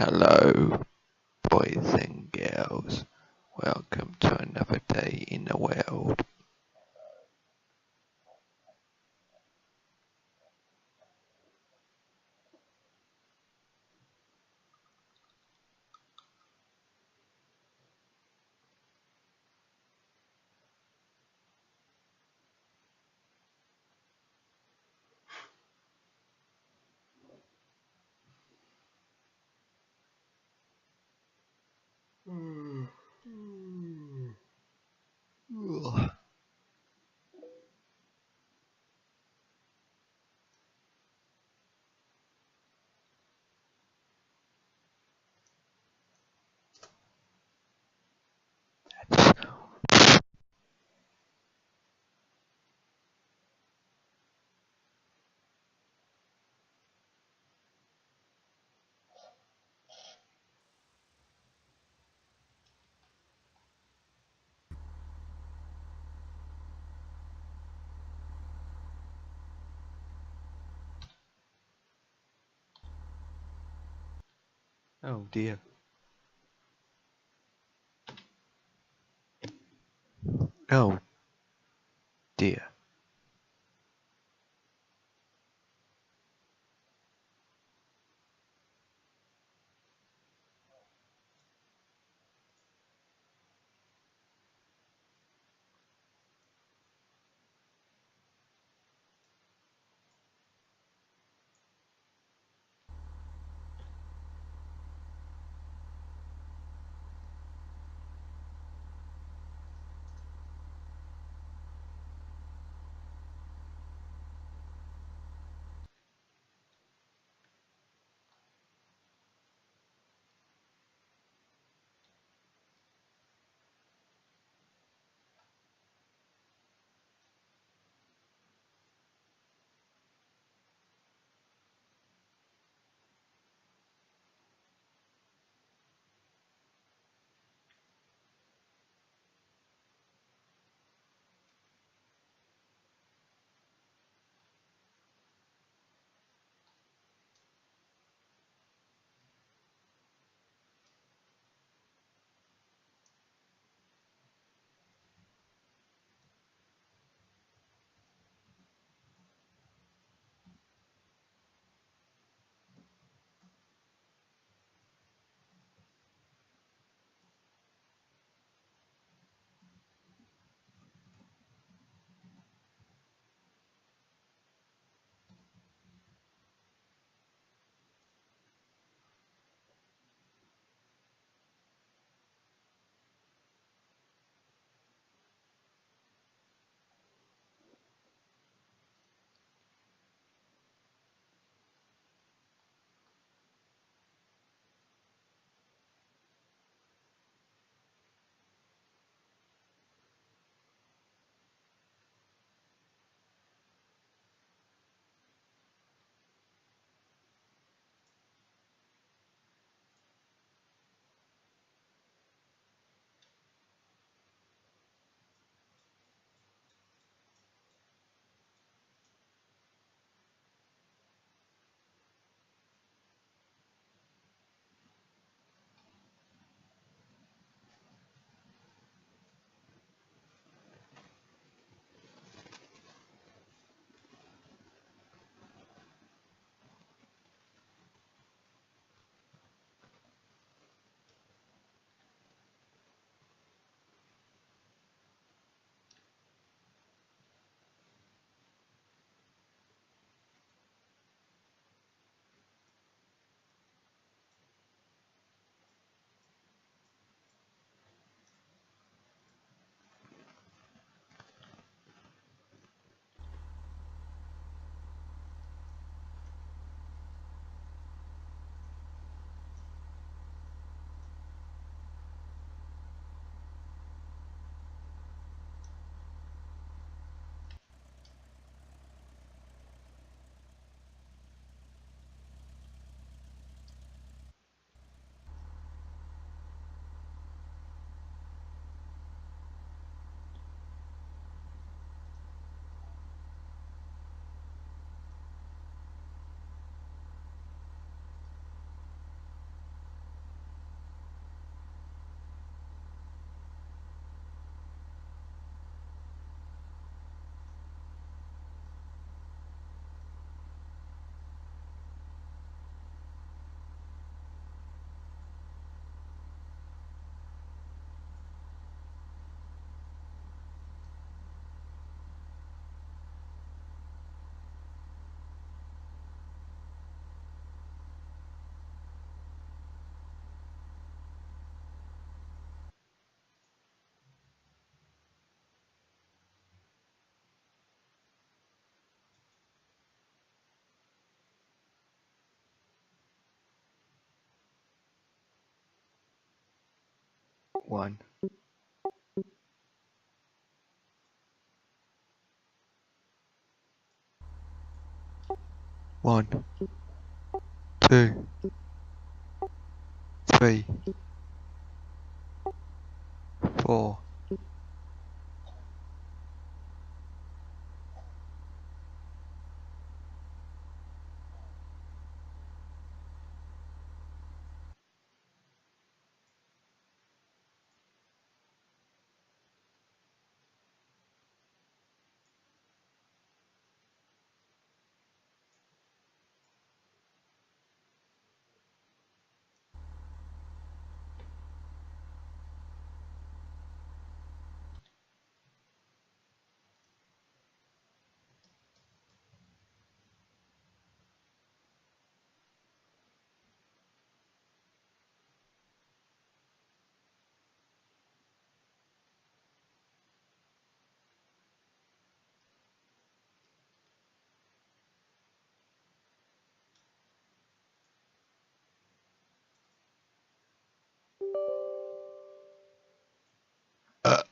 Hello, boys and girls. Welcome to another day in the world. Oh dear. Oh dear. One. One, two, three, four. Uh,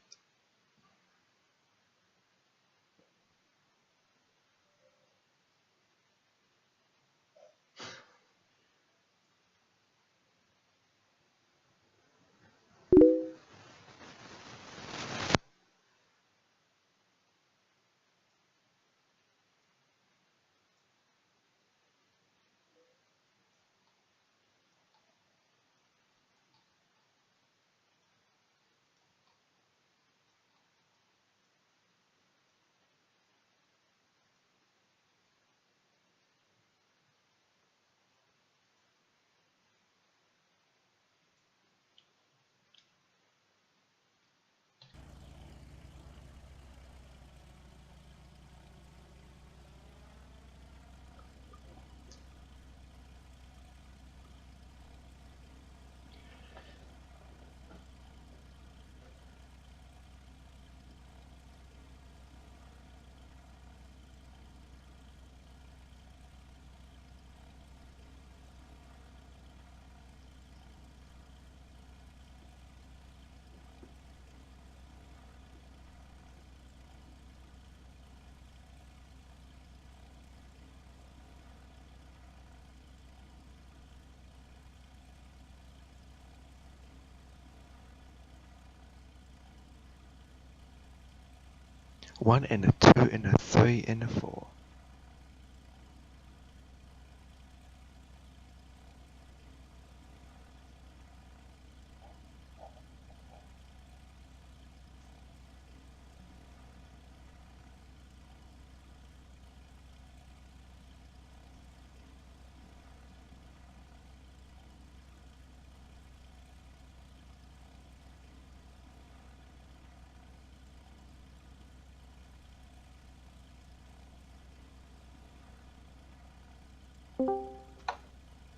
One and a two and a three and a four.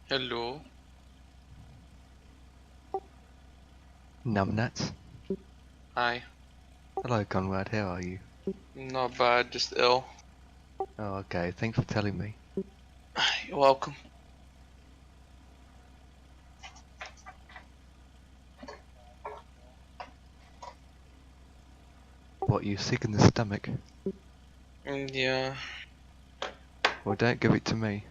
Hello. Numbnuts. Hi. Hello, Conrad. How are you? Not bad, just ill. Oh, okay. Thanks for telling me. You're welcome. What, you sick in the stomach? Yeah. Well, don't give it to me.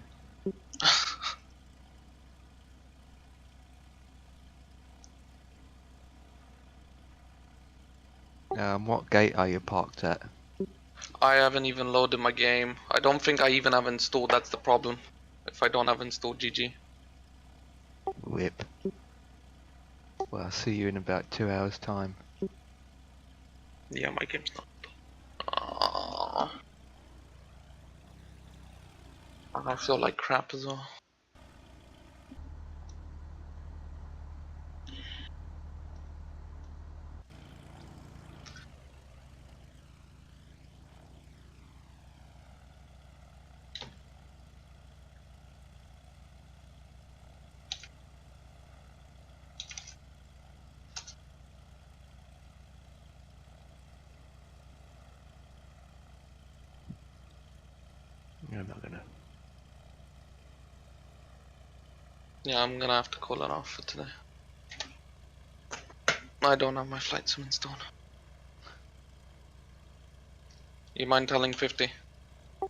What gate are you parked at? I haven't even loaded my game. I don't think I even have installed, that's the problem. If I don't have installed GG. Whip. Well, I'll see you in about 2 hours' time. Yeah, my game's not. Ah. And I feel like crap as well. I'm not gonna. Yeah, I'm gonna have to call it off for today. I don't have my flight sim installed. You mind telling 50?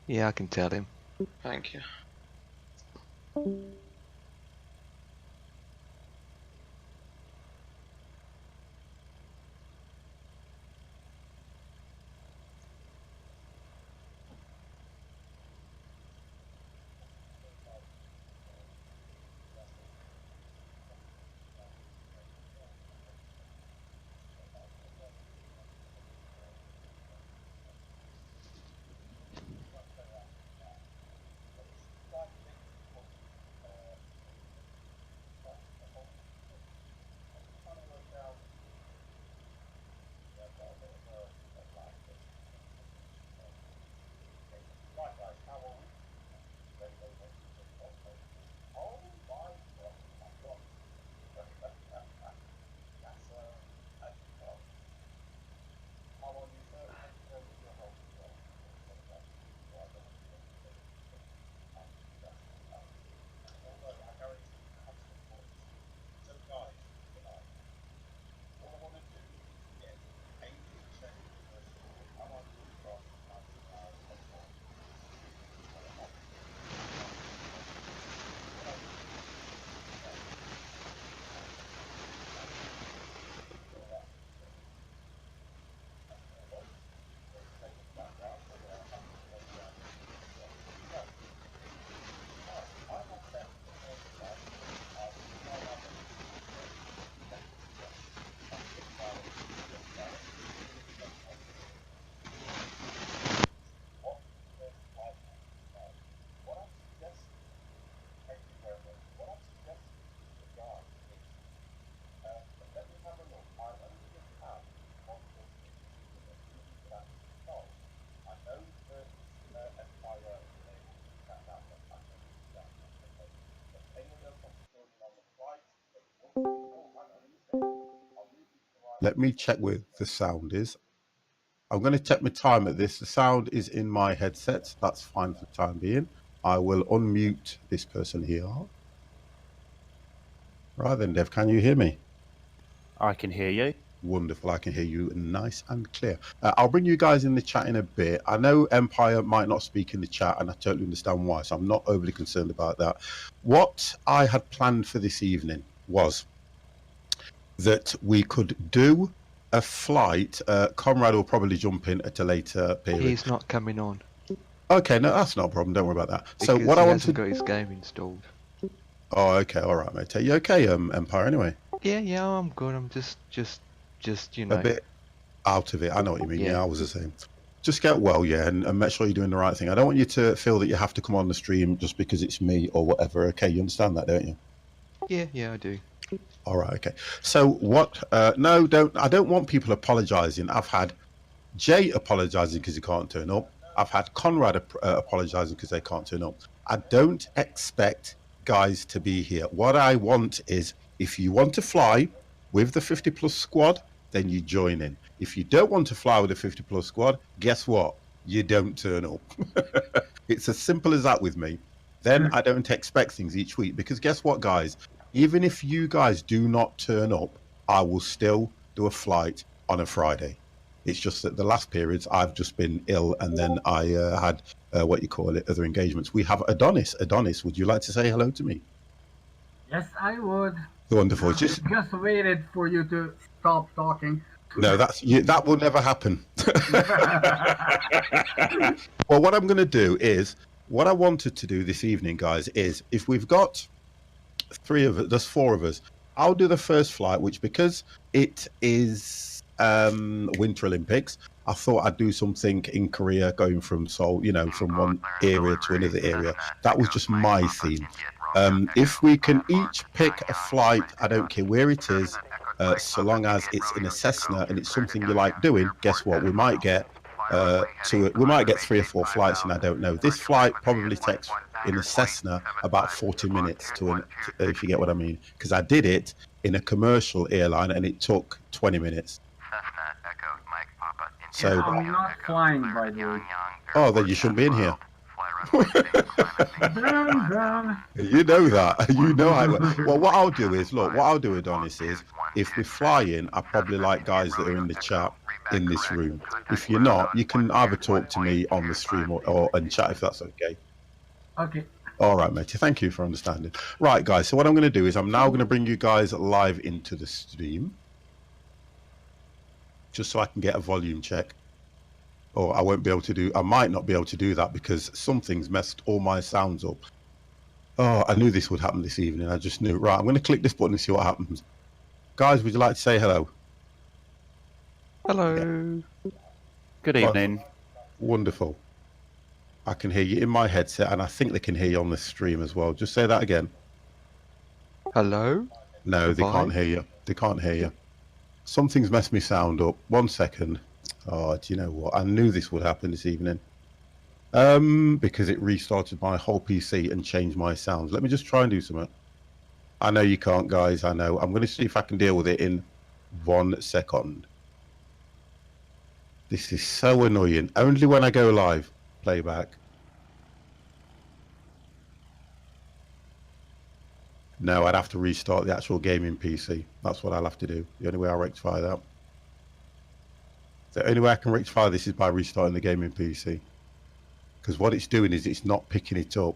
Yeah, I can tell him. Thank you. Let me check where the sound is. I'm going to check my time at this. The sound is in my headset. That's fine for the time being. I will unmute this person here. Right then, Dev, can you hear me? I can hear you. Wonderful. I can hear you nice and clear. I'll bring you guys in the chat in a bit. I know Empire might not speak in the chat, and I totally understand why, so I'm not overly concerned about that. What I had planned for this evening was that we could do a flight. Conrad will probably jump in at a later period. He's not coming on. Okay, no, that's not a problem. Don't worry about that. Because So what he I hasn't wanted. got his game installed. Oh, okay, all right, mate. Are you okay, Empire? Anyway, Yeah, I'm good. I'm just you a know. bit out of it. I know what you mean. Yeah, Yeah. I was the same. Just get well, yeah, and make sure you're doing the right thing. I don't want you to feel that you have to come on the stream just because it's me or whatever. Okay, you understand that, don't you? Yeah, I do. All right, okay. So what? No, don't. I don't want people apologising. I've had Jay apologising because he can't turn up. I've had Conrad apologising because they can't turn up. I don't expect guys to be here. What I want is if you want to fly with the 50 plus squad, then you join in. If you don't want to fly with the 50 plus squad, guess what? You don't turn up. It's as simple as that with me. Then I don't expect things each week because guess what, guys? Even if you guys do not turn up, I will still do a flight on a Friday. It's just that the last periods I've just been ill, and then I had what you call it, other engagements. We have Adonis. Adonis, would you like to say hello to me? Yes, I would. Wonderful. Just Just waited for you to stop talking. no, that will never happen. Well, what I'm going to do is what I wanted to do this evening, guys, is if we've got three of us, there's four of us. I'll do the first flight, which because it is Winter Olympics, I thought I'd do something in Korea, going from Seoul, from one area to another area. That was just my theme. If we can each pick a flight, I don't care where it is, so long as it's in a Cessna and it's something you like doing. Guess what? We might get we might get 3 or 4 flights, and I don't know. This flight probably takes in a Cessna about 40 minutes if you get what I mean, because I did it in a commercial airline and it took 20 minutes. So I'm not flying, by the way. oh, then you shouldn't be in here. Dun, dun. You know that. You know how it works. Well, what I'll do is, look, what I'll do, Adonis, is if we're flying, I probably like guys that are in the chat in this room. If you're not, you can either talk to me on the stream or and chat if that's okay. Okay. All right, matey. Thank you for understanding. Right, guys. So what I'm going to do is I'm now going to bring you guys live into the stream, just so I can get a volume check. Or I won't be able to do. I might not be able to do that because something's messed all my sounds up. Oh, I knew this would happen this evening. I just knew. Right, I'm going to click this button and see what happens. Guys, would you like to say hello? Hello. Good evening. Wonderful. I can hear you in my headset, and I think they can hear you on the stream as well. Just say that again. Hello. No, they Goodbye. can't hear you. They can't hear you. Something's messed me sound up. 1 second. Oh, do you know what? I knew this would happen this evening. Because it restarted my whole PC and changed my sounds. Let me just try and do something. I know you can't, guys. I know. I'm going to see if I can deal with it in 1 second. This is so annoying. Only when I go live. Playback. No, I'd have to restart the actual gaming PC. That's what I'll have to do. The only way I'll rectify that. The only way I can rectify this is by restarting the gaming PC. Because what it's doing is it's not picking it up.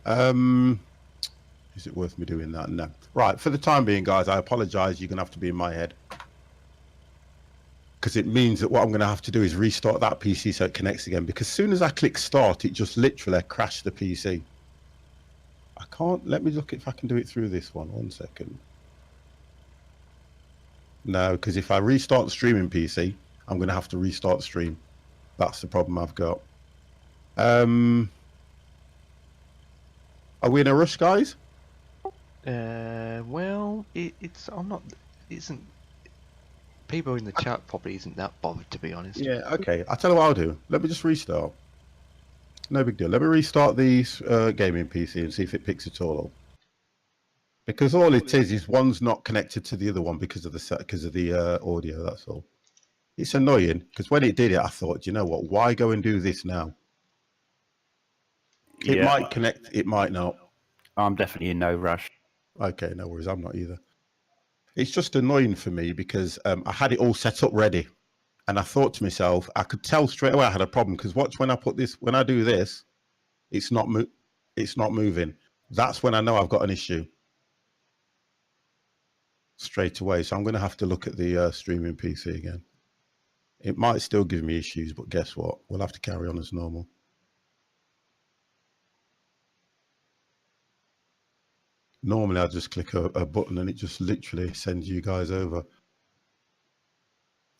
Is it worth me doing that? No. Right, for the time being, guys, I apologize. You're going to have to be in my head. Because it means that what I'm going to have to do is restart that PC so it connects again. Because as soon as I click start, it just literally crashed the PC. I can't. Let me look if I can do it through this one. 1 second. No, because if I restart the streaming PC, I'm going to have to restart the stream. That's the problem I've got. Are we in a rush, guys? Well, it's. I'm not. Isn't. People in the chat probably isn't that bothered, to be honest. Yeah, okay. I'll tell you what I'll do. Let me just restart. No big deal. Let me restart the gaming PC and see if it picks it all up. Because all it is one's not connected to the other one because of the audio. That's all. It's annoying because when it did it, I thought, you know what? Why go and do this now? It Yeah, might connect. It might not. I'm definitely in no rush. Okay, no worries. I'm not either. It's just annoying for me because I had it all set up ready, and I thought to myself, I could tell straight away I had a problem because watch when I do this, it's not moving. That's when I know I've got an issue straight away. So I'm going to have to look at the streaming PC again. It might still give me issues, but guess what? We'll have to carry on as normal. Normally, I just click a button and it just literally sends you guys over.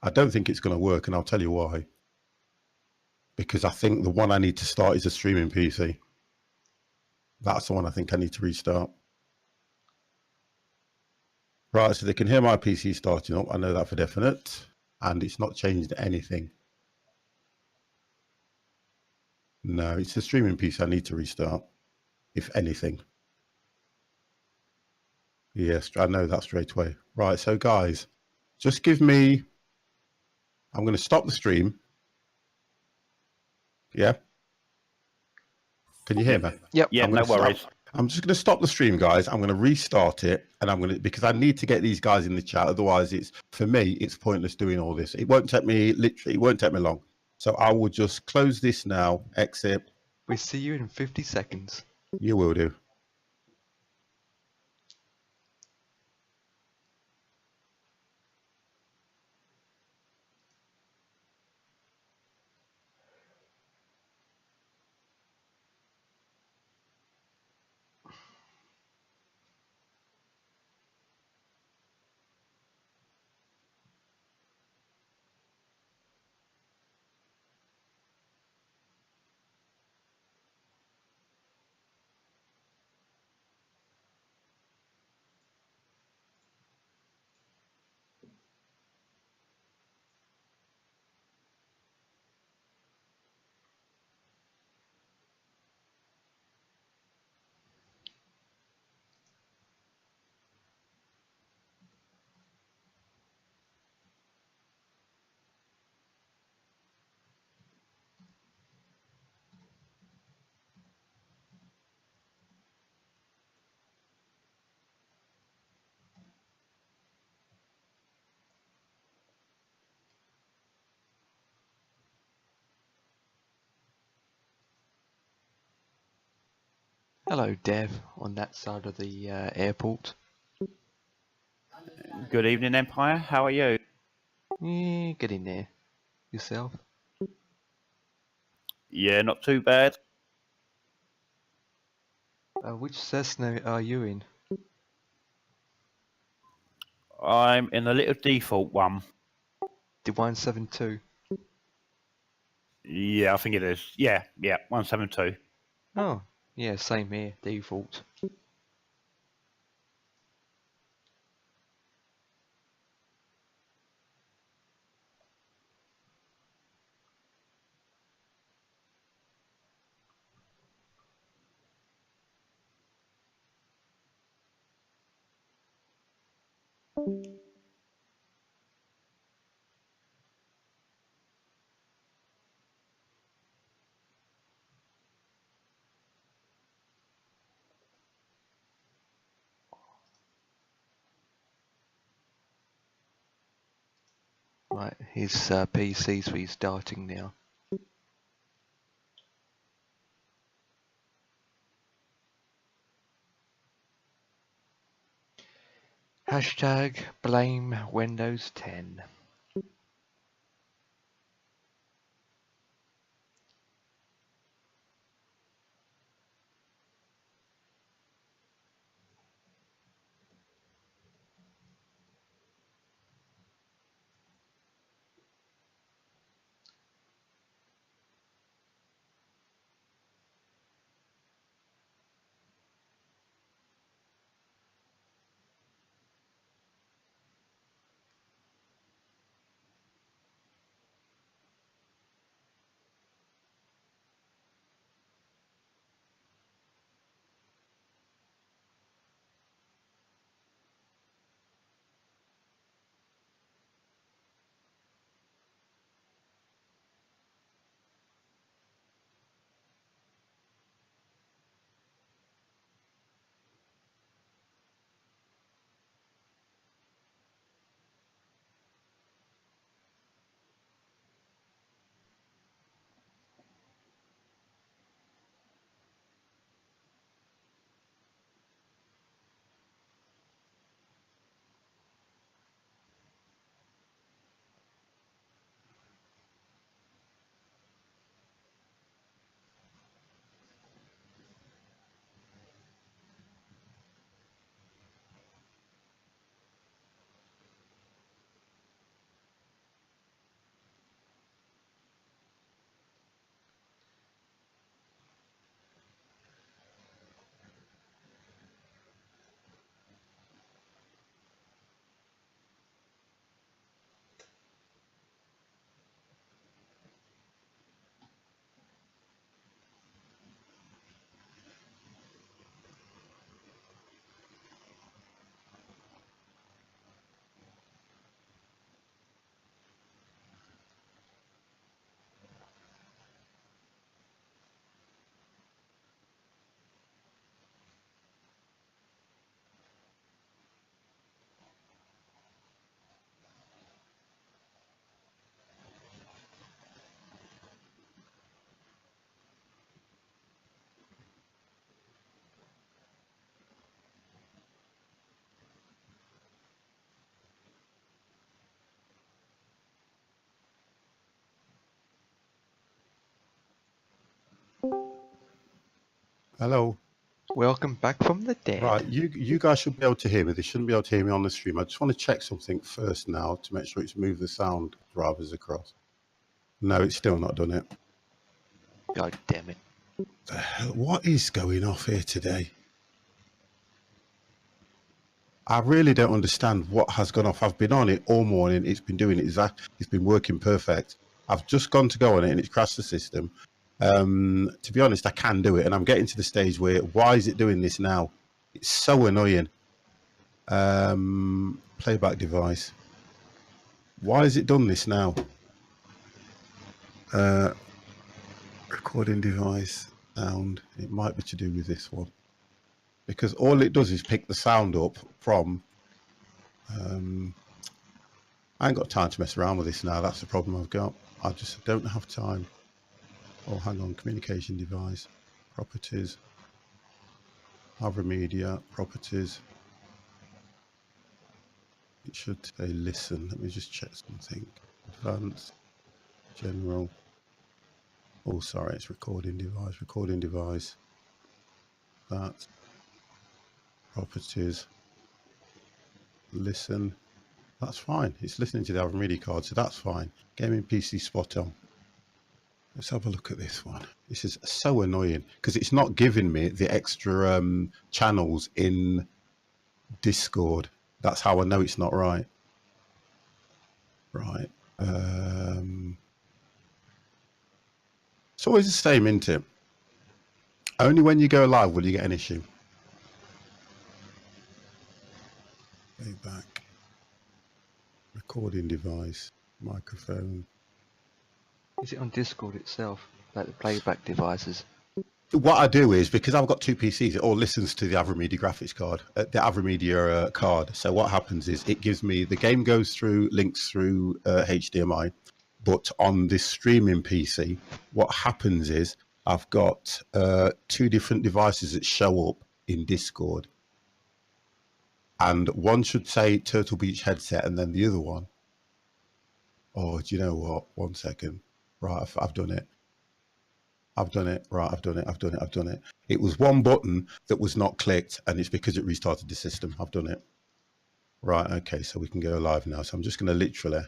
I don't think it's going to work, and I'll tell you why. Because I think the one I need to start is a streaming PC. That's the one I think I need to restart. Right, so they can hear my PC starting up. I know that for definite. And it's not changed anything. No, it's a streaming PC I need to restart, if anything. Yes, I know that straight away. Right, so guys, just give me... I'm going to stop the stream. Yeah? Can you hear me? Yep. Yeah, I'm no gonna stop. worries. I'm just going to stop the stream, guys. I'm going to restart it, and because I need to get these guys in the chat. Otherwise, for me, it's pointless doing all this. It won't take me long. So I will just close this now. Exit. We see you in 50 seconds. You will do. Hello, Dev, on that side of the airport. Good evening, Empire. How are you? Yeah, get in there. Yourself? Yeah, not too bad. Which Cessna are you in? I'm in the little default one. The 172? Yeah, I think it is. Yeah, 172. Oh, yeah, same here, default. Right, his PC's restarting now. Hashtag blame Windows 10. Hello. Welcome back from the dead. Right, you guys should be able to hear me. They shouldn't be able to hear me on the stream. I just want to check something first now to make sure it's moved the sound drivers across. No, it's still not done it. God damn it. What is going off here today? I really don't understand what has gone off. I've been on it all morning. It's been doing it exactly. It's been working perfect. I've just gone to go on it and it's crashed the system. To be honest, I can do it, and I'm getting to the stage where why is it doing this now? It's so annoying. Playback device. Why has it done this now? Recording device sound. It might be to do with this one, because all it does is pick the sound up from. I ain't got time to mess around with this now. That's the problem I've got. I just don't have time. Oh, hang on. Communication device. Properties. Avra Media, properties. It should say listen. Let me just check something. Advanced, general. Oh, sorry, it's recording device. Recording device. That. Properties. Listen. That's fine. It's listening to the Avra Media card, so that's fine. Gaming PC spot on. Let's have a look at this one. This is so annoying because it's not giving me the extra channels in Discord. That's how I know it's not right. Right. It's always the same, isn't it? Only when you go live will you get an issue. Way back. Recording device. Microphone. Is it on Discord itself, like the playback devices? What I do is, because I've got two PCs, it all listens to the Avra Media graphics card, the Avra Media card. So what happens is it gives me, the game goes through, links through HDMI, but on this streaming PC, what happens is I've got two different devices that show up in Discord. And one should say Turtle Beach headset, and then the other one. Oh, do you know what? 1 second. Right, I've done it. I've done it. Right, I've done it. It was one button that was not clicked, and it's because it restarted the system. I've done it. Right, okay, so we can go live now. So I'm just going to literally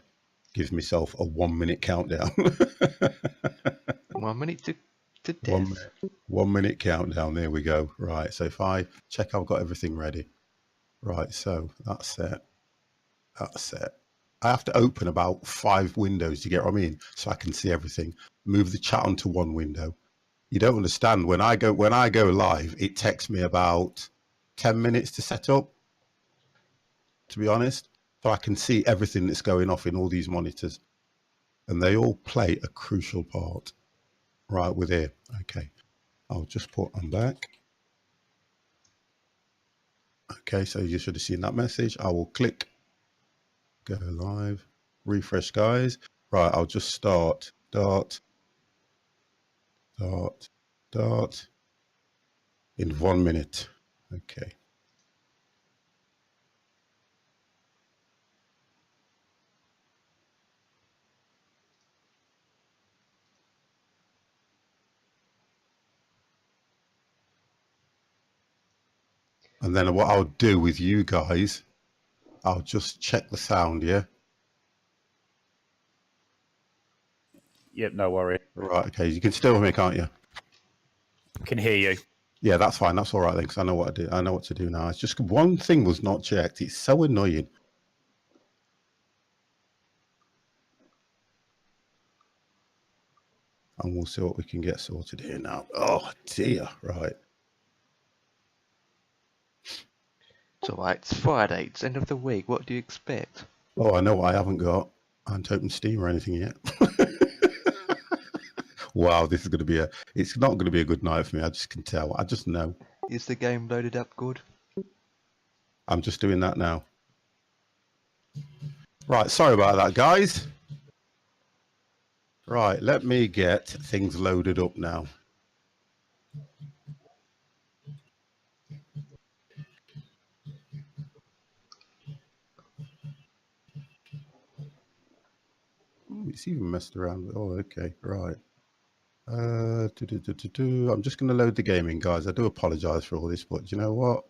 give myself a 1 minute countdown. 1 minute to One death. minute. 1 minute countdown. There we go. Right, so if I check I've got everything ready. Right, so that's it. That's it. I have to open about 5 windows, you get what I mean? So I can see everything. Move the chat onto one window. You don't understand. When I go live, it takes me about 10 minutes to set up, to be honest. So I can see everything that's going off in all these monitors. And they all play a crucial part. Right, we're there. Okay. I'll just put I'm back. Okay, so you should have seen that message. I will click go live, refresh, guys. Right, I'll just start in 1 minute. Okay. And then what I'll do with you guys, I'll just check the sound, yeah? Yep, no worry. Right, okay. You can still hear me, can't you? Can hear you. Yeah, that's fine. That's all right then, because I know what to do. I know what to do now. It's just one thing was not checked. It's so annoying. And we'll see what we can get sorted here now. Oh dear. Right. It's alright, it's Friday, it's end of the week, what do you expect? Oh, I know what I haven't got. I haven't opened Steam or anything yet. Wow, this is going to be it's not going to be a good night for me. I just can tell. I just know. Is the game loaded up good? I'm just doing that now. Right, sorry about that, guys. Right, let me get things loaded up now. Oh, it's even messed around. Oh, okay, right. I'm just going to load the game in, guys. I do apologize for all this, but you know what?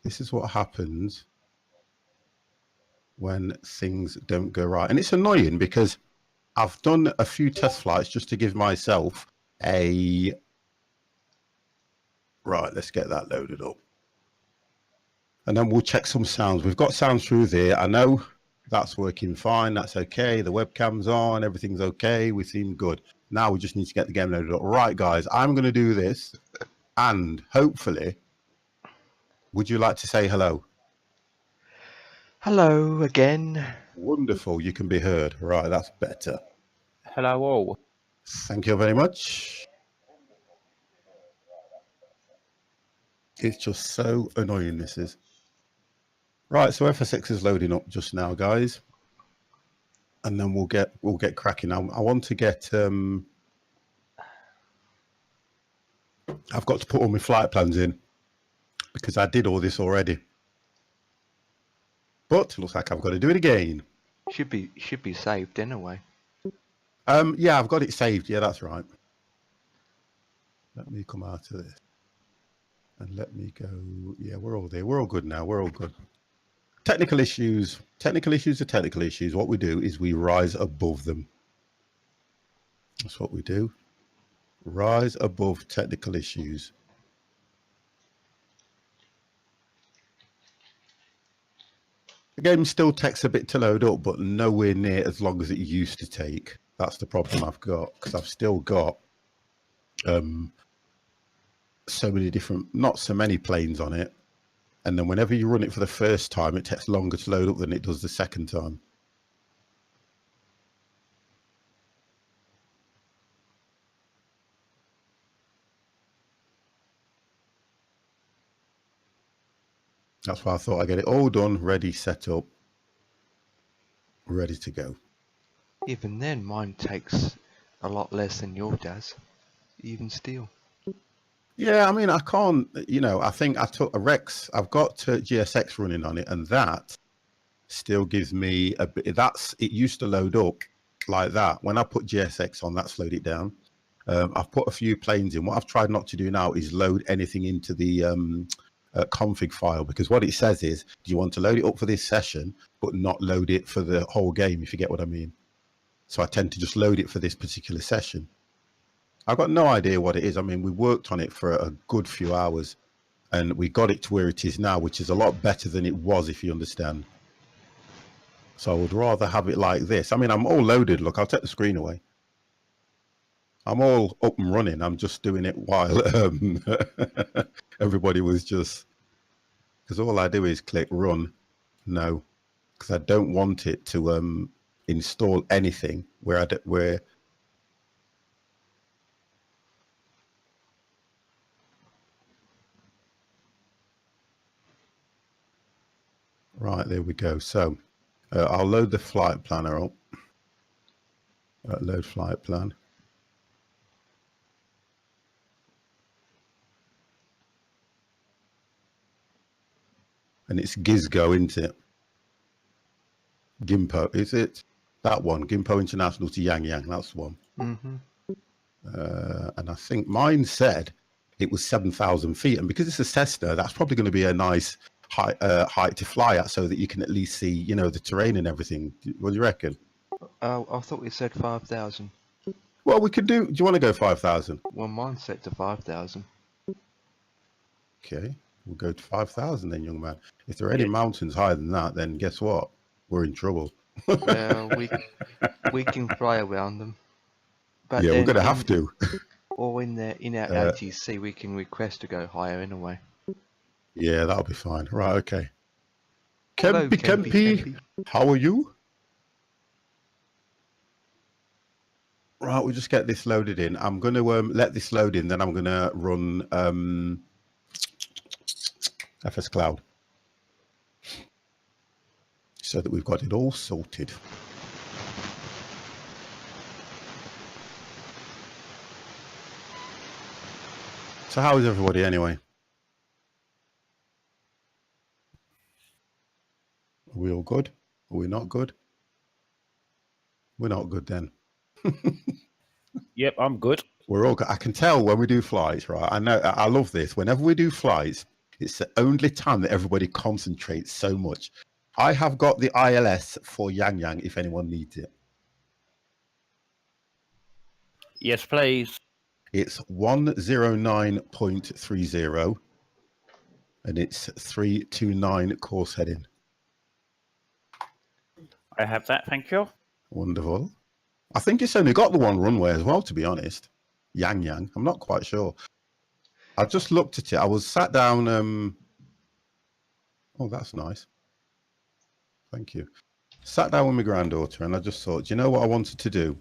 This is what happens when things don't go right. And it's annoying because I've done a few test flights just to give myself a... Right, let's get that loaded up. And then we'll check some sounds. We've got sounds through there. I know that's working fine. That's okay. The webcam's on. Everything's okay. We seem good. Now we just need to get the game loaded up. Right, guys, I'm going to do this. And hopefully, would you like to say hello? Hello again. Wonderful. You can be heard. Right, that's better. Hello all. Thank you very much. It's just so annoying, this is. Right, so FSX is loading up just now, guys. And then we'll get cracking. I want to get I've got to put all my flight plans in because I did all this already. But it looks like I've got to do it again. Should be saved anyway. Yeah, I've got it saved. Yeah, that's right. Let me come out of this. And let me go. Yeah, we're all there. We're all good now. We're all good. Technical issues. Technical issues are technical issues. What we do is we rise above them. That's what we do. Rise above technical issues. The game still takes a bit to load up, but nowhere near as long as it used to take. That's the problem I've got, because I've still got so many different, not so many planes on it. And then whenever you run it for the first time, it takes longer to load up than it does the second time. That's why I thought I'd get it all done, ready, set up, ready to go. Even then, mine takes a lot less than yours does. Even still. Yeah, I mean, I can't, I think I took a Rex, I've got GSX running on it, and that still gives me a bit, it used to load up like that. When I put GSX on, that slowed it down. I've put a few planes in. What I've tried not to do now is load anything into the config file, because what it says is, do you want to load it up for this session, but not load it for the whole game, if you get what I mean? So I tend to just load it for this particular session. I've got no idea what it is. I mean, we worked on it for a good few hours, and we got it to where it is now, which is a lot better than it was, if you understand. So I would rather have it like this. I mean, I'm all loaded. Look, I'll take the screen away. I'm all up and running. I'm just doing it while everybody was just... Because all I do is click run. No, because I don't want it to install anything where Right, there we go. So I'll load the flight planner up. Load flight plan. And it's Gizgo, isn't it? Gimpo, is it? That one, Gimpo International to Yang Yang, that's the one. Mm-hmm. And I think mine said it was 7,000 feet. And because it's a Cessna, that's probably going to be a nice height to fly at, so that you can at least see, the terrain and everything. What do you reckon? Oh, I thought we said 5,000. Well, we could do you want to go 5,000? Well, mine's set to 5,000. Okay, we'll go to 5,000 then, young man. If there are any mountains higher than that, then guess what? We're in trouble. Well, we can fly around them. But yeah, we're then going to have to. Or in our LTC, we can request to go higher anyway. Yeah, that'll be fine. Right, okay. Hello, Kempy, how are you? Right, we'll just get this loaded in. I'm going to let this load in, then I'm going to run FS Cloud, so that we've got it all sorted. So how is everybody anyway? Are we all good? Are we not good? We're not good then. Yep, I'm good. We're all good. I can tell when we do flights, right? I know, I love this. Whenever we do flights, it's the only time that everybody concentrates so much. I have got the ILS for Yang Yang if anyone needs it. Yes, please. It's 109.30 and it's 329 course heading. I have that, thank you. Wonderful. I think it's only got the one runway as well, to be honest. Yang Yang. I'm not quite sure. I just looked at it. I was sat down. Oh, that's nice. Thank you. Sat down with my granddaughter and I just thought, you know what I wanted to do?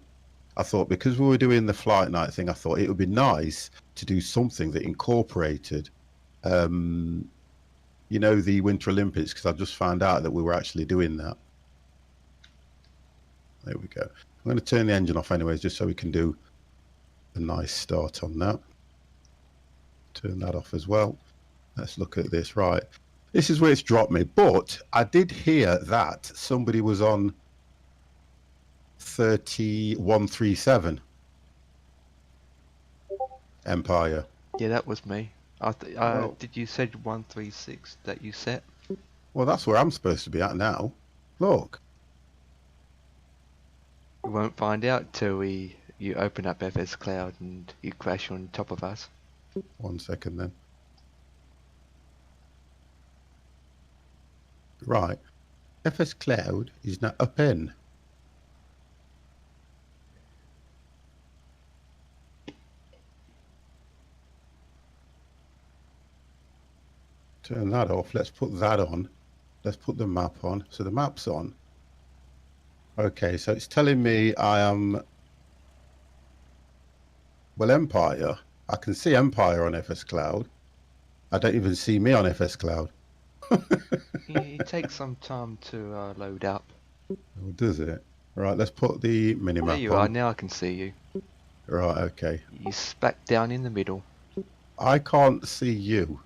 I thought, because we were doing the flight night thing, I thought it would be nice to do something that incorporated, the Winter Olympics, because I just found out that we were actually doing that. There we go. I'm going to turn the engine off anyways, just so we can do a nice start on that. Turn that off as well. Let's look at this. Right. This is where it's dropped me. But I did hear that somebody was on 3137 Empire. Yeah, that was me. Well- Did you said 136 that you set? Well, that's where I'm supposed to be at now. Look. We won't find out till you open up FS Cloud and you crash on top of us. 1 second then. Right. FS Cloud is now up in. Turn that off. Let's put that on. Let's put the map on. So the map's on. Okay, so it's telling me I am... Well, Empire. I can see Empire on FS Cloud. I don't even see me on FS Cloud. It takes some time to load up. Oh, does it? Right, let's put the minimap There you on. are, now I can see you. Right, okay. You smack down in the middle. I can't see you.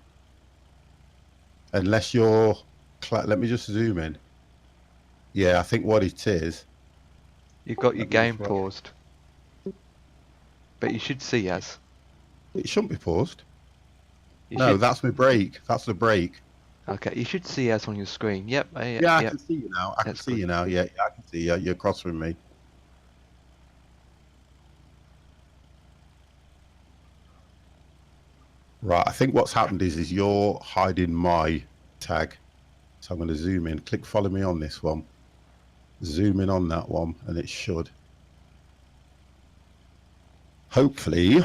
Unless you're... Let me just zoom in. Yeah, I think what it is... You've got your Let me just game write- paused. But you should see us. It shouldn't be paused. You No, should, that's my break. That's the break. okay, you should see us on your screen. Yep, Yeah, I yep. can see you now. I can That's see good. you now. Yeah, I can see you. You're across from me. Right, I think what's happened is you're hiding my tag. So I'm going to zoom in. Click follow me on this one. Zoom in on that one, and it should. Hopefully.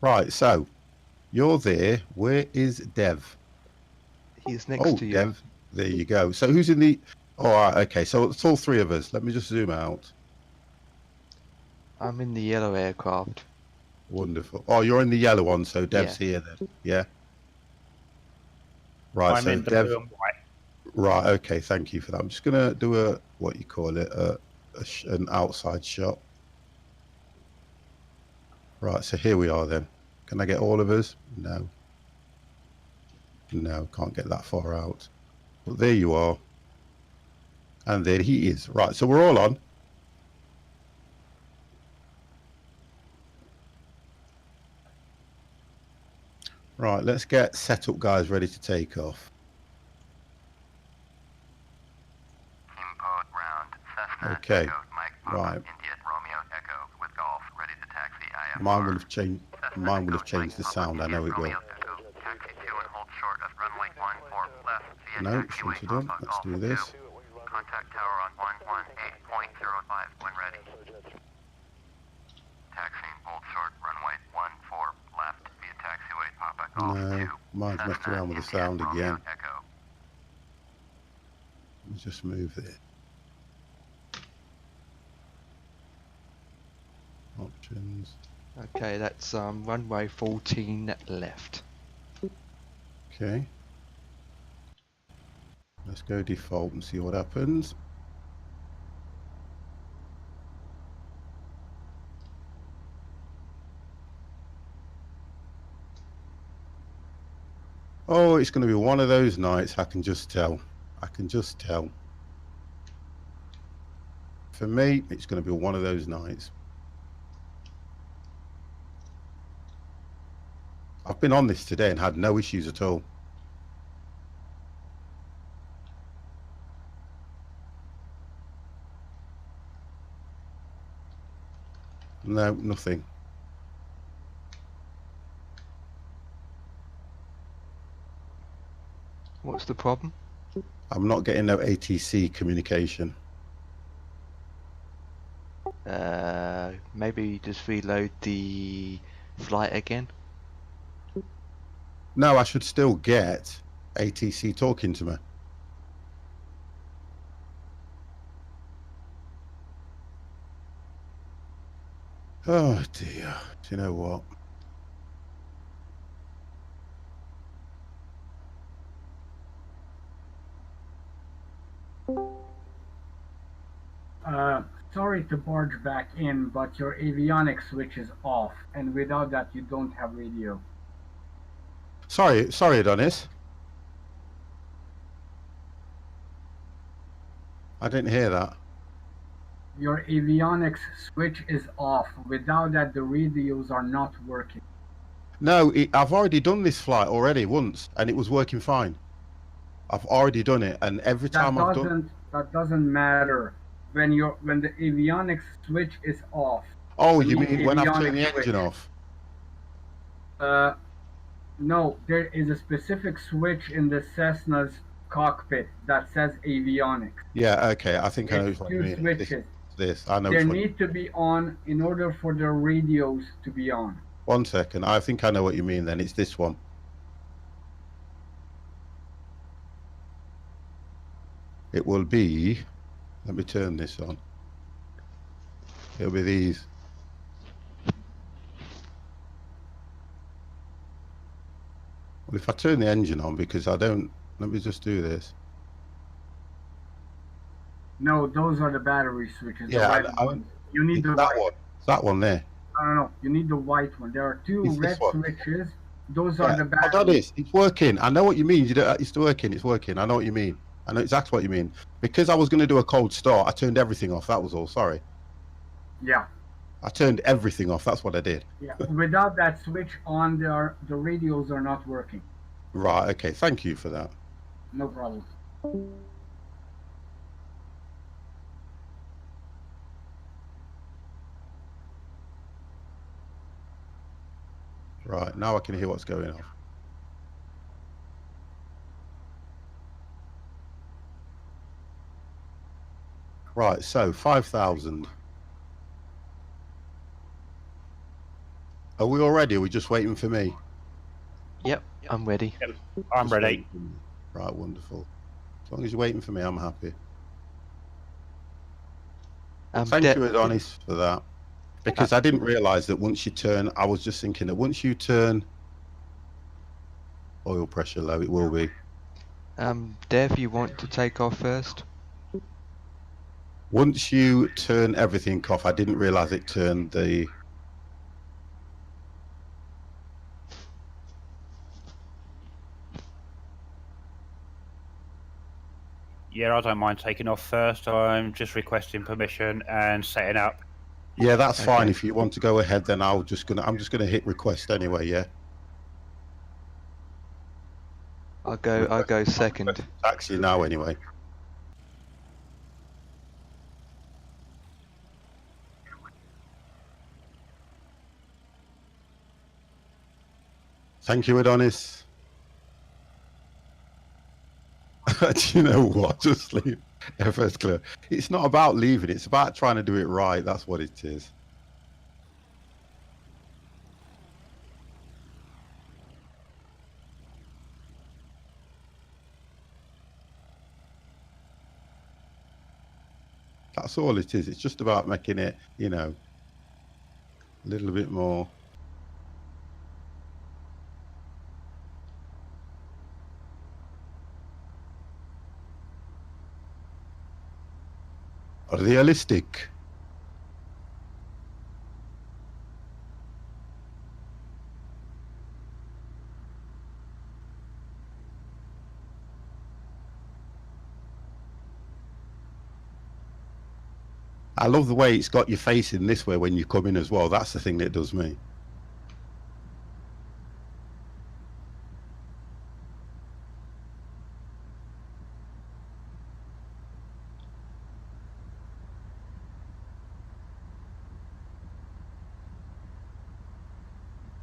Right, so you're there. Where is Dev? He's next to you. Dev. There you go. So who's in the... All right, okay. So it's all three of us. Let me just zoom out. I'm in the yellow aircraft. Wonderful. Oh, you're in the yellow one, so Dev's here then. Yeah. Right, I'm so in the Dev... blue and white. Right, okay, thank you for that. I'm just going to do a, what you call it, an outside shot. Right, so here we are then. Can I get all of us? No. No, can't get that far out. But there you are. And there he is. Right, so we're all on. Right, let's get set up, guys, ready to take off. Import round. Cessna, Okay, Echo, Mike, Papa, right. India, Romeo, Echo, with golf, ready to taxi IFR. Mine will have changed. Cessna, Mine will Echo, have changed the Mike, sound. I Papa, know it will. Romeo, Echo, taxi 2 and hold short of runway 14 left via No, taxiway shouldn't have done. Papa, Let's Golf do this. 2. Contact tower on 118.05 when ready. Taxiing, hold short, runway 14 left via taxiway Papa, Golf 2. No, mine's messed Cessna, around with the India, sound Romeo, again. Echo. Let's just move it. Options. Okay, that's runway 14 left. Okay. Let's go default and see what happens. Oh, it's going to be one of those nights. I can just tell. I can just tell. For me, it's going to be one of those nights. I've been on this today and had no issues at all. No, nothing. What's the problem? I'm not getting no ATC communication. Maybe just reload the flight again. No, I should still get ATC talking to me. Oh dear. Do you know what? Sorry to barge back in, but your avionics switch is off, and without that you don't have radio. Sorry, Adonis. I didn't hear that. Your avionics switch is off. Without that, the radios are not working. No, I've already done this flight already once, and it was working fine. I've already done it, and every time I've done. That doesn't matter. When the avionics switch is off. Oh, I you mean mean when I've turned avionics the engine switch. off? No, there is a specific switch in the Cessna's cockpit that says avionics. Yeah, okay. I think I know It's which one you two mean. switches. This. I know They which one. need to be on in order for the radios to be on. 1 second. I think I know what you mean. Then it's this one. It will be. Let me turn this on. It'll be these. Well, if I turn the engine on, because I don't. Let me just do this. No, those are the battery switches. Yeah, the red ones. You need the that white. one. It's that one there. No. You need the white one. There are two It's this red one. switches. Those Yeah, are the I've batteries. done this. It's working. I know what you mean. It's working. It's working. I know what you mean. I know exactly what you mean. Because I was going to do a cold start, I turned everything off. That was all. Sorry. Yeah. I turned everything off. That's what I did. Yeah. Without that switch on, the radios are not working. Right. Okay. Thank you for that. No problem. Right. Now I can hear what's going on. Right. So 5,000. Are we all ready? Are we just waiting for me? Yep, I'm ready. I'm Just ready. waiting for me. Right. Wonderful. As long as you're waiting for me, I'm happy. Thank you, Adonis, for that. Because I didn't realise that once you turn, I was just thinking that once you turn oil pressure low, it will be. Dev, you want to take off first? Once you turn everything off, I didn't realise it turned the. Yeah, I don't mind taking off first. I'm just requesting permission and setting up. Yeah, that's fine. Okay. If you want to go ahead, then I'm just gonna hit request anyway. Yeah. I'll go second. Taxi now anyway. Thank you, Adonis. Do you know what? Just leave. FS clear. It's not about leaving. It's about trying to do it right. That's what it is. That's all it is. It's just about making it, a little bit more. Realistic. I love the way it's got you facing this way when you come in as well. That's the thing that does me.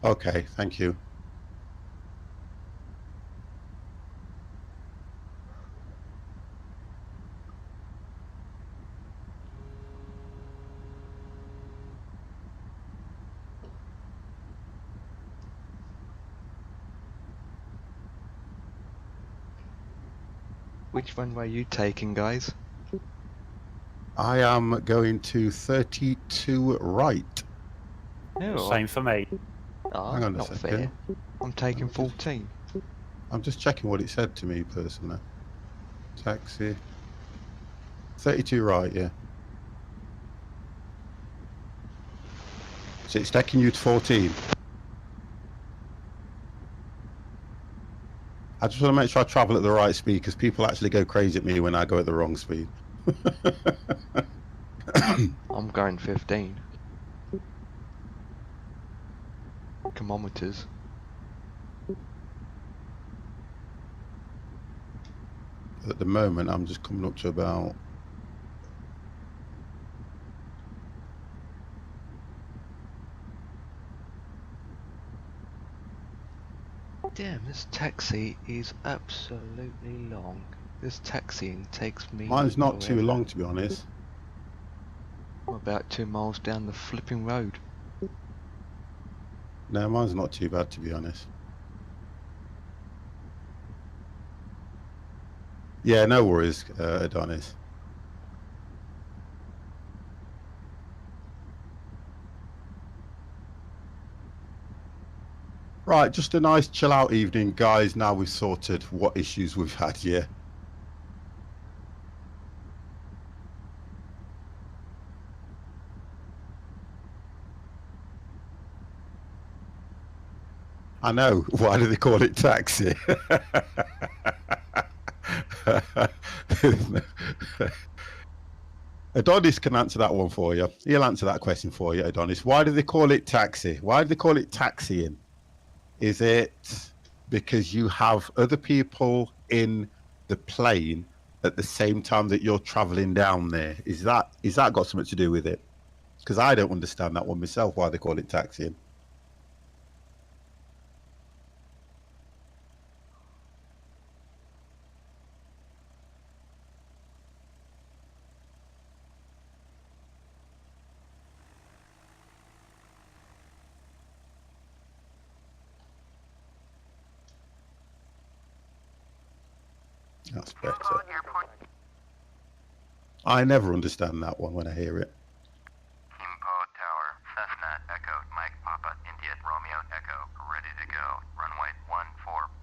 Okay, thank you. Which one were you taking, guys? I am going to 32 right. No, Same for me. Hang on a not second. fair. I'm taking 14. I'm just checking what it said to me personally. Taxi. 32 right, yeah. So it's taking you to 14. I just want to make sure I travel at the right speed because people actually go crazy at me when I go at the wrong speed. I'm going 15 kilometers. At the moment, I'm just coming up to about. Damn, this taxi is absolutely long. This taxiing takes me Mine's not too forever. long, to be honest. I'm about 2 miles down the flipping road. No, mine's not too bad, to be honest. Yeah, no worries, Adonis. Right, just a nice chill out evening, guys. Now we've sorted what issues we've had here. I know. Why do they call it taxi? Adonis can answer that one for you. He'll answer that question for you, Adonis. Why do they call it taxi? Why do they call it taxiing? Is it because you have other people in the plane at the same time that you're traveling down there? Is that got something to do with it? Because I don't understand that one myself, why they call it taxiing. That's better. I never understand that one when I hear it. Kimpo Tower, Cessna, Echo, Mike, Papa, India, Romeo, Echo, ready to go. Runway 14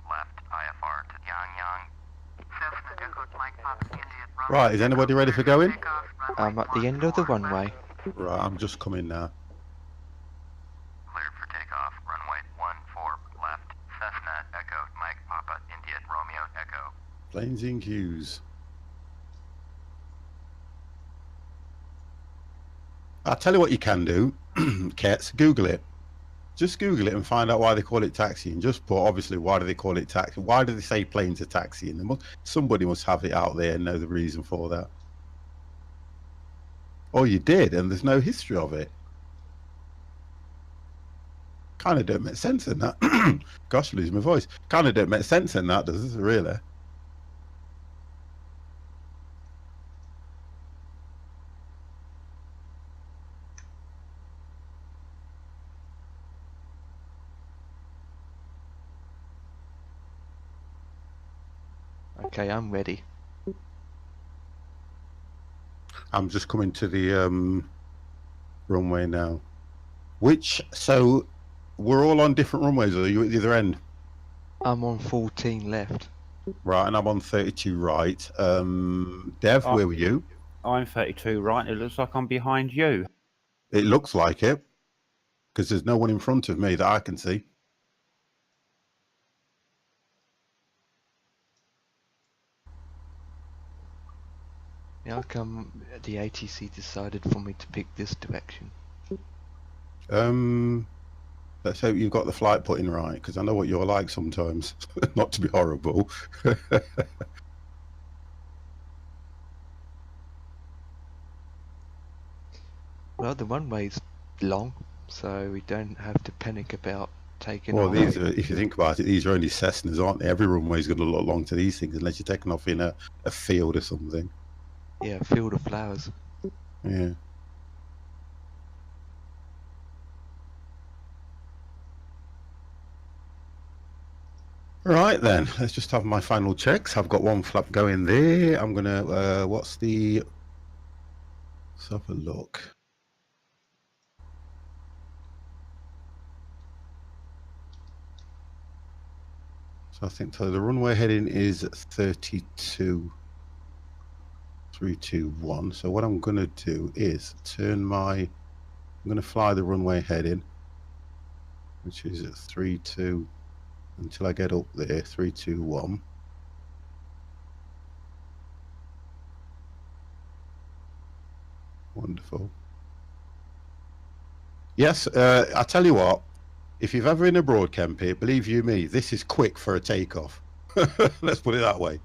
left, IFR to Yangyang. Cessna, Echo, Mike, Papa, India, Romeo, Right, is anybody ready for going? I'm at the end of the runway. Right, I'm just coming now. Cleared for takeoff. Runway 14 left, Cessna, Echo, Mike, Papa, India, Romeo, Echo. Planes in queues. I'll tell you what you can do, Kets, Google it. Just Google it and find out why they call it taxiing. Just put, obviously, why do they call it taxi? Why do they say planes are taxiing? Somebody must have it out there and know the reason for that. Oh, you did, and there's no history of it. Kind of don't make sense in that. Gosh, lose my voice. Kind of don't make sense in that, does it, really? Okay, I'm ready. I'm just coming to the runway now. So we're all on different runways, or are you at the other end? I'm on 14 left. Right, and I'm on 32 right. Dev, where were you? I'm 32 right. It looks like I'm behind you. It looks like it, because there's no one in front of me that I can see. How come the ATC decided for me to pick this direction? Let's hope you've got the flight put in right, because I know what you're like sometimes. Not to be horrible. Well, the runway's long, so we don't have to panic about taking Well, off. these are, if you think about it, these are only Cessnas, aren't they? Every runway's going to look long to these things, unless you're taking off in a field or something. Yeah, field of flowers. Yeah. Right then, let's just have my final checks. I've got one flap going there. I'm gonna. Let's have a look. So I think the runway heading is 32. 321. So what I'm going to do is I'm going to fly the runway heading, which is at 32. until I get up there. 3, 2, 1. Wonderful. Yes, I tell you what, if you've ever in a broad camp here, believe you me, this is quick for a takeoff. Let's put it that way.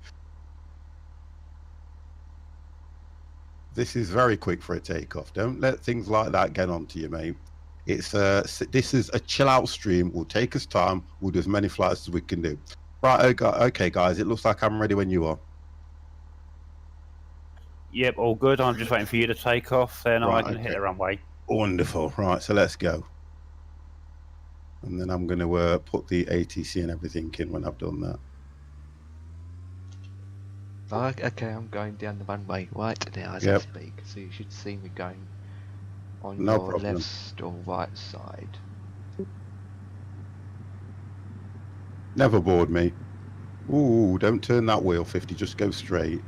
This is very quick for a takeoff. Don't let things like that get onto you, mate. It's this is a chill out stream. We'll take us time. We'll do as many flights as we can do. Right, okay, guys. It looks like I'm ready when you are. Yep, all good. I'm just waiting for you to take off, then Right, I can hit okay. the runway. Wonderful. Right, so let's go. And then I'm going to put the ATC and everything in when I've done that. Okay, I'm going down the runway right now as I speak, so you should see me going on No your problem. left or right side. Never bored me. Ooh, don't turn that wheel, 50. Just go straight.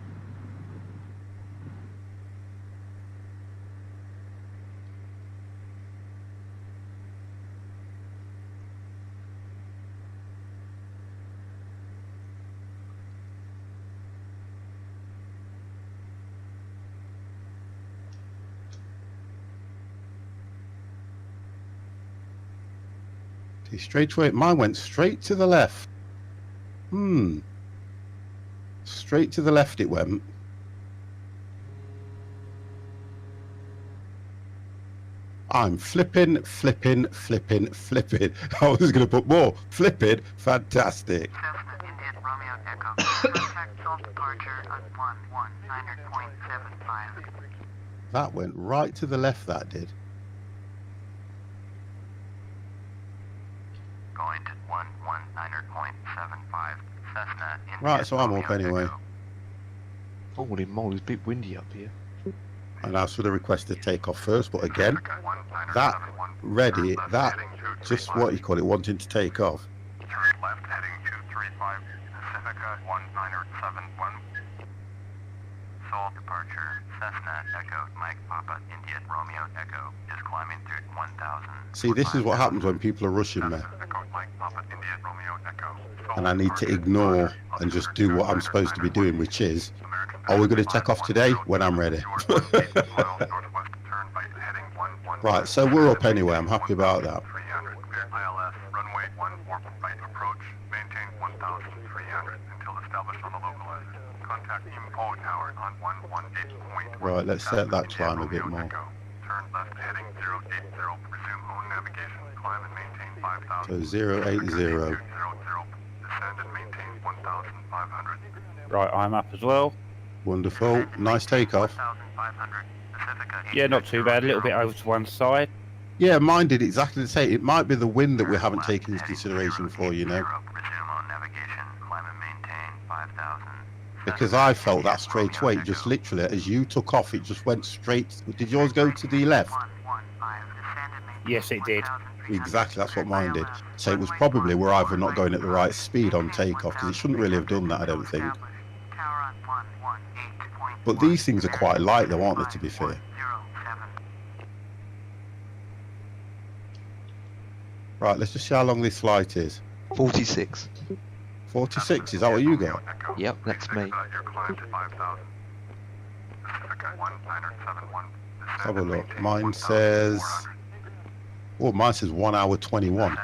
Straight away. Mine went straight to the left. Straight to the left it went. I'm flipping. I was going to put more. Flipping. Fantastic. Cessna Indian Romeo Echo. Contact soft departure on 119.75. That went right to the left, that did. Going to 119.75. Cessna Indian Right, so I'm Romeo up anyway. Echo. Holy moly, it's a bit windy up here. And I should have requested takeoff first, but again, that ready, that just what you call it, wanting to take off. Turn left heading 235 Pacifica 1971. Sole departure Cessna Echo Mike Papa India Romeo Echo is climbing through 1000. See, this is what happens when people are rushing me. Echo Mike Papa India Romeo Echo. And I need to ignore and just do what I'm supposed to be doing, which is, are we going to take off today? When I'm ready. Right, so we're up anyway. I'm happy about that. ILS runway 14 right approach. Maintain 1,300 until established on the localizer. Contact IMPO tower on 118.1. Right, let's set that climb a bit more. Turn left heading 080. Resume own navigation. Climb and maintain 5,000. So 080. Descend and maintain 1,500. Right, I'm up as well. Wonderful. Nice takeoff. 1,500. Pacifica Yeah, not too bad. A little bit over to one side. Yeah, mine did exactly the same. It might be the wind that we haven't taken into consideration for, you know. Resume on navigation. Climb and maintain 5,000. Because I felt that straight away. It just literally, as you took off, it just went straight. Did yours go to the left? Yes, it did. Exactly, that's what mine did. So it was probably we're either not going at the right speed on takeoff, because it shouldn't really have done that, I don't think. But these things are quite light though, aren't they, to be fair? Right, let's just see how long this flight is. 46. 46, is that what you got? Yep, that's me. Let's have a look. Mine says... Oh, mine says 1 hour 21.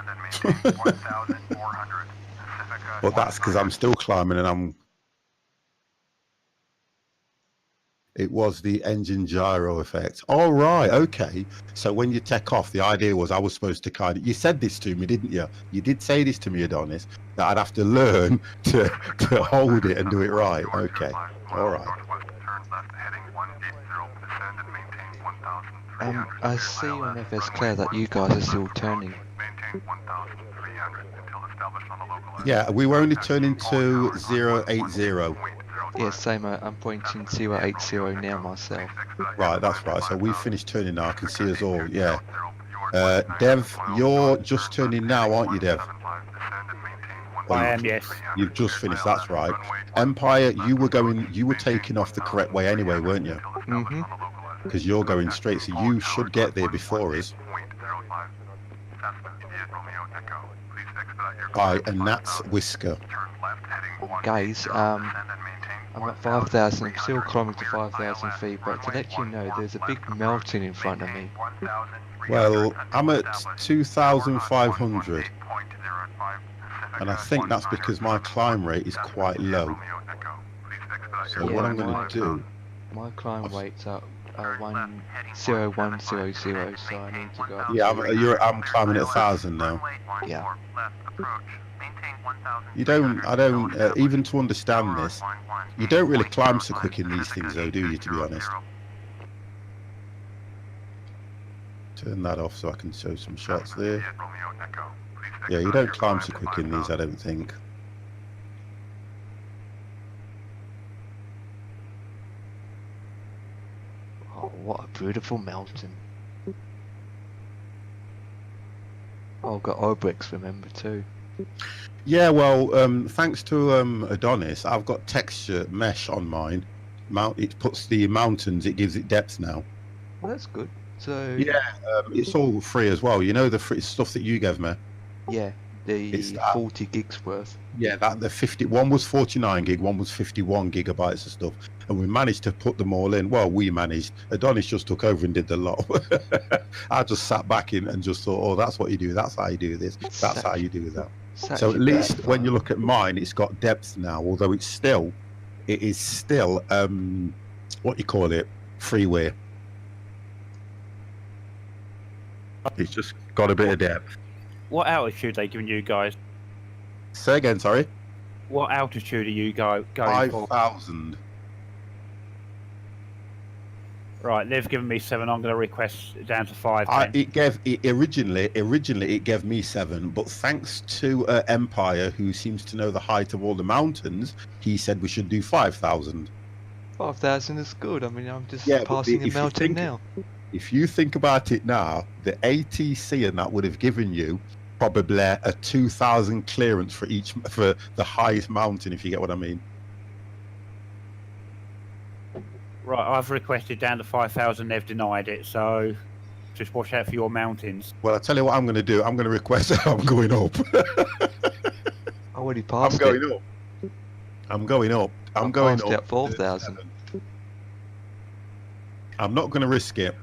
But that's because I'm still climbing and I'm... It was the engine gyro effect. All right, okay. So when you take off, the idea was I was supposed to kind of... You said this to me, didn't you? You did say this to me, Adonis, that I'd have to learn to hold it and do it right. Okay, all right. I see on FS Claire that you guys are still turning. Yeah, we were only turning to 080. Yeah, same, I'm pointing 080 now myself. Right, that's right. So we finished turning now. I can see us all, yeah. Dev, you're just turning now, aren't you, Dev? I am, yes. You've just finished, that's right. Empire, you were taking off the correct way anyway, weren't you? Mm-hmm. Because you're going straight, so you should get there before us. Cessna, India, Romeo, Echo. Please expedite your By climb a to gnat's 5,000. whisker. Turn left heading 180, Guys, descend and maintain I'm at 5,000, I'm still 1,300 climbing to meters 5,000 ILS, feet, but to runway let you know, 14 there's a left big approach. mountain in front of me. Maintain 1,300 Well, I'm until at established. 2,500, 118.05 and I Pacifica, think that's because my 100 climb rate is Cessna, quite India, low. Romeo, Echo. Please expedite So your what Yeah, I'm going my- to do, My climb I've- rate's at Turn left, heading 10100, so I maintain need to go up 1,300 yeah, to... I'm climbing at 1,000 now. runway 14 Yeah. left approach. Maintain 1,300 You don't, I don't, until established. even to understand Tower this, on you don't really climb so 118.05 quick in these things though, do you, to be honest? 800. Turn that off so I can show some shots Cessna, there. India, Romeo, Echo. Please Yeah, you expedite don't your climb so to quick in these, I 5,000. don't think. Oh, what a beautiful mountain. Oh, I've got Obrix, remember, too. Yeah, well, thanks to Adonis, I've got texture mesh on mine. It puts the mountains, it gives it depth now. Well, that's good. So, Yeah, it's all free as well. You know the free stuff that you gave me. yeah, It's the that. 40 gigs worth. Yeah, that the 51 was 49 gig, one was 51 gigabytes of stuff, and we managed to put them all in. Well, we managed. Adonis just took over and did the lot. I just sat back in and just thought, oh, that's what you do. That's how you do this. That's how you do that. Such So a at least bad when you file. look at mine, it's got depth now. Although it is still what you call it, freeware. It's just got a bit of depth. What altitude are they giving you guys? Say again, sorry. What altitude are you going for? 5,000. Right, they've given me 7. I'm going to request it down to 5. Originally it gave me 7, but thanks to Empire, who seems to know the height of all the mountains, he said we should do 5,000. 5,000 is good. I mean, I'm just Yeah, but passing a if you mountain think- now. If you think about it now, the ATC and that would have given you probably a 2,000 clearance for the highest mountain, if you get what I mean. Right, I've requested down to 5,000. They've denied it, so just watch out for your mountains. Well, I'll tell you what I'm going to do. I'm going to request I'm going up. I already I'm passed going it. up. I'm going up. I I'm going passed it up. at 4,000. I'm not going to risk it.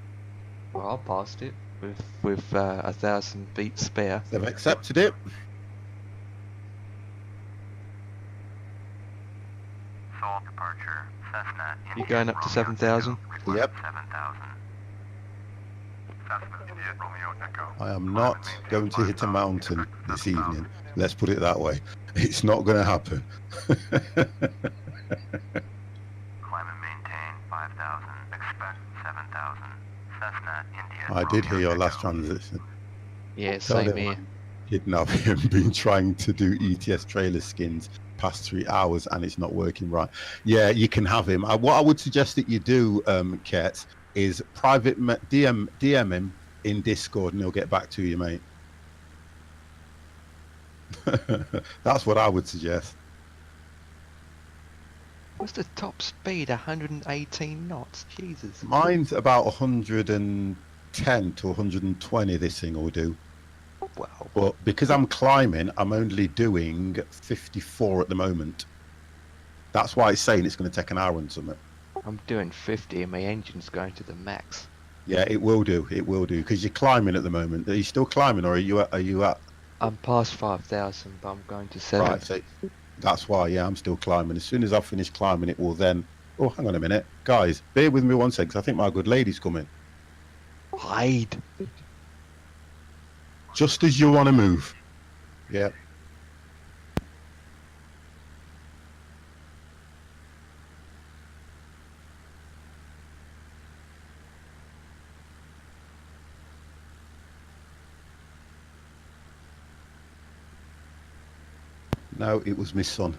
Well, I passed it with 1,000 feet spare. They've accepted it. Seoul departure. Cessna, You India, going up to Romeo, 7,000? Echo. Request Yep. 7,000. Cessna, India, Romeo, Echo. I am not going to hit a mountain this evening. Let's put it that way. It's not going to happen. Climb and maintain 5,000. Expect 7,000. Cessna, India, I did hear Romeo, your last Echo. transition. Yeah, Tell same them here. Kidnap him, been trying to do ETS trailer skins past 3 hours and it's not working right. Yeah, you can have him. What I would suggest that you do, Ket, is private DM him in Discord and he'll get back to you, mate. That's what I would suggest. What's the top speed? 118 knots. Jesus. Mine's about 110 to 120 this thing will do. Wow. But because I'm climbing, I'm only doing 54 at the moment. That's why it's saying it's going to take an hour and something. I'm doing 50 and my engine's going to the max. Yeah, it will do. It will do because you're climbing at the moment. Are you still climbing, or are you at? I'm past 5,000, but I'm going to 7. Right, so that's why. Yeah, I'm still climbing. As soon as I finish climbing, it will then. Oh, hang on a minute, guys. Bear with me one second. 'Cause I think my good lady's coming. Hide. Just as you want to move. Yeah. No, it was my son.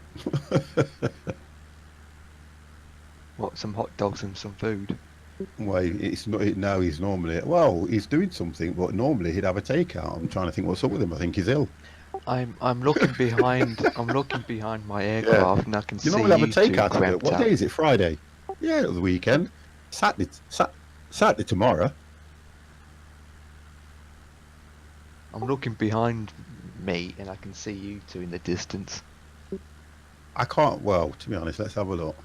What, some hot dogs and some food? Well, it's not. No, he's normally. Well, he's doing something, but normally he'd have a takeout. I'm trying to think what's up with him. I think he's ill. I'm looking behind. I'm looking behind my aircraft, and I can You see normally have a you two takeout. cramped What up. day is it? Friday. Yeah, it was the weekend. Saturday tomorrow. I'm looking behind me and I can see you two in the distance. I can't. Well, to be honest, let's have a look.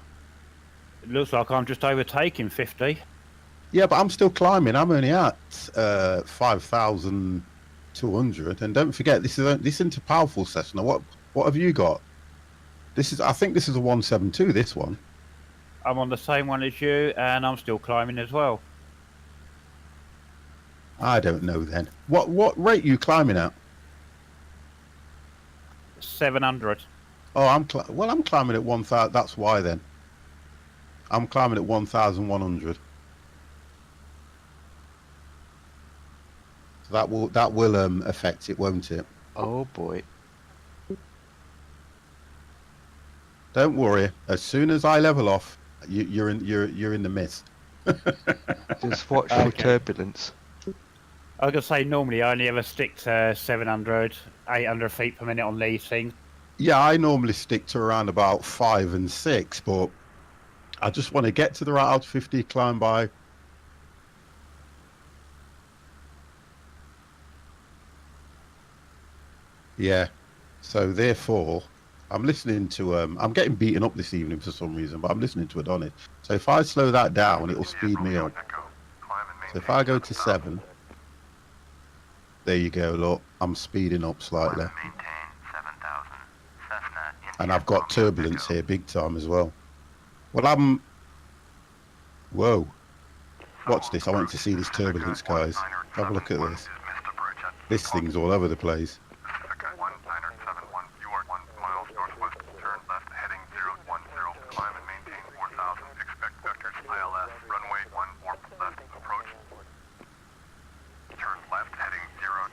It looks like I'm just overtaking 50. Yeah, but I'm still climbing. I'm only at 5,200. And don't forget, this isn't a powerful Cessna. What have you got? I think this is a 172. This one. I'm on the same one as you, and I'm still climbing as well. I don't know then. What rate are you climbing at? 700. Oh, I'm climbing at 1,000. That's why then. I'm climbing at 1,100. So that will affect it, won't it? Oh boy. Don't worry. As soon as I level off, you're in the mist. Just watch for Okay. turbulence. I was going to say, normally I only ever stick to 700, 800 feet per minute on these things. Yeah, I normally stick to around about 5 and 6, but I just want to get to the Route Out 50, climb by. Yeah. So therefore, I'm listening to I'm getting beaten up this evening for some reason, but I'm listening to Adonis. So if I slow that down, it'll speed me up. So if I go to 7, there you go. Look, I'm speeding up slightly, and I've got turbulence here, big time as well. Well, whoa. Watch this. I want to see this turbulence, guys. Have a look at this. This thing's all over the place. You are 1 miles northwest, turn left heading 010, climb and maintain 4,000, expect vectors, ILS, runway 14 left, approach. Turn left heading 010,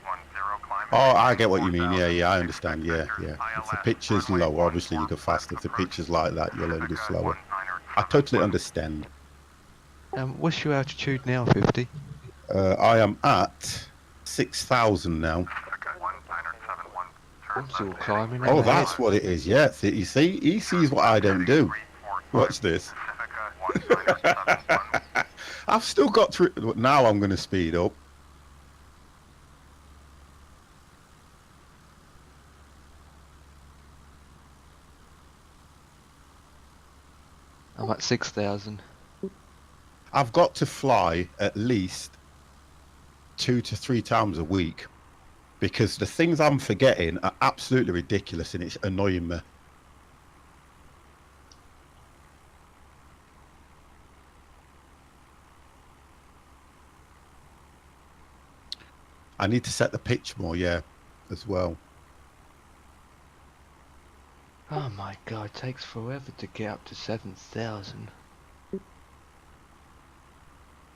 climb and Oh, I maintain get what you mean. 4,000, Yeah, I understand. Yeah. If the pitch is low, obviously you go fast. If the pitch is like that, you'll only go slower. I totally understand. What's your altitude now, 50? I am at 6,000 now. I'm still climbing. Oh, ahead. that's what it is. Yeah, you see, he sees what I don't do. Watch this. I've still got to. Now I'm going to speed up. I'm at 6,000. I've got to fly at least 2 to 3 times a week, because the things I'm forgetting are absolutely ridiculous and it's annoying me. I need to set the pitch more, yeah, as well. Oh my god, it takes forever to get up to 7,000.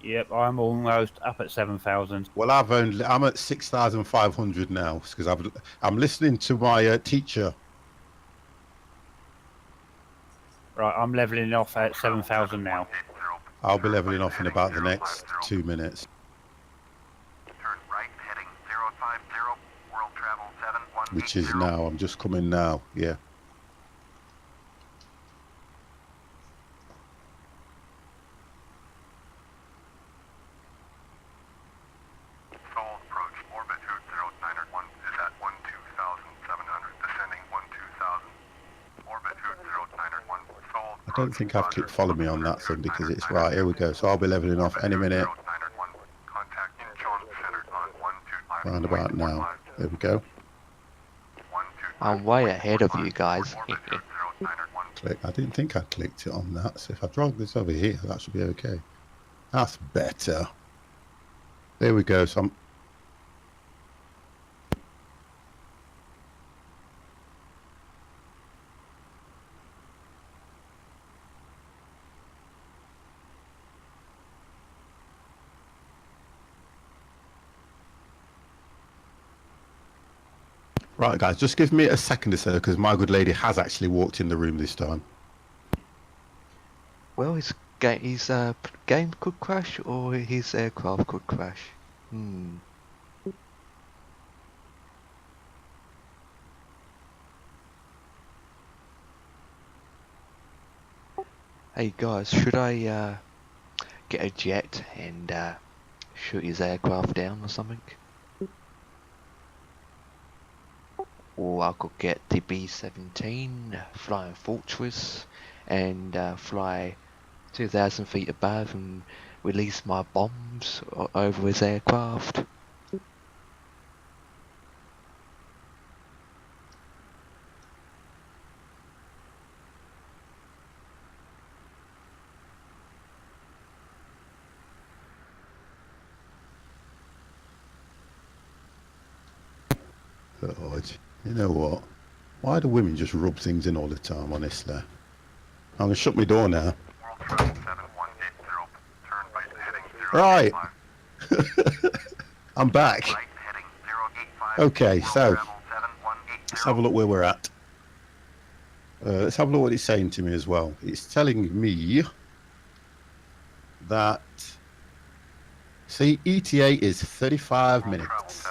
Yep, I'm almost up at 7,000. Well, I'm at 6,500 now because I'm listening to my teacher. Right, I'm leveling off at 7,000 now. I'll be leveling off in about the next 2 minutes. Turn right heading 050, world travel 7180. Which is now. I'm just coming now. Yeah. Seoul approach, orbit 20901 is at 12,700, descending 12,000. Orbit 20901, Seoul. I don't think I've clicked follow me on that thing because it's right. Here we go. So I'll be leveling off any minute. Contact Incheon Center on 125. Round about now. There we go. I'm way ahead of you guys. Click. I didn't think I clicked it on that. So if I drag this over here, that should be okay. That's better. There we go. So I'm. Right, guys, just give me a second or so because my good lady has actually walked in the room this time. Well, his game could crash or his aircraft could crash. Hey guys, should I get a jet and shoot his aircraft down or something? or I could get the B-17 Flying Fortress and fly 2,000 feet above and release my bombs over his aircraft. Lord, you know what? Why do women just rub things in all the time, honestly? I'm going to shut my door now. Right. I'm back. Okay, so let's have a look where we're at. Let's have a look what it's saying to me as well. It's telling me that, see, ETA is 35 minutes.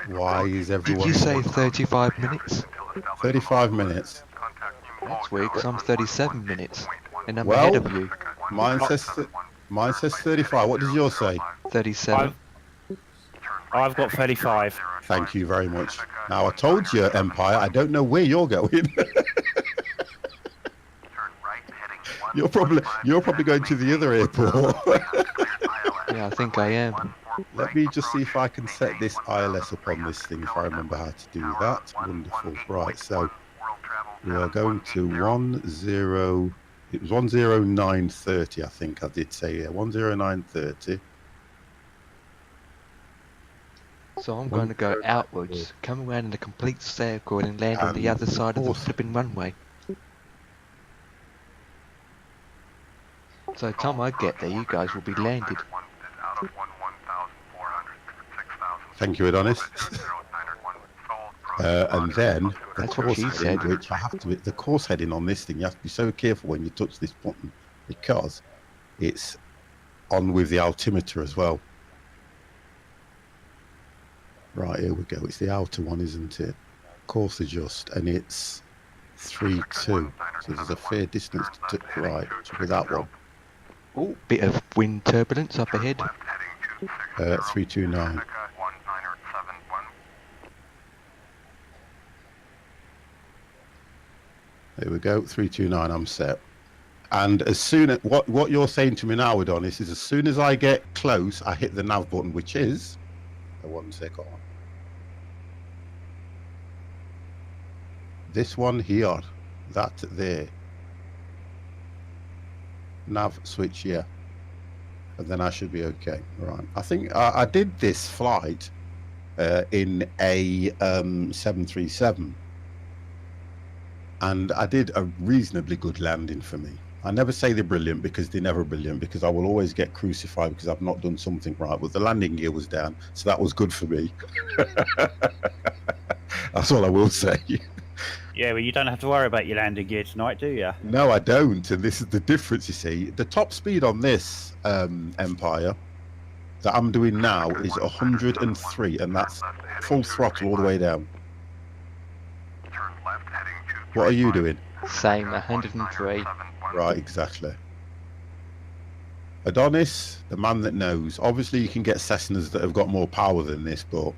Why is everyone... Did you say 35 minutes? 35 minutes. That's weird, because I'm 37 minutes, and I'm Well, ahead of you. Mine says 35. What does yours say? 37. I've got 35. Thank you very much. Now, I told you, Empire, I don't know where you're going. You're probably going to the other airport. Yeah, I think I am. Let me just see if I can set this ILS up on this thing, if I remember how to do that. Wonderful. Right, so we are going to 10... It was 10930, I think I did say, yeah, 10930. So I'm going to go outwards, come around in a complete circle and land on the other side of the flipping runway. So by the time I get there, you guys will be landed. Thank you, Adonis. And then the course heading, which I have to, the course heading on this thing, you have to be so careful when you touch this button because it's on with the altimeter as well. Right, here we go. It's the outer one, isn't it? Course adjust, and it's 3-2. So there's a fair distance to right with that one. Oh, bit of wind turbulence up ahead. 329. There we go, 329, I'm set. And as soon as, what you're saying to me now, Adonis, is as soon as I get close, I hit the nav button, which is, 1 second. This one here, that there. Nav switch here. And then I should be okay. Right. I think I did this flight in a 737. And I did a reasonably good landing for me. I never say they're brilliant because they're never brilliant, because I will always get crucified because I've not done something right. But the landing gear was down, so that was good for me. That's all I will say. Yeah, well, you don't have to worry about your landing gear tonight, do you? No, I don't. And this is the difference, you see. The top speed on this Empire that I'm doing now is 103, and that's full throttle all the way down. What are you doing? Same, 103. Right, exactly. Adonis, the man that knows. Obviously, you can get Cessnas that have got more power than this, but...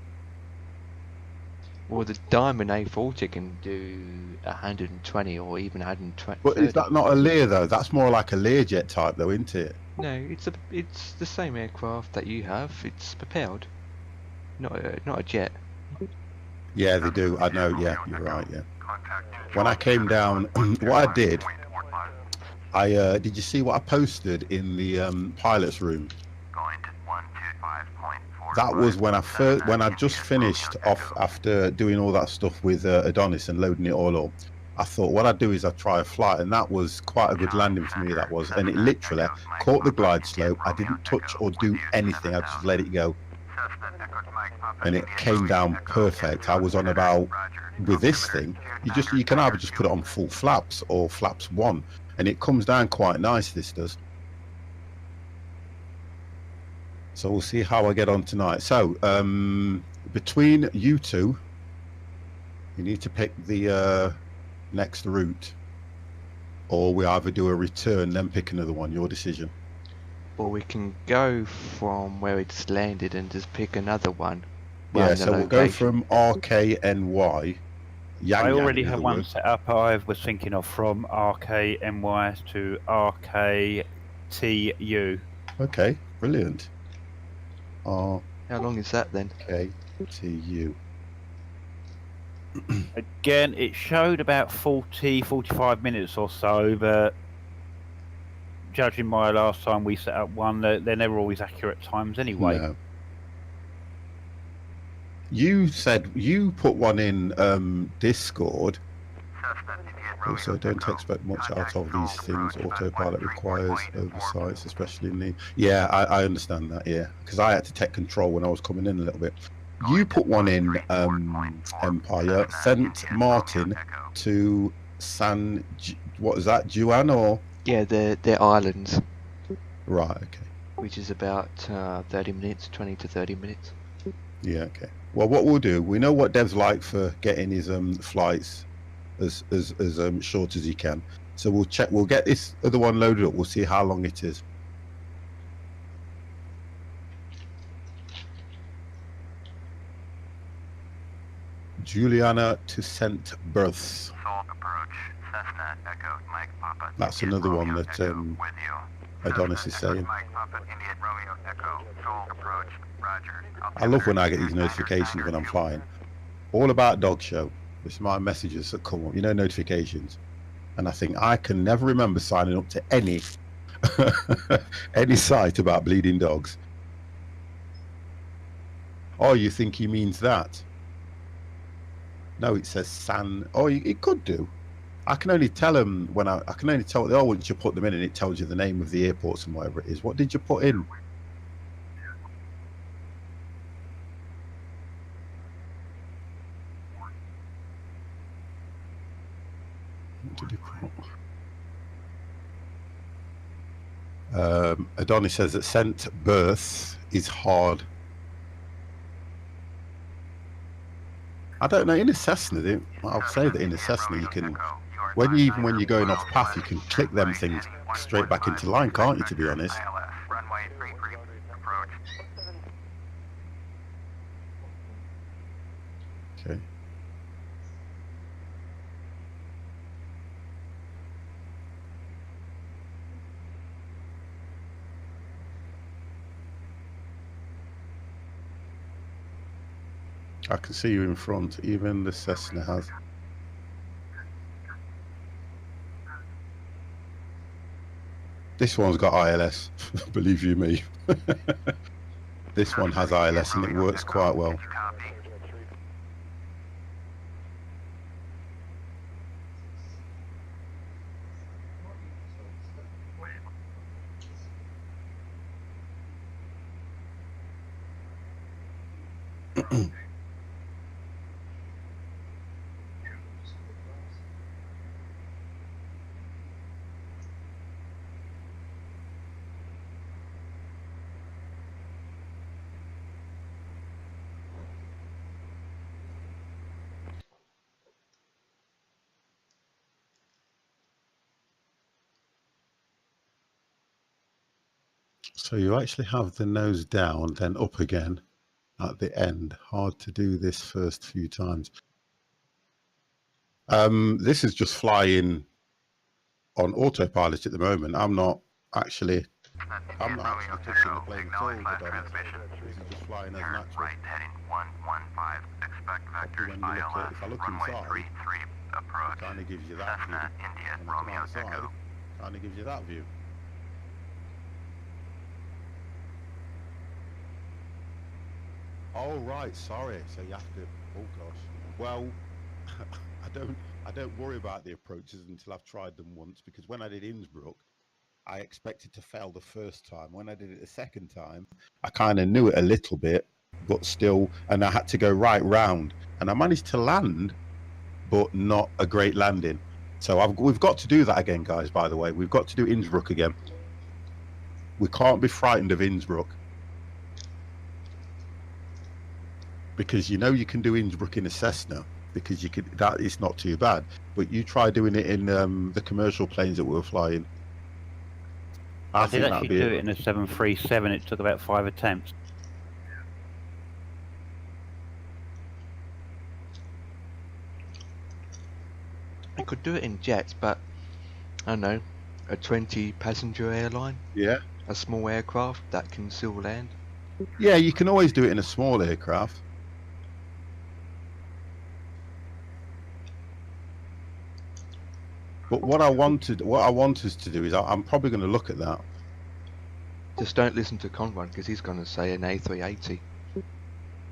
Well, the Diamond A40 can do 120 or even 120. But is that not a Lear, though? That's more like a Learjet type, though, isn't it? No, it's the same aircraft that you have. It's propelled, not a jet. Yeah, they do. I know. Yeah, you're right. Yeah. When I came down, what I did, did you see what I posted in the pilot's room? That was when I just finished off after doing all that stuff with Adonis and loading it all up. I thought what I'd do is I'd try a flight, and that was quite a good landing for me, that was. And it literally caught the glide slope. I didn't touch or do anything. I just let it go. And it came down perfect. I was on about, with this thing, you can either just put it on full flaps or flaps 1, and it comes down quite nice, this does. So we'll see how I get on tonight. So between you two, you need to pick the next route, or we either do a return then pick another one. Your decision. Or we can go from where it's landed and just pick another one. Yeah, run the so we'll go location. from RKNY, Yang I Yang, already in have other one words. set up. I was thinking of from RKNY to RKTU. Okay, brilliant. RKTU. How long is that then? Again, it showed about 40, 45 minutes or so, but judging my last time we set up one, they're never always accurate times anyway. No. You said you put one in Discord. Also, don't expect much out of these things. Autopilot requires oversights, especially in the... Yeah, I understand that, yeah. Because I had to take control when I was coming in a little bit. You put one in Empire, sent Martin to what is that, Juan or? Yeah, they're islands, Right, okay. which is about 30 minutes, 20 to 30 minutes. Yeah, okay. Well, what we'll do, we know what Dev's like for getting his flights as short as he can. So we'll check. We'll get this other one loaded up. We'll see how long it is. Juliana to St. Berths. That's another one that Adonis is saying. I love when I get these notifications when I'm flying. All about dog show. This is my messages that come up, you know, notifications. And I think I can never remember signing up to any any site about bleeding dogs. Oh, you think he means that? No, it says San. Oh, it could do. I can only tell them when I can only tell. Oh, once you put them in, and it tells you the name of the airports and whatever it is. What did you put in? What did you put? Adonis says that St. Berths is hard. I don't know. In a Cessna, I'll say that in a Cessna, you can, when you're going off path, you can click them things straight back into line, can't you? To be honest. Okay. I can see you in front. Even the Cessna has. This one's got ILS, believe you me. This one has ILS and it works quite well. So you actually have the nose down, then up again at the end. Hard to do this first few times. This is just flying on autopilot at the moment. I'm not actually touching the plane at all. This is just flying as natural. Right heading 115. Expect vectors ILS. If I look Runway inside, 33 approach. it kind of gives you that view. Cessna India And looking Romeo outside, Echo. kind of gives you that view. Oh right, sorry. So you have to. Oh gosh. Well, I don't worry about the approaches until I've tried them once, because when I did Innsbruck, I expected to fail the first time. When I did it the second time, I kind of knew it a little bit, but still, and I had to go right round, and I managed to land, but not a great landing. So we've got to do that again, guys. By the way, we've got to do Innsbruck again. We can't be frightened of Innsbruck, because you know you can do Innsbruck in a Cessna, because you could. That is not too bad. But you try doing it in the commercial planes that we were flying. I did think that'd actually be do it. it in a 737. It took about 5 attempts. I could do it in jets, but I don't know, a 20 passenger airline, Yeah. a small aircraft that can still land. Yeah, you can always do it in a small aircraft. But what I want us to do is I'm probably going to look at that. Just don't listen to Conrad because he's going to say an A380.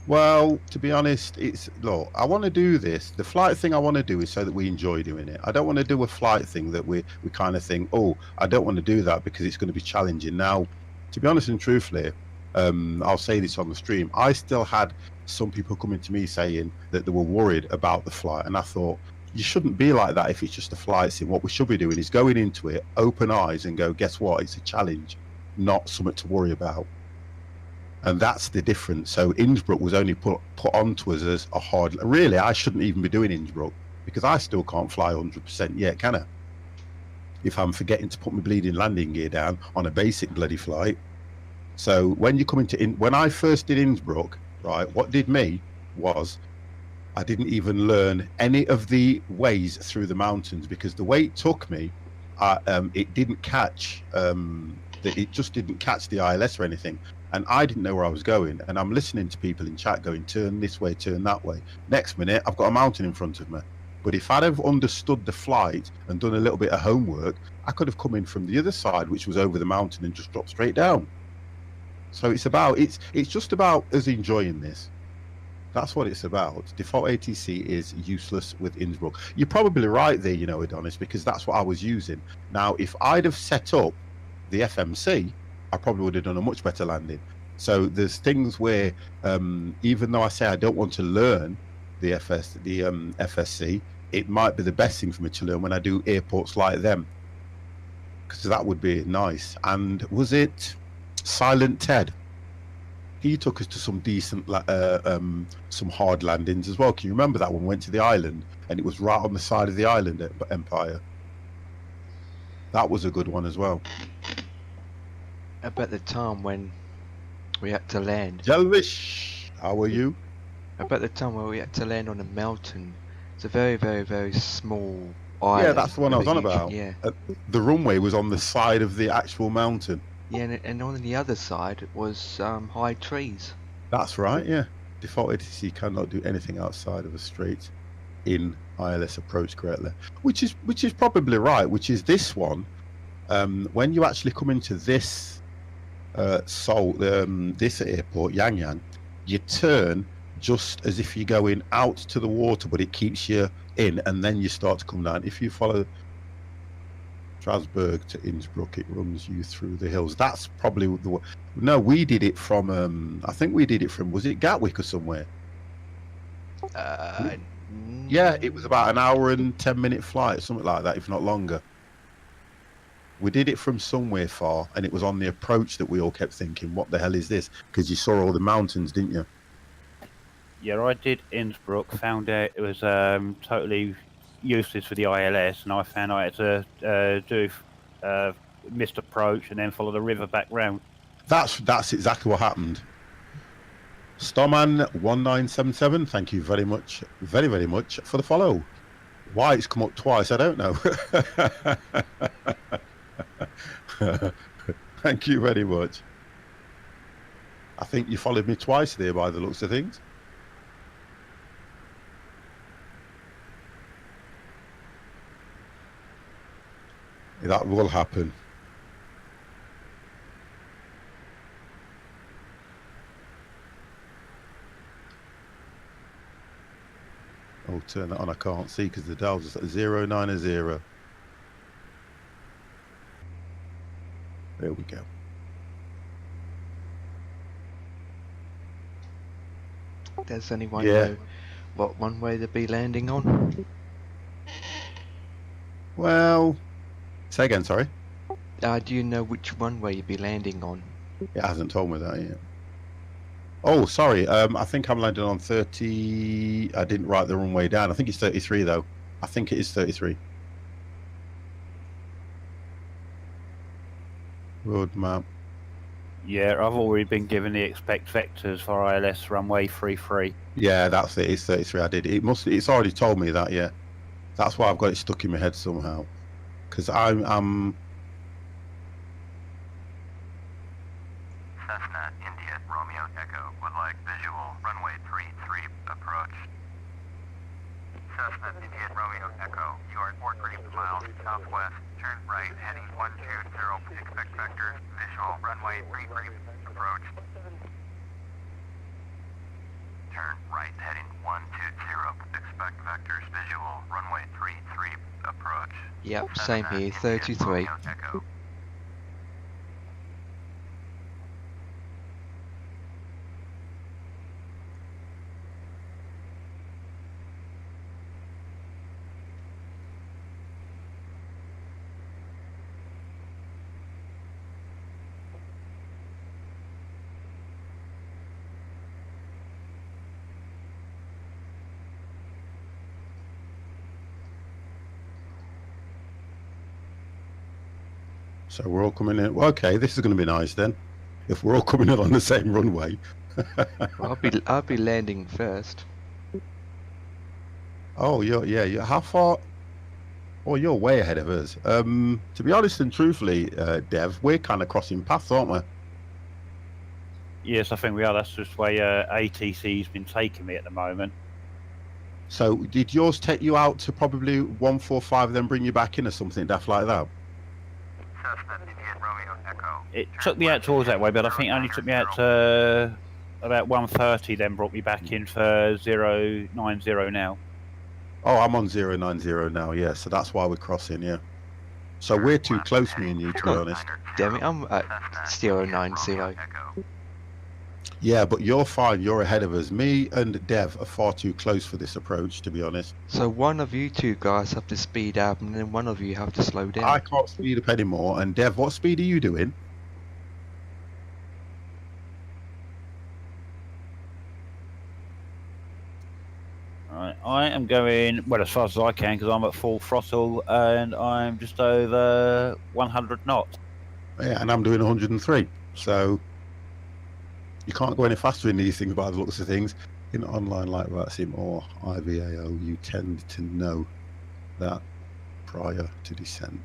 Well, to be honest, look, I want to do this. The flight thing I want to do is so that we enjoy doing it. I don't want to do a flight thing that we kind of think, oh, I don't want to do that because it's going to be challenging. Now, to be honest and truthfully, I'll say this on the stream. I still had some people coming to me saying that they were worried about the flight, and I thought you shouldn't be like that if it's just a flight sim. What we should be doing is going into it open eyes and go, guess what? It's a challenge, not something to worry about. And that's the difference. So Innsbruck was only put onto us as a hard. Really, I shouldn't even be doing Innsbruck because I still can't fly 100% yet, can I? If I'm forgetting to put my bleeding landing gear down on a basic bloody flight. So when you come when I first did Innsbruck, right, what did me was I didn't even learn any of the ways through the mountains because the way it took me, it didn't catch. It just didn't catch the ILS or anything. And I didn't know where I was going. And I'm listening to people in chat going, turn this way, turn that way. Next minute, I've got a mountain in front of me. But if I'd have understood the flight and done a little bit of homework, I could have come in from the other side, which was over the mountain, and just dropped straight down. So it's just about us enjoying this. That's what it's about. Default ATC is useless with Innsbruck. You're probably right there, you know, Adonis, because that's what I was using. Now, if I'd have set up the FMC, I probably would have done a much better landing. So there's things where, even though I say I don't want to learn the FSC, it might be the best thing for me to learn when I do airports like them, because that would be nice. And was it Silent Ted? He took us to some decent, some hard landings as well. Can you remember that one? We went to the island, and it was right on the side of the island at Empire. That was a good one as well. About the time when we had to land. Jelvish, how are you? About the time where we had to land on a mountain. It's a very, very, very small island. Yeah, that's the one I was on about. Yeah. The runway was on the side of the actual mountain. Yeah, and on the other side was high trees. That's right, yeah. Default ATC cannot do anything outside of a straight in ILS approach correctly. Which is probably right, which is this one. When you actually come into this this airport, Yang, you turn just as if you're going out to the water, but it keeps you in, and then you start to come down. If you follow Strasbourg to Innsbruck, it runs you through the hills. That's probably the. No, we did it from. I think we did it from. Was it Gatwick or somewhere? Yeah, it was about an hour and 10-minute flight, something like that, if not longer. We did it from somewhere far, and it was on the approach that we all kept thinking, "What the hell is this?" Because you saw all the mountains, didn't you? Yeah, I did Innsbruck. Found out it was totally useless for the ILS, and I found I had to do missed approach and then follow the river back round. That's exactly what happened. Starman1977, thank you very much, very, very much for the follow. Why it's come up twice, I don't know. Thank you very much. I think you followed me twice there by the looks of things. That will happen. Oh, turn that on. I can't see because the dial's at 090. There we go. Does anyone know what runway they'll be landing on? Well, say again, sorry. Do you know which runway you'll be landing on? It hasn't told me that yet. Oh, sorry. I think I'm landing on 30. I didn't write the runway down. I think it's 33, though. I think it is 33. Road map. Yeah, I've already been given the expect vectors for ILS runway 33. Yeah, that's it. It's 33. I did. It's already told me that. Yeah, that's why I've got it stuck in my head somehow. Because I'm. Cessna, India, Romeo, Echo, would like visual, runway 33, approach. Cessna, India, Romeo, Echo, you are 43 miles southwest, turn right, heading 120, expect vectors, visual, runway 33, approach. Turn right, heading 120, expect vectors, visual, runway 33, approach. Yep, same Cessna, here, India, 33. Romeo, Echo. So we're all coming in. Well, okay, this is going to be nice then. If we're all coming in on the same runway. Well, I'll be landing first. Oh, yeah. How far? Oh, you're way ahead of us. To be honest and truthfully, Dev, we're kind of crossing paths, aren't we? Yes, I think we are. That's just the way ATC's been taking me at the moment. So did yours take you out to probably 145, then bring you back in or something daft like that? Cessna, India, Romeo, Echo. It took me out towards that way, but I think it only took me out to about 130, then brought me back in for 090 now. Oh, I'm on 090 now, yeah. So that's why we're crossing, yeah. So we're too close, me and you, to be honest. Damn it, I'm at 090. Yeah, but you're fine. You're ahead of us. Me and Dev are far too close for this approach, to be honest. So one of you two guys have to speed up, and then one of you have to slow down. I can't speed up anymore. And Dev, what speed are you doing? Right, I am going, well, as fast as I can, because I'm at full throttle, and I'm just over 100 knots. Yeah, and I'm doing 103. So you can't go any faster in these things by the looks of things. In online like that sim or IVAO, you tend to know that prior to descent.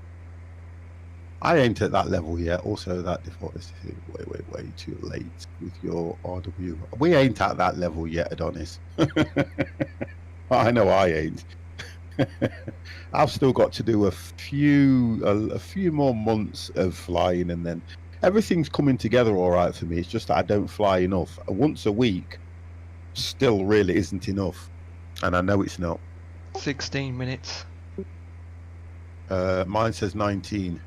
I ain't at that level yet. Also, that default is way too late with your RW. We ain't at that level yet, Adonis. I know I ain't. I've still got to do a few more months of flying, and then everything's coming together all right for me. It's just that I don't fly enough. Once a week still really isn't enough, and I know it's not. 16 minutes. Mine says 19.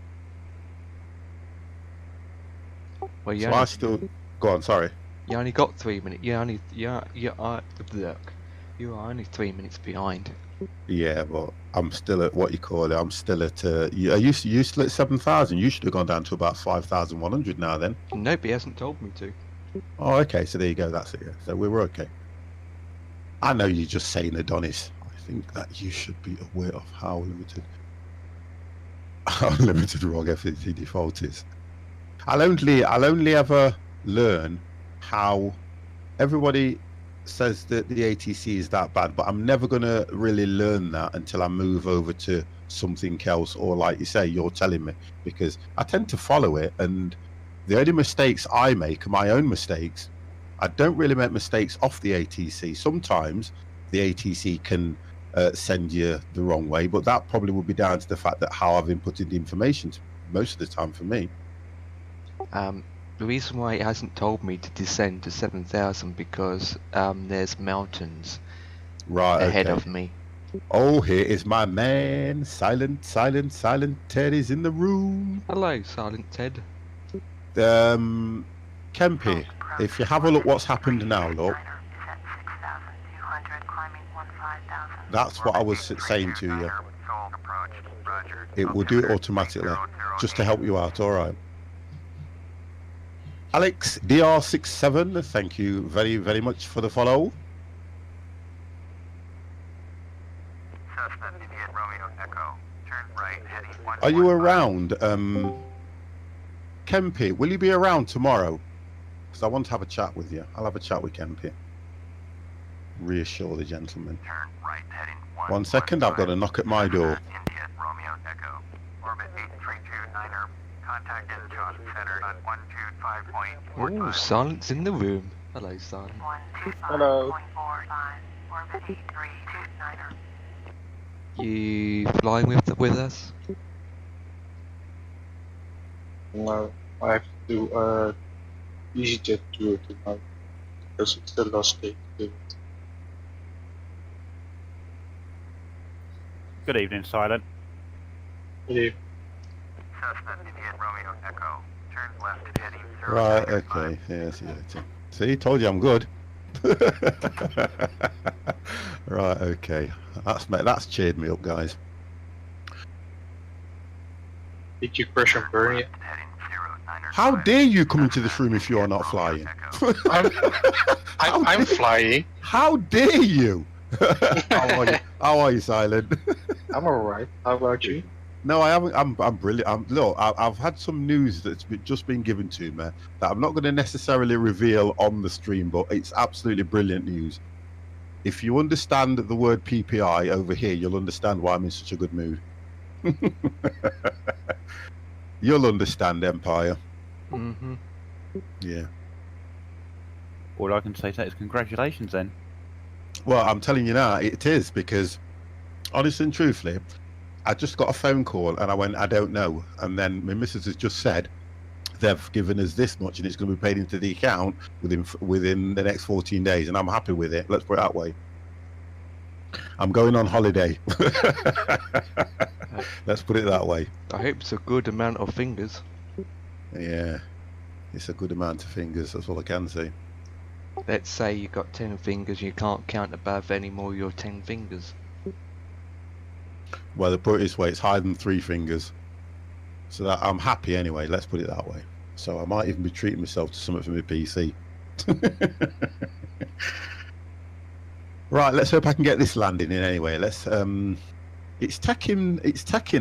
Well, So I still go on. Sorry. you only got 3 minutes. You are only 3 minutes behind. Yeah, but I'm still at what you call it. I'm still at. I used to at 7,000. You should have gone down to about 5,100 now. Then. Nope, he hasn't told me to. Oh, okay. So there you go. That's it. Yeah. So we were okay. I know you're just saying Adonis. I think that you should be aware of how limited ROG FCC default is. I'll only ever learn how everybody says that the ATC is that bad, but I'm never gonna really learn that until I move over to something else, or like you say, you're telling me, because I tend to follow it, and the only mistakes I make are my own mistakes. I don't really make mistakes off the ATC. Sometimes the ATC can send you the wrong way, but that probably would be down to the fact that how I've inputted the information most of the time for me. The reason why it hasn't told me to descend to 7,000 because there's mountains ahead of me. Oh, here is my man. Silent Ted is in the room. Hello, Silent Ted. Kempy, if you have a look what's happened now, look. That's what I was saying to you. It will do it automatically, just to help you out, all right. Alex DR67, thank you very, very much for the follow. Cessna, India, Romeo, Echo. Turn right, heading 1. Are you around? Kempy, will you be around tomorrow? Because I want to have a chat with you. I'll have a chat with Kempy. Reassure the gentleman. Turn right heading 1 second, I've got a knock at my door. India, Romeo Echo. Orbit 8329er. Contact is John Center on 125.45. Oh, silence in the room. Hello, silent. 125.45. Hello. Orbit 8329er. You flying with us? No, I have to do EasyJet tour tonight because it's the last day to do it. Good evening, Silent. Good Cessna, India, Romeo Echo. Turn left heading 0. Right, okay. Yes, yeah. See, told you I'm good. Right, okay. That's cheered me up, guys. Did you crash and burn yet? How dare you come into this room if you're not flying? I'm flying. How dare you? How are you, Silent? I'm alright. How about you? No, I haven't. I'm brilliant. Look, I've had some news that's just been given to me that I'm not going to necessarily reveal on the stream, but it's absolutely brilliant news. If you understand the word PPI over here, you'll understand why I'm in such a good mood. You'll understand, Empire. Mm-hmm. Yeah. All I can say to that is congratulations then. Well, I'm telling you now, it is, because honestly and truthfully, I just got a phone call and I went, I don't know. And then my missus has just said they've given us this much and it's going to be paid into the account within the next 14 days. And I'm happy with it. Let's put it that way. I'm going on holiday. Let's put it that way. I hope it's a good amount of fingers. Yeah, it's a good amount of fingers. That's all I can say. Let's say you got 10 fingers, you can't count above any more of your 10 fingers. Well, to put it this way, it's higher than 3 fingers. So that I'm happy anyway. Let's put it that way. So I might even be treating myself to something for my PC. Right, let's hope I can get this landing in anyway. Let's it's taking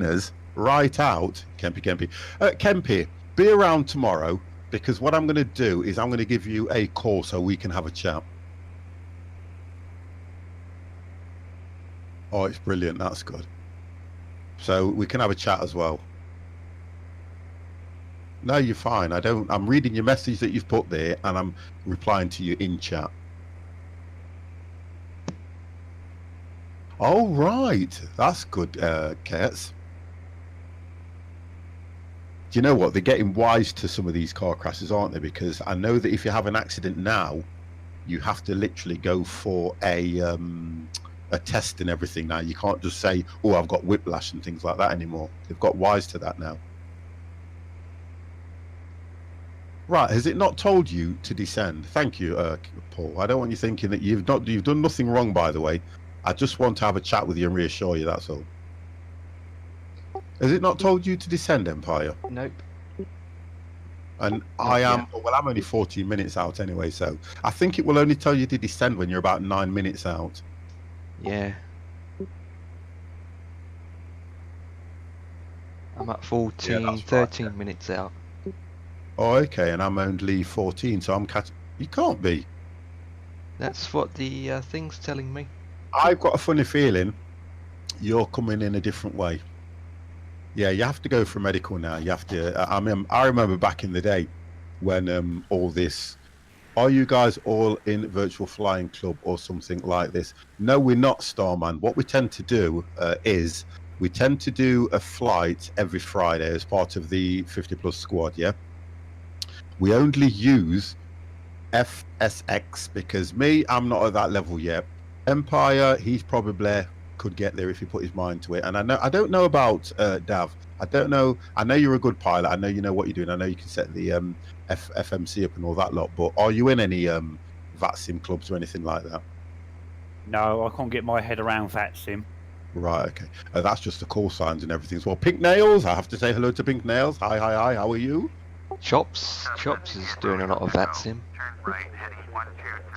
us right out. Kempy. Kempy, be around tomorrow, because what I'm going to do is I'm going to give you a call so we can have a chat. Oh, it's brilliant. That's good. So we can have a chat as well. No, you're fine. I'm reading your message that you've put there and I'm replying to you in chat. Oh, right. That's good, Kurtz. Do you know what? They're getting wise to some of these car crashes, aren't they? Because I know that if you have an accident now, you have to literally go for a test and everything now. You can't just say, oh, I've got whiplash and things like that anymore. They've got wise to that now. Right, has it not told you to descend? Thank you, Paul. I don't want you thinking that you've done nothing wrong, by the way. I just want to have a chat with you and reassure you, that's all. Has it not told you to descend, Empire? Nope. And I am, well, I'm only 14 minutes out anyway, so I think it will only tell you to descend when you're about 9 minutes out. Yeah. I'm at 14, 13 minutes out. Oh, okay, and I'm only 14, so I'm catching. You can't be. That's what the thing's telling me. I've got a funny feeling you're coming in a different way. Yeah, you have to go for medical now. You have to. I remember back in the day when all this. Are you guys all in Virtual Flying Club or something like this? No, we're not, Starman. What we tend to do is we tend to do a flight every Friday as part of the 50 Plus squad. Yeah. We only use FSX because I'm not at that level yet. Empire, he's probably could get there if he put his mind to it. And I don't know about Dav. I don't know. I know you're a good pilot. I know you know what you're doing. I know you can set the FMC up and all that lot. But are you in any VATSIM clubs or anything like that? No, I can't get my head around VATSIM. Right. Okay. That's just the call signs and everything as well. Pink Nails. I have to say hello to Pink Nails. Hi. How are you? Chops is doing a lot of VATSIM.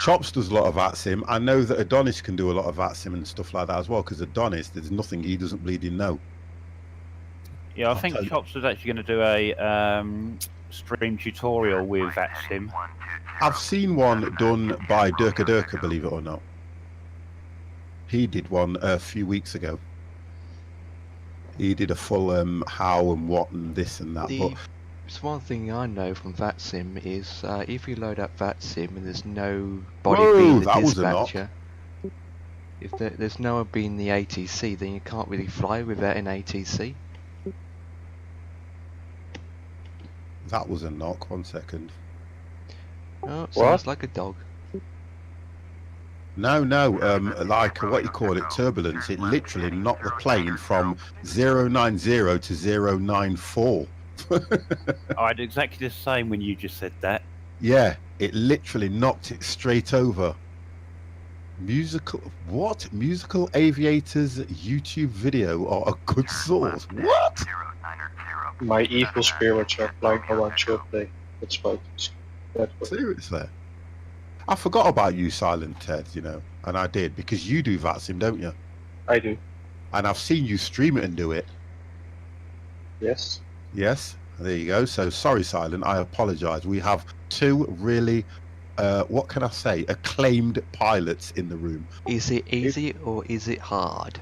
Chops does a lot of VATSIM. I know that Adonis can do a lot of VATSIM and stuff like that as well, because Adonis, there's nothing he doesn't bleeding know. Yeah, I I'll think tell you. Chops was actually going to do a stream tutorial with that sim. I've seen one done by Durka Durka, believe it or not. He did one a few weeks ago. He did a full how and what and this and that. But It's one thing I know from VATSIM is if you load up VATSIM and there's nobody whoa, being the that was a knock. dispatcher, if there's no one being the ATC, then you can't really fly without an ATC. That was a knock. 1 second. Oh, sounds like a dog. No, like what you call it, turbulence. It literally knocked the plane from 090 to 094. I had exactly the same when you just said that. Yeah, it literally knocked it straight over. Musical aviators YouTube video are a good source. What? My evil spirits are flying around your plane. That's why it's that way. Seriously? I forgot about you, Silent Ted, you know, and I did, because you do VATSIM, don't you? I do. And I've seen you stream it and do it. Yes. Yes, there you go. So sorry, Silent, I apologize. We have two really, what can I say, acclaimed pilots in the room. Is it easy or is it hard?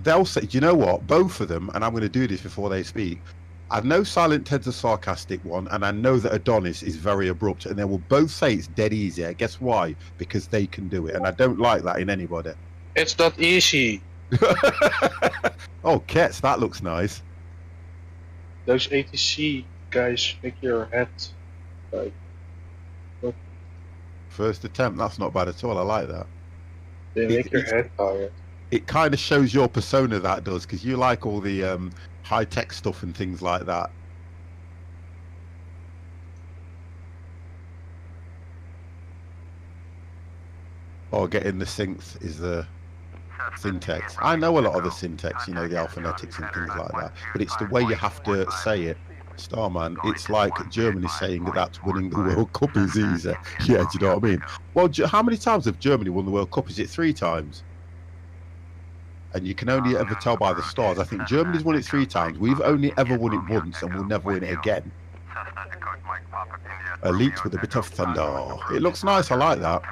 They'll say, do you know what? Both of them, and I'm going to do this before they speak. I know Silent Ted's a sarcastic one, and I know that Adonis is very abrupt, and they will both say it's dead easy. Guess why? Because they can do it, and I don't like that in anybody. It's not easy. Oh, Kets, that looks nice. Those ATC guys make your head like. First attempt, that's not bad at all. I like that. They make your head tired. It kind of shows your persona, that does, because you like all the high-tech stuff and things like that. Or getting the synth is the syntax. I know a lot of the syntax, you know, the alphanetics and things like that, but it's the way you have to say it. Starman, it's like Germany saying that winning the World Cup is easy. Yeah, do you know what I mean? Well, how many times have Germany won the World Cup? Is it 3 times? And you can only ever tell by the stars. I think Germany's won it 3 times. We've only ever won it once, and we'll never win it again. Elite with a bit of thunder. It looks nice. I like that.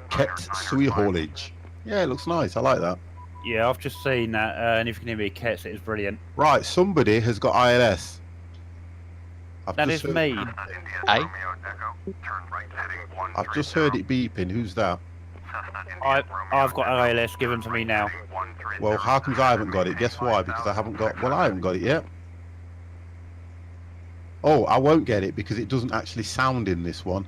Kept sweet haulage. Yeah, it looks nice. I like that. Yeah, I've just seen that, and if you can hear me, Kets, it is brilliant. Right, somebody has got ILS. That is me. Eh? I've just heard it beeping. Who's that? I've got ILS given to me now. Well, how comes I haven't got it? Guess why? Because I haven't got... Well, I haven't got it yet. Oh, I won't get it because it doesn't actually sound in this one.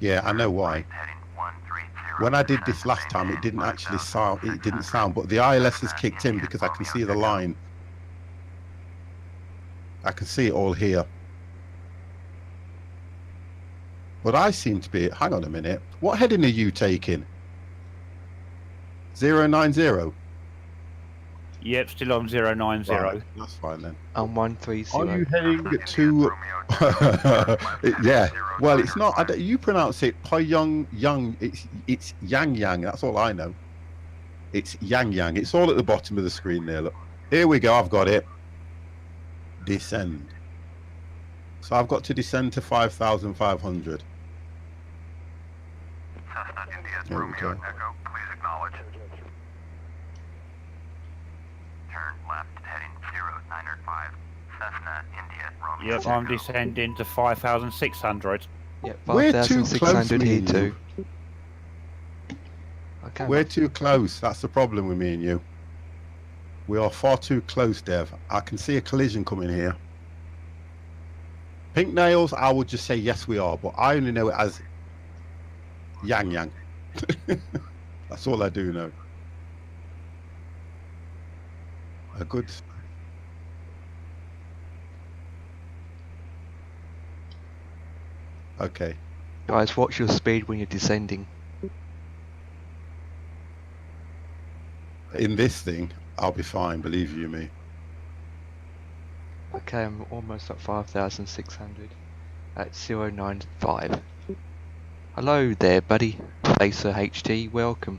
Yeah, I know why. When I did this last time, it didn't actually sound. It didn't sound, but the ILS has kicked in because I can see the line. I can see it all here. But I seem to be... Hang on a minute. What heading are you taking? 090? Yep, still on 090. Right, that's fine then. I'm 130. Are you heading to... yeah. Well, it's not... you pronounce it Pyong Yang. It's Yang Yang. That's all I know. It's Yang Yang. It's all at the bottom of the screen there. Look. Here we go. I've got it. Descend. So I've got to descend to 5,500. There we go. Please acknowledge. Turn left, heading 095. Cessna, India, Romeo. Yep, I'm descending to 5,600. Yeah, We're too 5,600 close, here me too. and Okay. We're too close. That's the problem with me and you. We are far too close, Dev. I can see a collision coming here. Pink nails, I would just say yes we are, but I only know it as Yang Yang. That's all I do know. A good... Okay. Guys, watch your speed when you're descending. In this thing, I'll be fine, believe you me. Okay, I'm almost at 5,600 at 095. Hello there, buddy. Facer HT, welcome.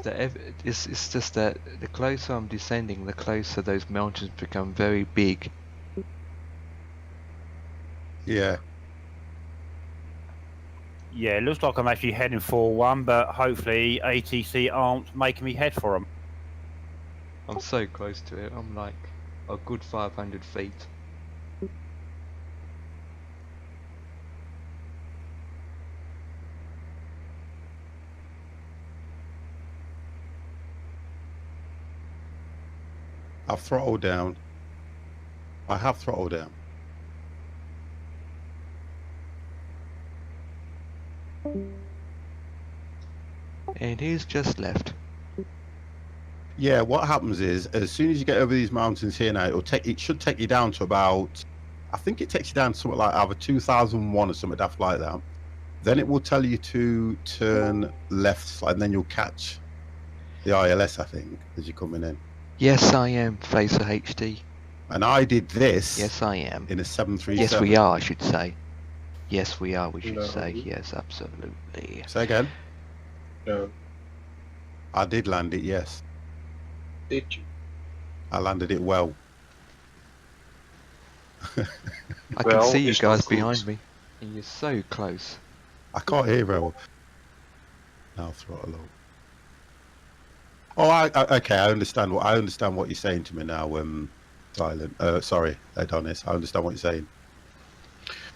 It's just that the closer I'm descending, the closer those mountains become very big. Yeah. Yeah, it looks like I'm actually heading for one, but hopefully ATC aren't making me head for them. I'm so close to it. I'm like a good 500 feet. I've throttled down. I have throttled down. And he's just left. Yeah, what happens is, as soon as you get over these mountains here now, it should take you down to about, I think it takes you down to something like either 2001 or something daft like that. Then it will tell you to turn left, and then you'll catch the ILS, I think, as you're coming in. Yes, I am, Facer HD. And I did this Yes, I am. in a 737. Yes, we are, I should say. Yes, we are, we should No. say. Yes, absolutely. Say again? No. I did land it, yes. Did you? I landed it well. I can Well, see you it's not guys good. behind me. And you're so close. I can't hear very well. Now throttle up. Oh, okay. I understand what you're saying to me now. Silent. Sorry, Adonis. I understand what you're saying.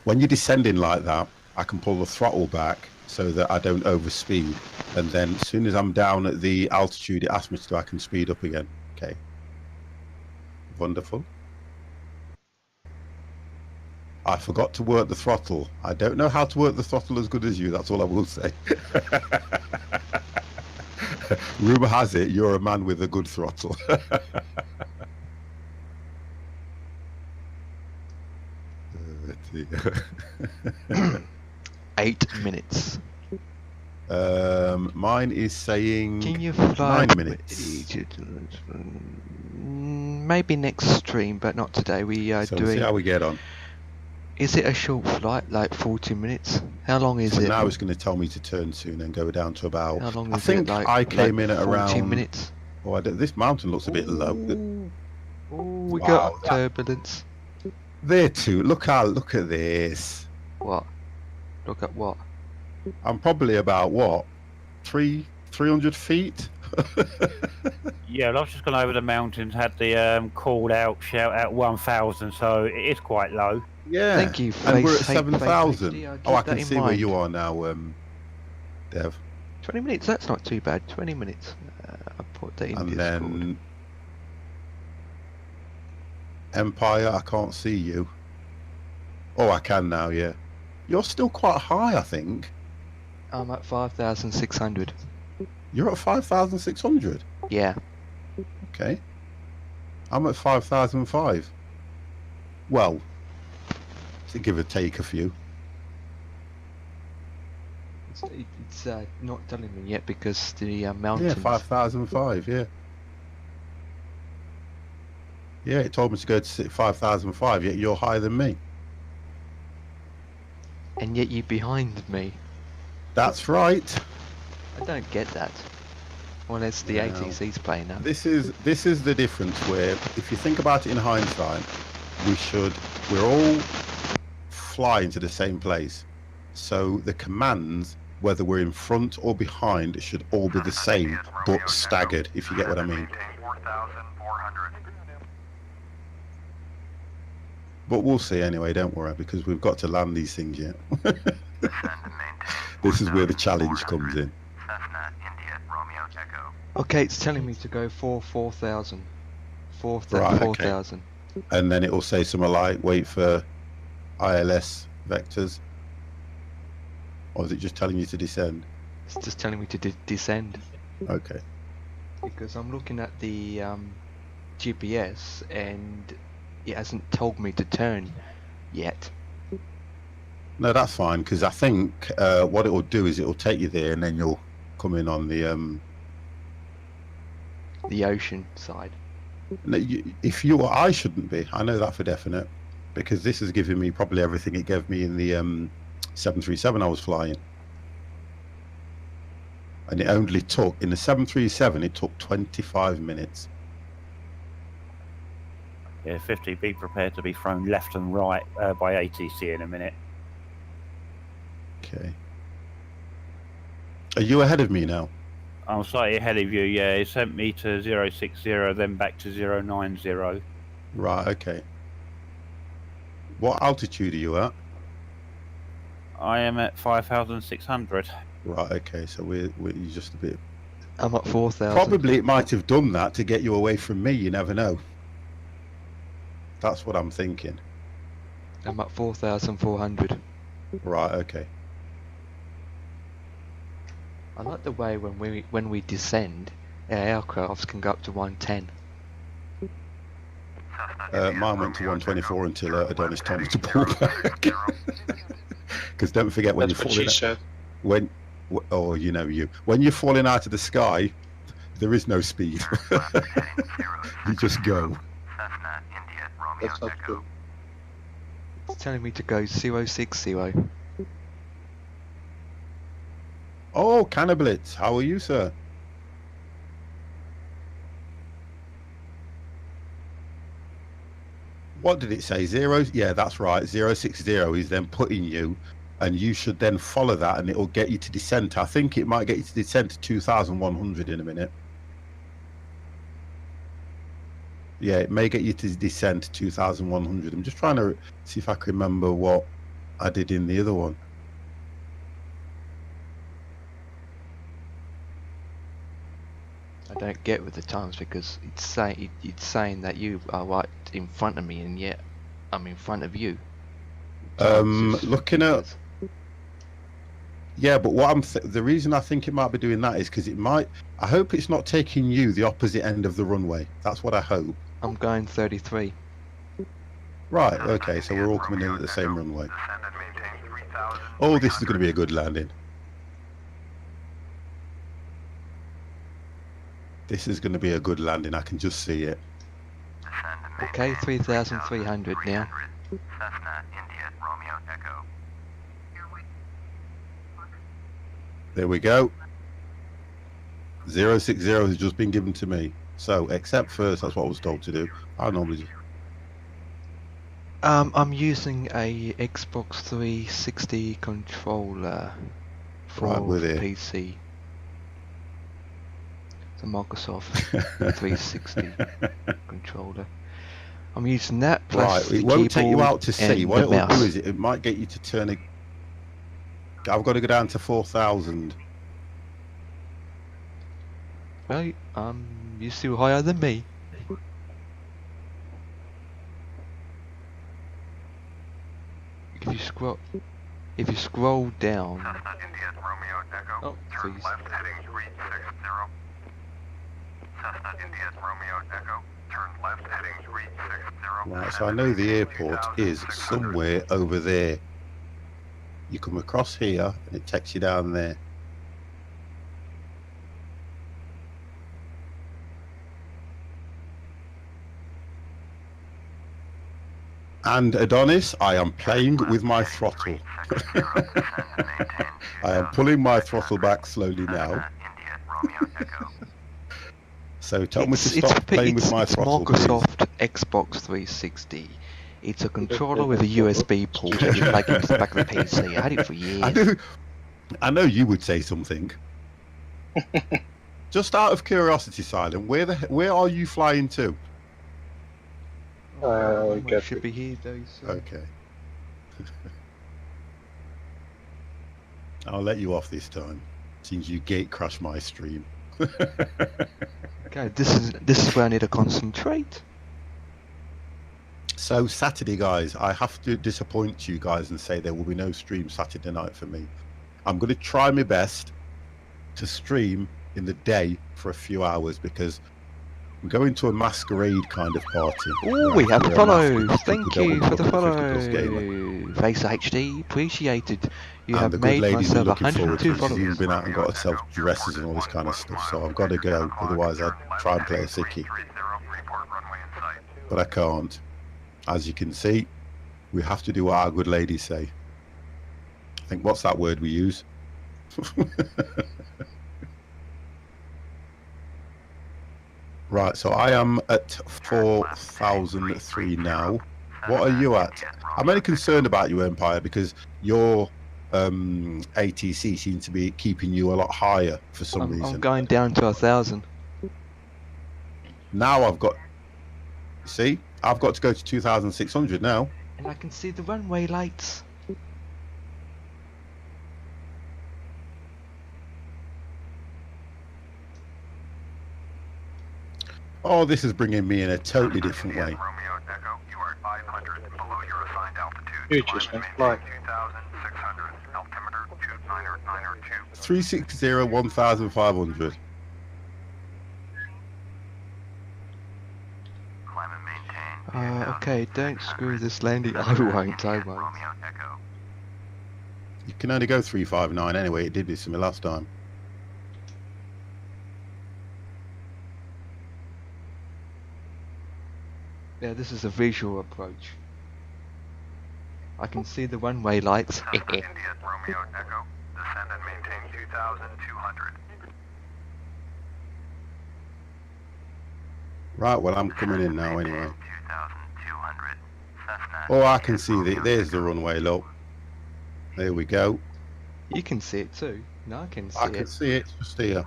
When you're descending like that, I can pull the throttle back so that I don't overspeed, and then as soon as I'm down at the altitude it asks me to, I can speed up again. Okay. Wonderful. I forgot to work the throttle. I don't know how to work the throttle as good as you. That's all I will say. Rumor has it you're a man with a good throttle. 8 minutes. Mine is saying Can you fly 9 minutes. Maybe next stream, but not today. We are So we'll see doing. how we get on. Is it a short flight, like 40 minutes? How long is So it? now it's going to tell me to turn soon and go down to about. How long I is think it? Like, I came in at 40 around. minutes. Oh, this mountain looks a bit low. Ooh, we Wow, got that- turbulence. There too. Look at this. What? Look at what? I'm probably about what, 300 feet. Yeah, well, I've just gone over the mountains, had the call out, shout out 1,000, so it is quite low. Yeah. Thank you, And we're at Face 7,000. HD, I'll Oh, I keep that can in see where mind. you are now, Dev. 20 minutes, that's not too bad. 20 minutes. I'll put that in And Discord. then Empire, I can't see you. Oh, I can now, yeah. You're still quite high, I think. I'm at 5,600. You're at 5,600. Yeah. Okay. I'm at 5,005. Well, to give or take a few. It's not telling me yet because the Yeah, mountains. 5,005, yeah. Yeah, it told me to go to 5,005, yet you're higher than me. And yet you're behind me. That's right. I don't get that. Well, it's the Well, ATC's playing that. This is the difference where, if you think about it in hindsight, we're all flying to the same place. So the commands, whether we're in front or behind, should all be the same, but staggered, if you get what I mean. 4,400. But we'll see anyway, don't worry, because we've got to land these things yet. Descend and maintain. This is where the challenge comes in. Cessna, India, Romeo, Echo. Okay, it's telling me to go for 4,000. Right, okay. 4,000. And then it will say something like, wait for ILS vectors. Or is it just telling you to descend? It's just telling me to descend. Okay. Because I'm looking at the GPS and it hasn't told me to turn yet. No, that's fine, because I think what it will do is it will take you there and then you'll come in on the... The ocean side. No, I shouldn't be. I know that for definite, because this is giving me probably everything it gave me in the 737 I was flying. And it only took, in the 737, it took 25 minutes. Yeah, 50, be prepared to be thrown left and right by ATC in a minute. Okay. Are you ahead of me now? I'm slightly ahead of you, yeah. It sent me to 060, then back to 090. Right, okay. What altitude are you at? I am at 5,600. Right, okay, so we're just a bit... I'm at 4,000. Probably it might have done that to get you away from me, you never know. That's what I'm thinking. I'm at 4,400. Right, okay. I like the way when we descend, our aircrafts can go up to 110. Mine went to 124 until Adonis told me to pull back. Because don't forget when That's you're what she falling said. oh, you know you. When you're falling out of the sky, there is no speed. You just go. Cessna, India, Romeo, That's not Echo. true. It's telling me to go 060. Oh, Canniblitz, how are you, sir? What did it say? Zero? Yeah, that's right. 060 is then putting you, and you should then follow that, and it'll get you to descent. I think it might get you to descent to 2,100 in a minute. Yeah, it may get you to descent to 2,100. I'm just trying to see if I can remember what I did in the other one. I don't get with the times because it's saying that you are right in front of me, and yet I'm in front of you. Looking at... Yeah, but what the reason I think it might be doing that is because it might... I hope it's not taking you the opposite end of the runway. That's what I hope. I'm going 33. Right, okay, so we're all coming in at the same runway. Oh, this is going to be a good landing. This is going to be a good landing, I can just see it. Okay, 3,300 now. Cessna, India, Romeo, Echo. There we go. 060 has just been given to me. So, accept first, that's what I was told to do. I normally just... I'm using a Xbox 360 controller for Right, we're there. PC. The Microsoft 360 controller. I'm using that plus Right, the it won't take you keyboard out to sea. and What the it'll mouse. do is it might get you to turn it... I've got to go down to 4,000. Well, you're still higher than me. If you scroll down. Cessna, India, Romeo, Echo. Oh, Turn please. left heading 360. Cessna, India, Romeo, Echo. Turn left heading 360. Right, so I know the airport is somewhere over there. You come across here and it takes you down there. And Adonis, I am playing with my throttle. I am pulling my throttle back slowly now. So tell me to stop playing with my throttle, Microsoft Xbox 360. It's a controller with a USB port that you plug into the back of the PC. I had it for years. I know you would say something. Just out of curiosity, Silent, where are you flying to? We should be here though. So. Okay. I'll let you off this time, since you gate crashed my stream. Okay, this is where I need to concentrate. So Saturday, guys, I have to disappoint you guys and say there will be no stream Saturday night for me. I'm going to try my best to stream in the day for a few hours because we're going to a masquerade kind of party. Oh, we have We're a follows. masquerade. Thank People you don't for the look at follow. 50+ gamer. Face HD, appreciated. You And have the good made lady's been myself looking forward to 102 it. She's even followers. been out and got herself dresses and all this kind of stuff. So I've got to go, otherwise I'd try and play a sickie. But I can't. As you can see, we have to do what our good ladies say. think, what's that word we use? Right, so I am at 4,003 now. What are you at? I'm only concerned about you, Empire, because your ATC seems to be keeping you a lot higher for some I'm reason. going down to 1,000. Now I've got, see, I've got to go to 2,600 now. And I can see the runway lights. Oh, this is bringing me in a totally different way. Romeo Echo, you are 500 below your assigned altitude. You just went fly. 2,600, altimeter 29902. 360, 1,500. Climb and maintain. Okay, don't screw this landing. I won't. Romeo Echo. You can only go 359 anyway. It did this to me last time. Yeah, this is a visual approach. I can see the runway lights. Cessna India Romeo Echo, descend and maintain 2,200. Right, well, I'm coming in now anyway. 2,200. Cessna Oh, I can see it. There's the runway, look. There we go. You can see it too. No, I can see I can it. see it just here.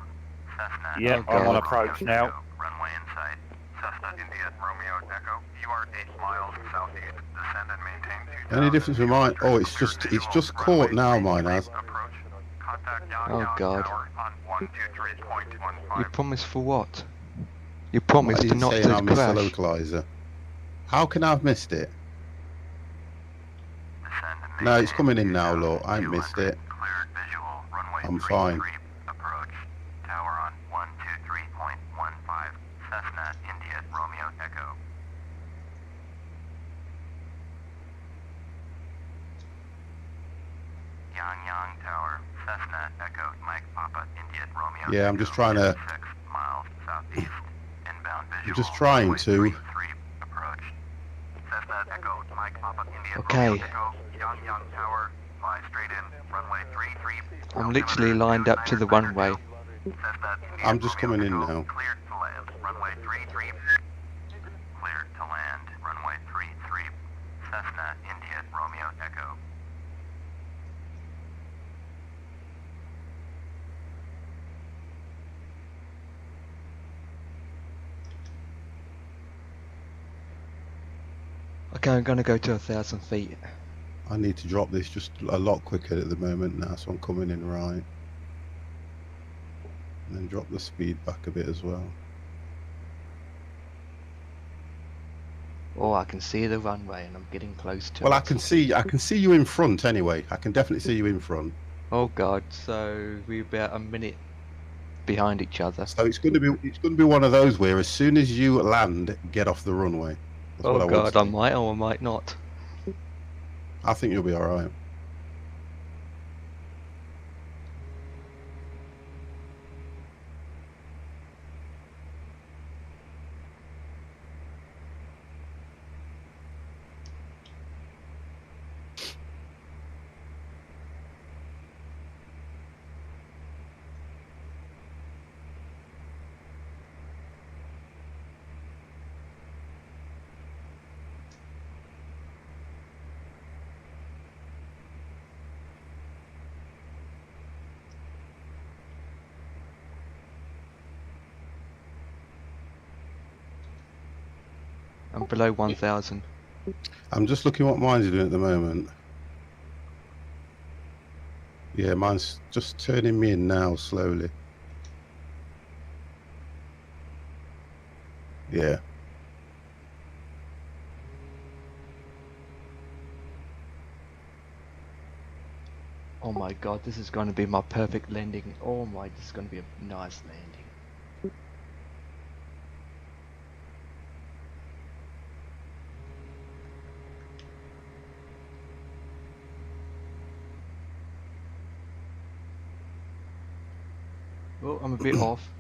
Cessna Yeah, Oh, I'm on God. approach now. runway in sight. Cessna India Romeo Echo, you are 8 miles southeast. Descend and maintain 2,000. Any difference with mine? Oh, it's just caught now, mine has. Approach. Contact Oh, Yang God. Tower on 123.15. You promised for what? You I promised to didn't not say to I missed the crash. localizer. How can I have missed it? Descend and No, it's maintain coming in now, look. I ain't missed it. Cleared visual. Runway I'm 33. fine. Approach. Tower on 123.15. Cessna India Romeo Echo. Yang Tower. Cessna Echo Mike Papa India Romeo. Yeah, I'm just trying to. 6 miles southeast. Inbound visual. I'm just trying runway to. 33. Approach. Cessna Echo Mike Papa India Okay. Romeo Echo. Yang Tower. Fly straight in. Runway 33. I'm literally lined up to the runway. Cessna India I'm just Romeo coming in Echo, now. Cleared to land. Runway 33. Cleared to land. Runway 33. Cessna India Romeo Echo. Okay, I'm gonna go to 1,000 feet. I need to drop this just a lot quicker at the moment now, so I'm coming in right. And then drop the speed back a bit as well. Oh, I can see the runway and I'm getting close to Well, it. I can see you in front anyway. I can definitely see you in front. Oh God, so we're about a minute behind each other. So it's going to be one of those where as soon as you land, get off the runway. That's Oh what I want God, to I see. might or I might not. I think you'll be all right. I'm below 1,000. I'm just looking what mine's doing at the moment. Yeah, mine's just turning me in now slowly. Yeah. Oh my God, this is going to be my perfect landing. Oh my, this is going to be a nice landing. Oh, I'm a bit off.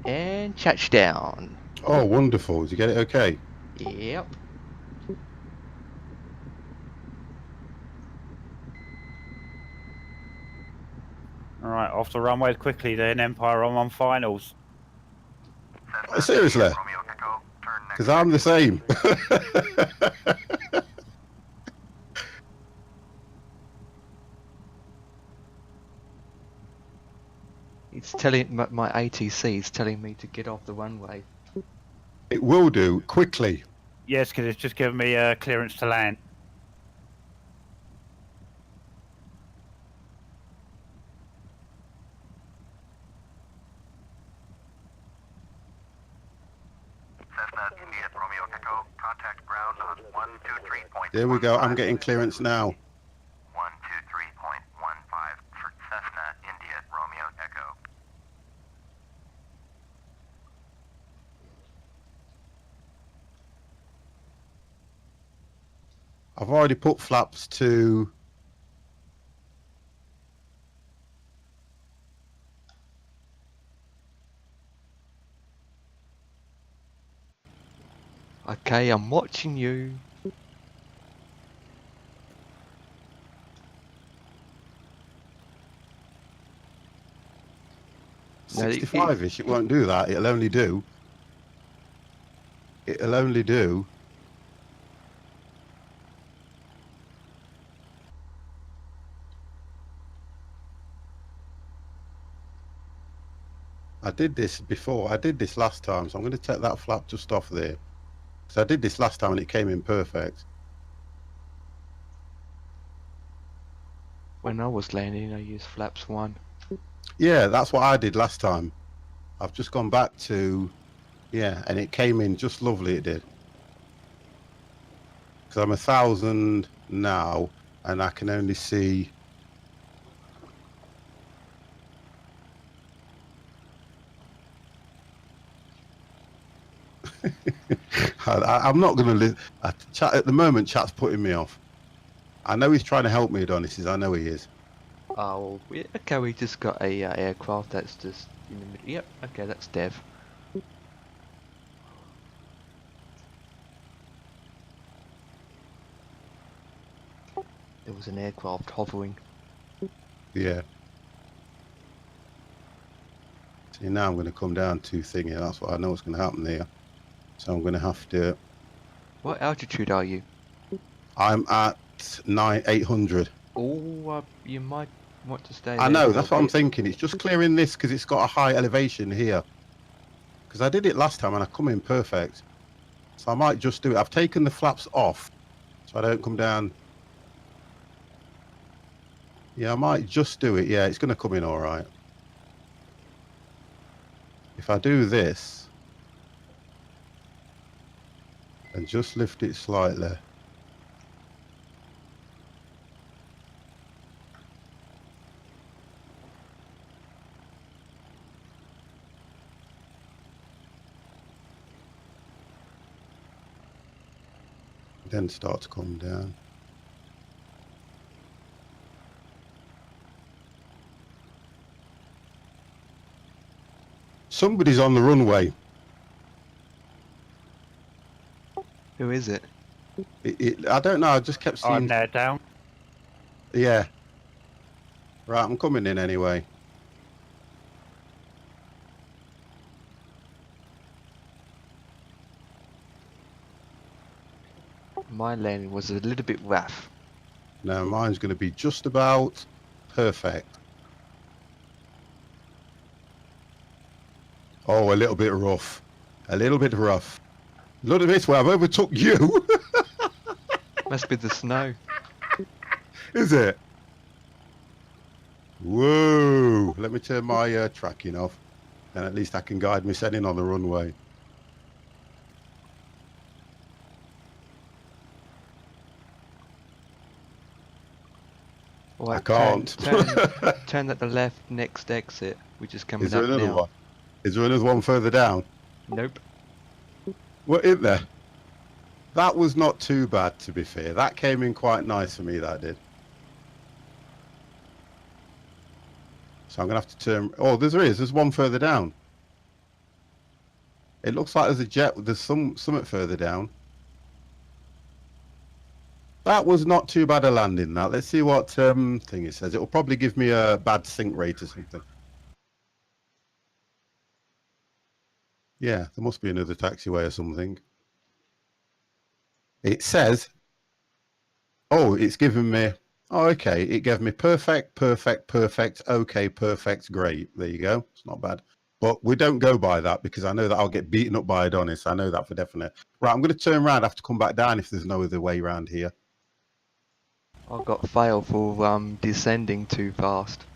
And touchdown. Oh, wonderful. Did you get it okay? Yep. All right, off the runway quickly then, Empire on finals. Cessna Seriously? India, Romeo Echo, turn next Because I'm the same. It's telling my ATC is telling me to get off the runway. It will do, quickly. Yes, because it's just given me clearance to land. Cessna India, Romeo Echo, contact ground on 123.15. There we go. I'm getting clearance now. 123.15 for Cessna India, Romeo Echo. I've already put flaps to... Okay, I'm watching you. No, 65-ish, it won't do that. It'll only do... It'll only do... I did this before. I did this last time, so I'm going to take that flap just off there. Because I did this last time and it came in perfect. When I was landing, I used flaps 1. Yeah, that's what I did last time. I've just gone back to... Yeah, and it came in just lovely, it did. Because I'm 1,000 now, and I can only see... I'm not going to... Chat at the moment, chat's putting me off. I know he's trying to help me, Adonis. I know he is. Oh, okay, we just got a aircraft that's just in the middle. Yep, okay, that's Dev. There was an aircraft hovering. Yeah. See, now I'm going to come down to thingy. That's what I know what's going to happen there. So I'm going to have to... What altitude are you? I'm at 800. Oh, you might want to stay I there know, for a that's what I'm bit. thinking. It's just clearing this because it's got a high elevation here. Because I did it last time and I come in perfect. So I might just do it. I've taken the flaps off so I don't come down. Yeah, I might just do it. Yeah, it's going to come in all right. If I do this and just lift it slightly. Then start to come down. Somebody's on the runway. Who is it? I don't know. I just kept I'm seeing. now down. Yeah. Right, I'm coming in anyway. My landing was a little bit rough. Now mine's going to be just about perfect. Oh, a little bit rough. A little bit rough. Look at this way, I've overtook you. Must be the snow. Is it? Whoa. Let me turn my tracking off. And at least I can guide me setting on the runway. All right, I can't. turn at the left next exit. We're just coming Is there up another now. one? Is there another one further down? Nope. What in there? That was not too bad, to be fair. That came in quite nice for me, that did. So I'm going to have to turn... Oh, there's one further down. It looks like there's a jet. There's something further down. That was not too bad a landing. That. Let's see what thing it says. It will probably give me a bad sink rate or something. Yeah, there must be another taxiway or something. It says, oh, it's given me, oh, okay. It gave me perfect, perfect, perfect, okay, perfect, great. There you go. It's not bad. But we don't go by that because I know that I'll get beaten up by Adonis. I know that for definite. Right, I'm going to turn around. I have to come back down if there's no other way around here. I got failed for descending too fast.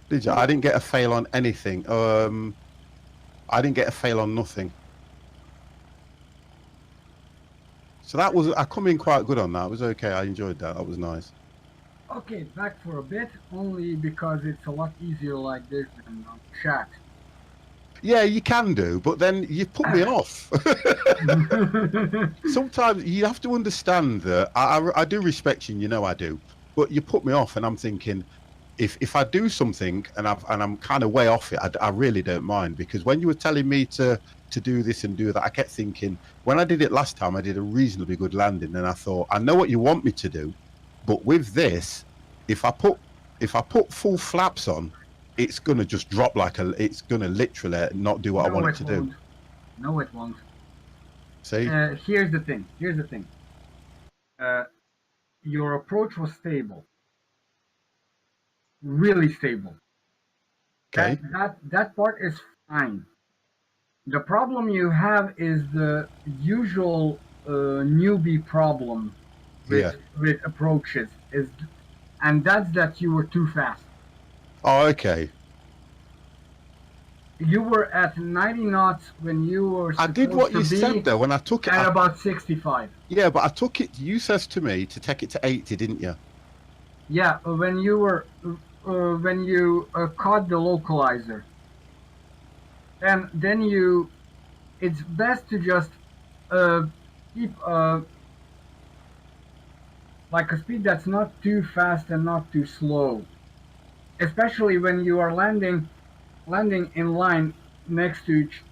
Did you? I didn't get a fail on anything. I didn't get a fail on nothing. So that was, I come in quite good on that. It was okay. I enjoyed that. That was nice. Okay, back for a bit, only because it's a lot easier like this than on chat. Yeah, you can do, but then you put me off. Sometimes you have to understand that I do respect you, and you know I do, but you put me off, and I'm thinking, if I do something and I'm kind of way off it, I really don't mind, because when you were telling me to do this and do that, I kept thinking, when I did it last time, I did a reasonably good landing, and I thought, I know what you want me to do, but with this, if I put full flaps on, it's gonna just drop it's gonna literally not do what I want it to do. No, it won't. See? Here's the thing. Your approach was stable. Really stable. Okay. That part is fine. The problem you have is the usual newbie problem with approaches and that's that you were too fast. Oh, okay. You were at 90 knots when you were supposed I did what to you be said though. When I took it, at about 65. Yeah, but I took it. You says to me to take it to 80, didn't you? Yeah, when you were caught the localizer, and then it's best to just keep like a speed that's not too fast and not too slow, especially when you are landing in line next to each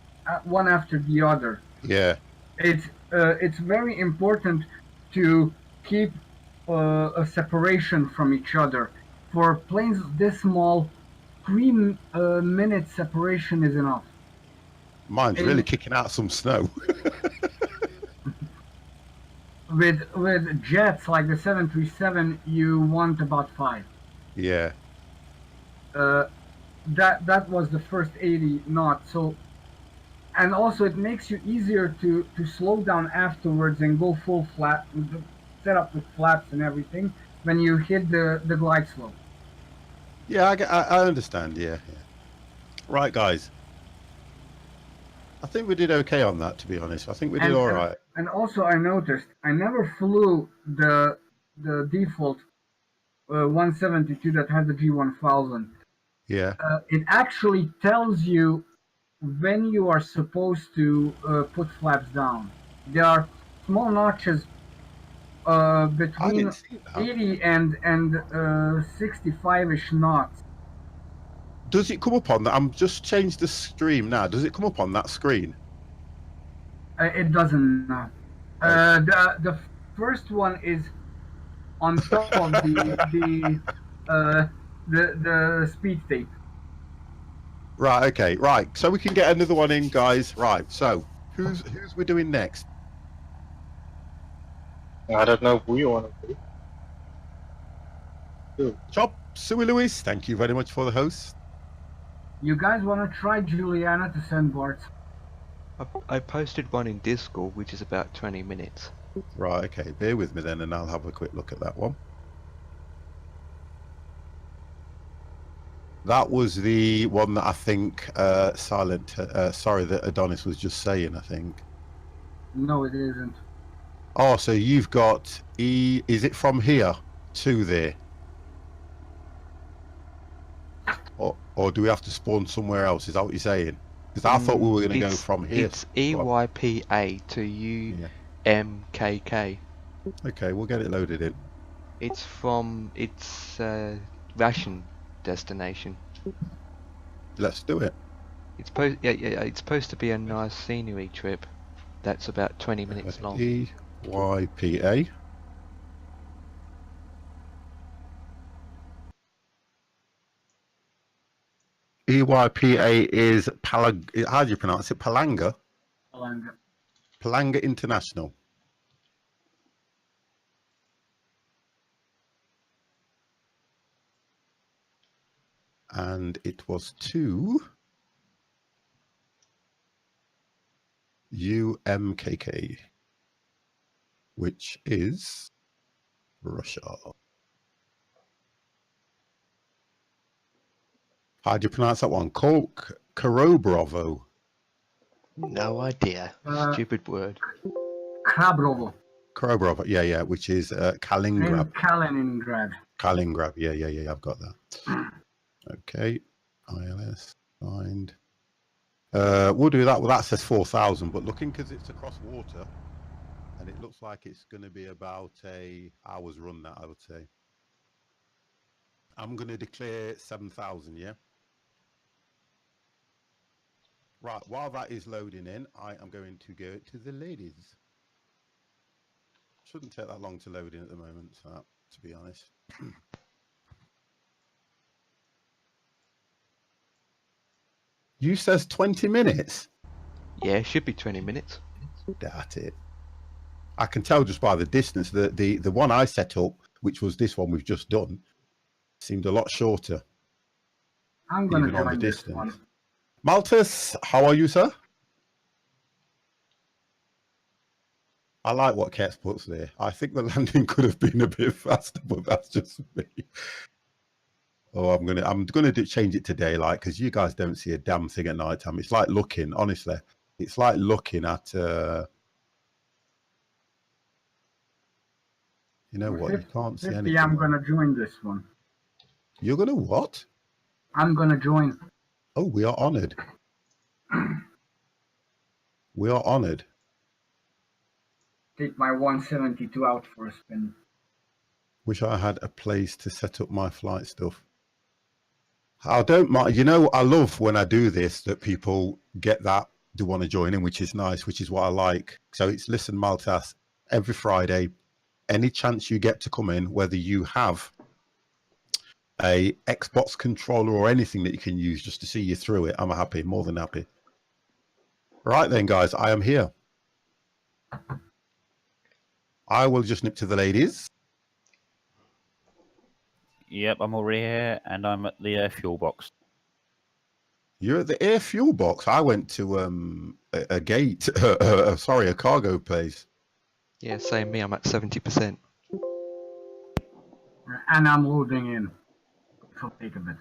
one after the other. Yeah. It's very important to keep a separation from each other. For planes this small, 3 minute separation is enough. Mine's really kicking out some snow. With jets like the 737, you want about 5. Yeah. That was the first 80 knots. So, and also it makes you easier to slow down afterwards and go full flat, set up with flaps and everything when you hit the glide slope. Yeah, I understand. Yeah. Right, guys. I think we did okay on that, to be honest. I think we did all right. And also, I noticed I never flew the default 172 that has the G1000. Yeah. It actually tells you when you are supposed to put flaps down. There are small notches between 80 and 65-ish knots. Does it come up on that? I'm just changed the stream now. Does it come up on that screen? It doesn't now. The first one is on top of the speed tape. Right. Okay. Right. So we can get another one in, guys. Right. So who's we doing next? I don't know who you want to do. Chop Suey Lewis. Thank you very much for the host. You guys want to try Juliana to send Bart? I posted one in Discord, which is about 20 minutes. Right. Okay. Bear with me then, and I'll have a quick look at that one. That was the one that I think that Adonis was just saying, I think. No, it isn't. Oh, so you've got is it from here to there? Or do we have to spawn somewhere else? Is that what you're saying? Because I thought we were going to go from here. It's EYPA to UMKK. Okay, we'll get it loaded in. It's from ration destination. Let's do it. It's supposed to be a nice scenery trip. That's about 20 minutes long. EYPA. EYPA is how do you pronounce it? Palanga? Palanga. Palanga International. And it was to UMKK, which is Russia. How do you pronounce that one? Karobrovo. No idea. Stupid word. Krabrovo. Karobrovo, yeah, which is In Kaliningrad. Kaliningrad. Kaliningrad, yeah, I've got that. Okay, ILS, find. We'll do that. Well, that says 4,000, but looking because it's across water, and it looks like it's going to be about a hour's run. That I would say. I'm going to declare 7,000. Yeah. Right. While that is loading in, I am going to go to the ladies. Shouldn't take that long to load in at the moment, to be honest. You says 20 minutes. Yeah, it should be 20 minutes. That's it. I can tell just by the distance that the one I set up, which was this one we've just done, seemed a lot shorter. I'm going to even on the join this distance. one. Malthus, how are you, sir? I like what Kets puts there. I think the landing could have been a bit faster, but that's just me. Oh, I'm gonna change it to daylight because you guys don't see a damn thing at night time. It's like looking, honestly, it's like looking at. You know what? You can't see 50, anything. I'm going to join this one. You're gonna what? I'm going to join. Oh, we are honoured. We are honoured. Take my 172 out for a spin. Wish I had a place to set up my flight stuff. I don't mind. You know, I love when I do this that people get that, do want to join in, which is nice, which is what I like. So it's listen, Maltas, every Friday, any chance you get to come in, whether you have a Xbox controller or anything that you can use just to see you through it, I'm happy, more than happy. Right then, guys, I am here. I will just nip to the ladies. Yep, I'm already here, and I'm at the fuel box. You're at the air fuel box. I went to a gate, sorry, a cargo place. Yeah, same me. I'm at 70%. And I'm loading in. So take a bit.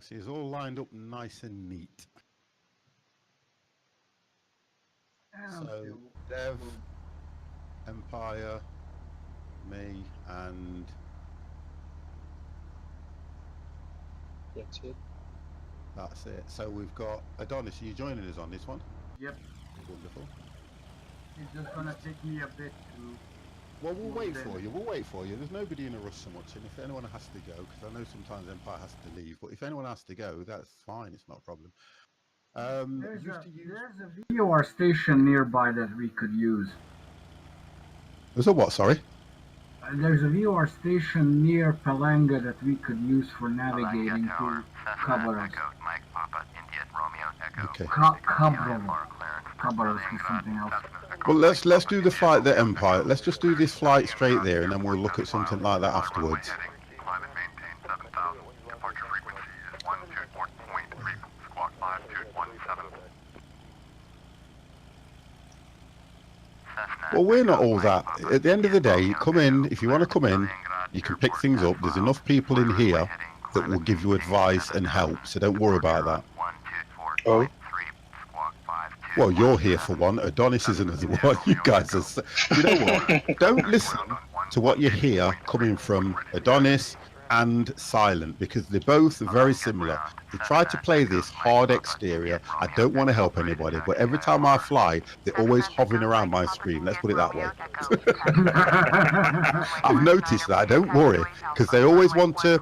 See, it's all lined up nice and neat. So, Dev, Empire, me, and That's it. that's it. So we've got Adonis. Are you joining us on this one? Yep. Wonderful. It's just gonna take me a bit to. Well, we'll wait Then- for you. We'll wait for you. There's nobody in a rush so much. And if anyone has to go, because I know sometimes Empire has to leave, but if anyone has to go, that's fine. It's not a problem. There's Used a to use. there's a VOR station nearby that we could use. There's a what? Sorry. There's a VOR station near Palanga that we could use for navigating Palanga Tower, to Cessna Cabras. Echo, Mike Papa, India Romeo Echo. Okay. Cabras is something else. Well, let's do the flight that Empire. Let's just do this flight straight there, and then we'll look at something like that afterwards. Climate maintain 7,000. Departure frequency is 124.3. Squawk 5217. Well, we're not all that. At the end of the day, come in. If you want to come in, you can pick things up. There's enough people in here that will give you advice and help, so don't worry about that. Oh, Well, you're here for one. Adonis is another one. You guys are. You know what? Don't listen to what you hear coming from Adonis and Silent, because they're both very similar. They try to play this hard exterior. I don't want to help anybody, but every time I fly, they're always hovering around my screen. Let's put it that way. I've noticed that. Don't worry, because they always want to.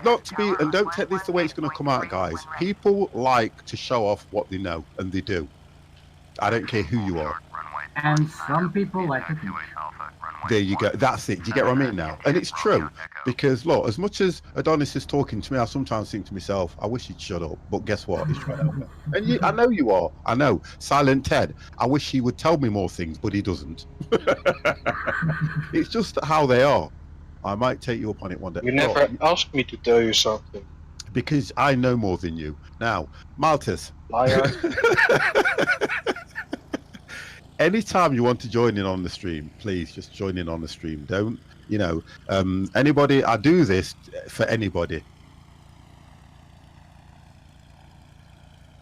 Not to be, and don't take this the way it's going to come out, guys. People like to show off what they know, and they do. I don't care who you are. And some people like to teach. There you go. That's it. Do you get what I mean now? And it's true. Because, look, as much as Adonis is talking to me, I sometimes think to myself, I wish he'd shut up. But guess what? He's trying to help me. And you, I know you are. I know. Silent Ted. I wish he would tell me more things, but he doesn't. It's just how they are. I might take you up on it one day. you never Look, asked me to tell you something. because I know more than you. Now, Malthus. Liar. Anytime you want to join in on the stream, please just join in on the stream. Don't, anybody, I do this for anybody.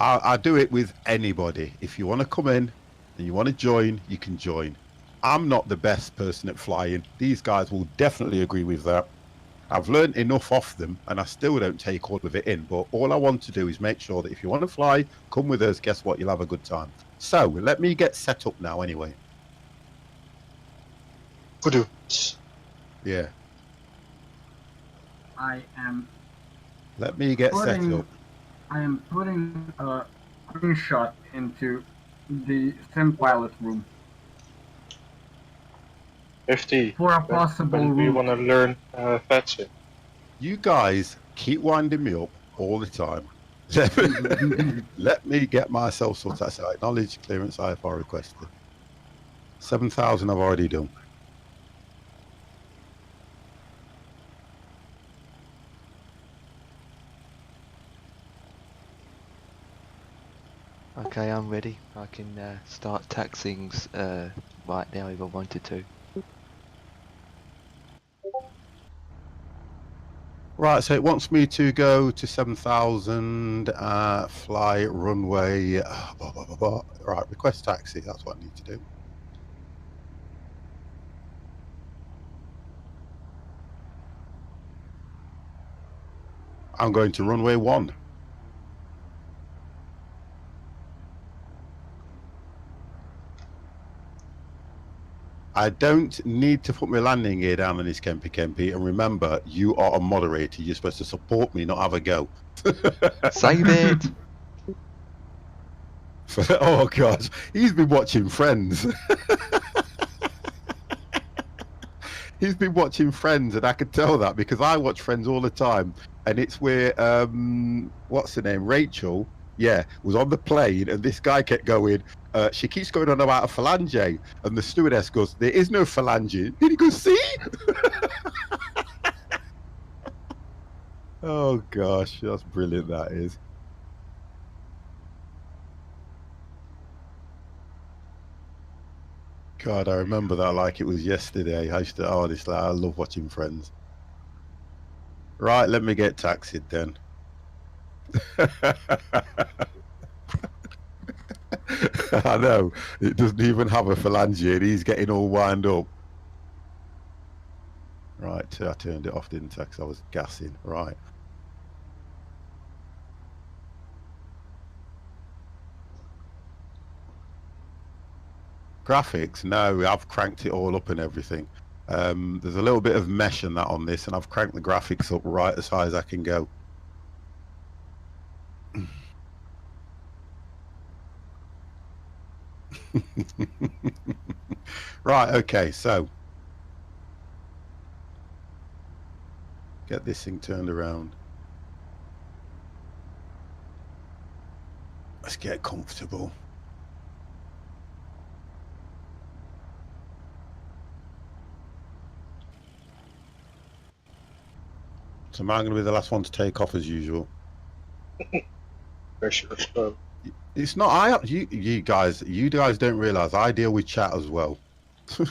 I do it with anybody. If you want to come in and you want to join, you can join. I'm not the best person at flying. These guys will definitely agree with that. I've learned enough off them, and I still don't take all of it in. But all I want to do is make sure that if you want to fly, come with us. Guess what? You'll have a good time. So let me get set up now anyway. Voodoo. Yeah. I am Let me get set putting up. I am putting a screenshot into the sim pilot room FT. for a possible When we route. want to learn Fatsim. You guys keep winding me up all the time. Let me get myself sorted out. So acknowledge clearance IFR requested. 7,000 I've already done. Okay, I'm ready. I can start taxiing right now if I wanted to. Right, so it wants me to go to 7,000, fly runway, blah, blah, blah, blah. Right, request taxi, that's what I need to do. I'm going to runway 1. I don't need to put my landing gear down on this Kempy Kempy, and remember, you are a moderator. You're supposed to support me, not have a go. Save it! Oh, God. He's been watching Friends. He's been watching Friends, and I can tell that because I watch Friends all the time. And it's where, what's her name? Rachel, was on the plane, and this guy kept going, she keeps going on about a phalange. And the stewardess goes, there is no phalange. And he goes, see? Oh, gosh, that's brilliant, that is. God, I remember that like it was yesterday. I I love watching Friends. Right, let me get taxied then. I know. It doesn't even have a phalange and he's getting all wound up. Right, I turned it off, didn't I? Because I was gassing. Right. Graphics, no, I've cranked it all up and everything. There's a little bit of mesh and that on this, and I've cranked the graphics up right as high as I can go. Right, okay, so get this thing turned around. Let's get comfortable. So am I going to be the last one to take off as usual? Pressure slow. It's not. You guys don't realize I deal with chat as well. You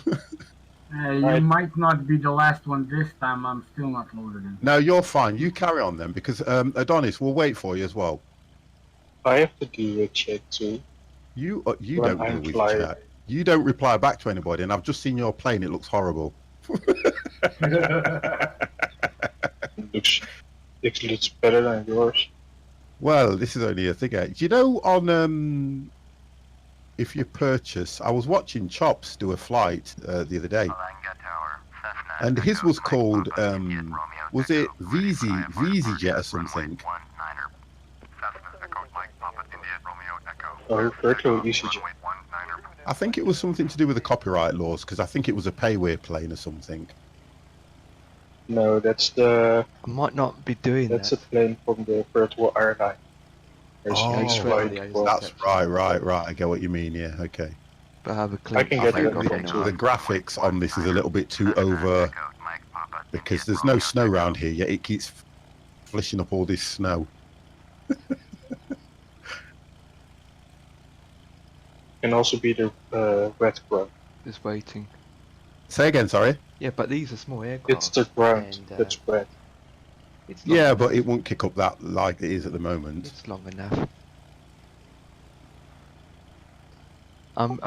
Right. might not be the last one this time. I'm still not loaded in. No, you're fine. You carry on then, because Adonis will wait for you as well. I have to do a chat too. You When don't I'm deal with flying. chat. You don't reply back to anybody, and I've just seen your plane. It looks horrible. It looks better than yours. Well, this is only a thing. Do you know on if you purchase? I was watching Chops do a flight the other day, Alanga Tower, Cessna and his Echo was Mike called Papa, Indian Romeo was Echo, it ready for VZ IFR Jet or departure, something? runway 19er. Cessna Echo Mike Papa, Indian Romeo Echo. I refer to Takeoff, EasyJet. runway 19er. I think it was something to do with the copyright laws, because I think it was a payware plane or something. No, that's the I might not be doing that's that. a plane from the Virtual Airline. There's Oh, mixed right. flight for. That's right. I get what you mean. Yeah, okay. But I have a clean can get take that off video on the too. The run. graphics on this is a little bit too Cessna over, Echo Mike Papa, because Indian there's no Romeo snow Echo. around here, yet it keeps flishing up all this snow. Can also be the wet ground. Just waiting. Say again, sorry. Yeah, but these are small aircraft. It's the ground and, that's wet. It's long Yeah, enough. but it won't kick up that like it is at the moment. It's long enough. On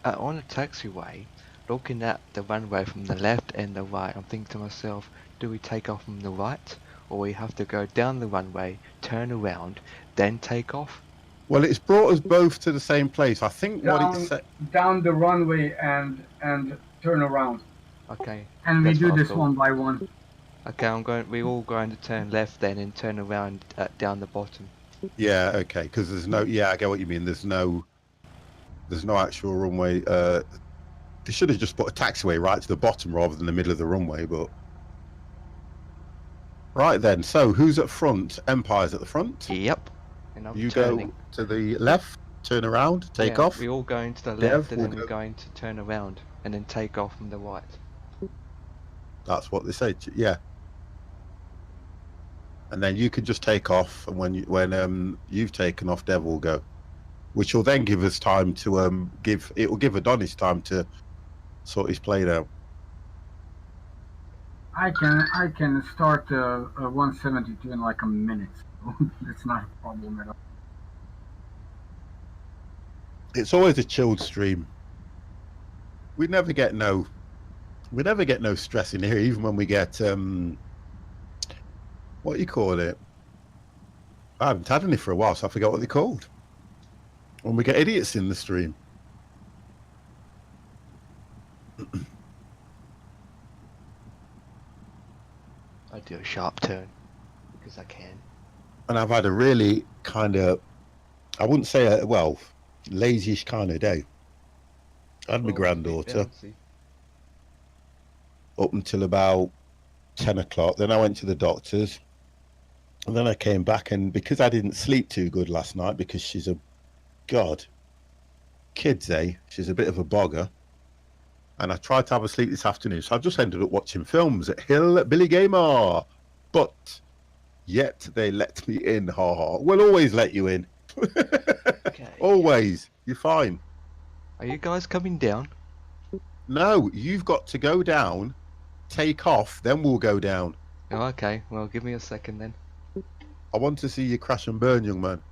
a taxiway, looking at the runway from the left and the right, I'm thinking to myself, do we take off from the right, or we have to go down the runway, turn around, then take off? Well, it's brought us both to the same place. I think what it said. Down the runway and turn around. Okay. And we That's do what I this thought. one by one. Okay, we're all going to turn left then and turn around down the bottom. Yeah, okay, because there's no. Yeah, I get what you mean. There's no actual runway. They should have just put a taxiway right to the bottom rather than the middle of the runway. But right then, so who's at front? Empire's at the front. Yep. And I'm You turning. go to the left, turn around, take Yeah, off. We're all going to the Dev left and will then go- we're going to turn around and then take off from the right. That's what they say. Yeah. And then you can just take off, and when you've taken off, Dev will go, which will then give us time to it will give Adonis time to sort his plane out. I can start a 172 in like a minute. So it's not a problem at all. It's always a chilled stream. We never get no stress in here, even when we get what do you call it? I haven't had any for a while, so I forgot what they're called. When we get idiots in the stream. I do a sharp turn because I can. And I've had a really kind of, I wouldn't say lazy-ish kind of day. I had my granddaughter up until about 10 o'clock. Then I went to the doctor's. And then I came back, and because I didn't sleep too good last night, because she's kids, she's a bit of a bogger. And I tried to have a sleep this afternoon, so I just ended up watching films at Hill Billy Gamer. But yet they let me in, We'll always let you in. Okay. Always. You're fine. Are you guys coming down? No, you've got to go down, take off, then we'll go down. Oh, okay. Well, give me a second then. I want to see you crash and burn, young man.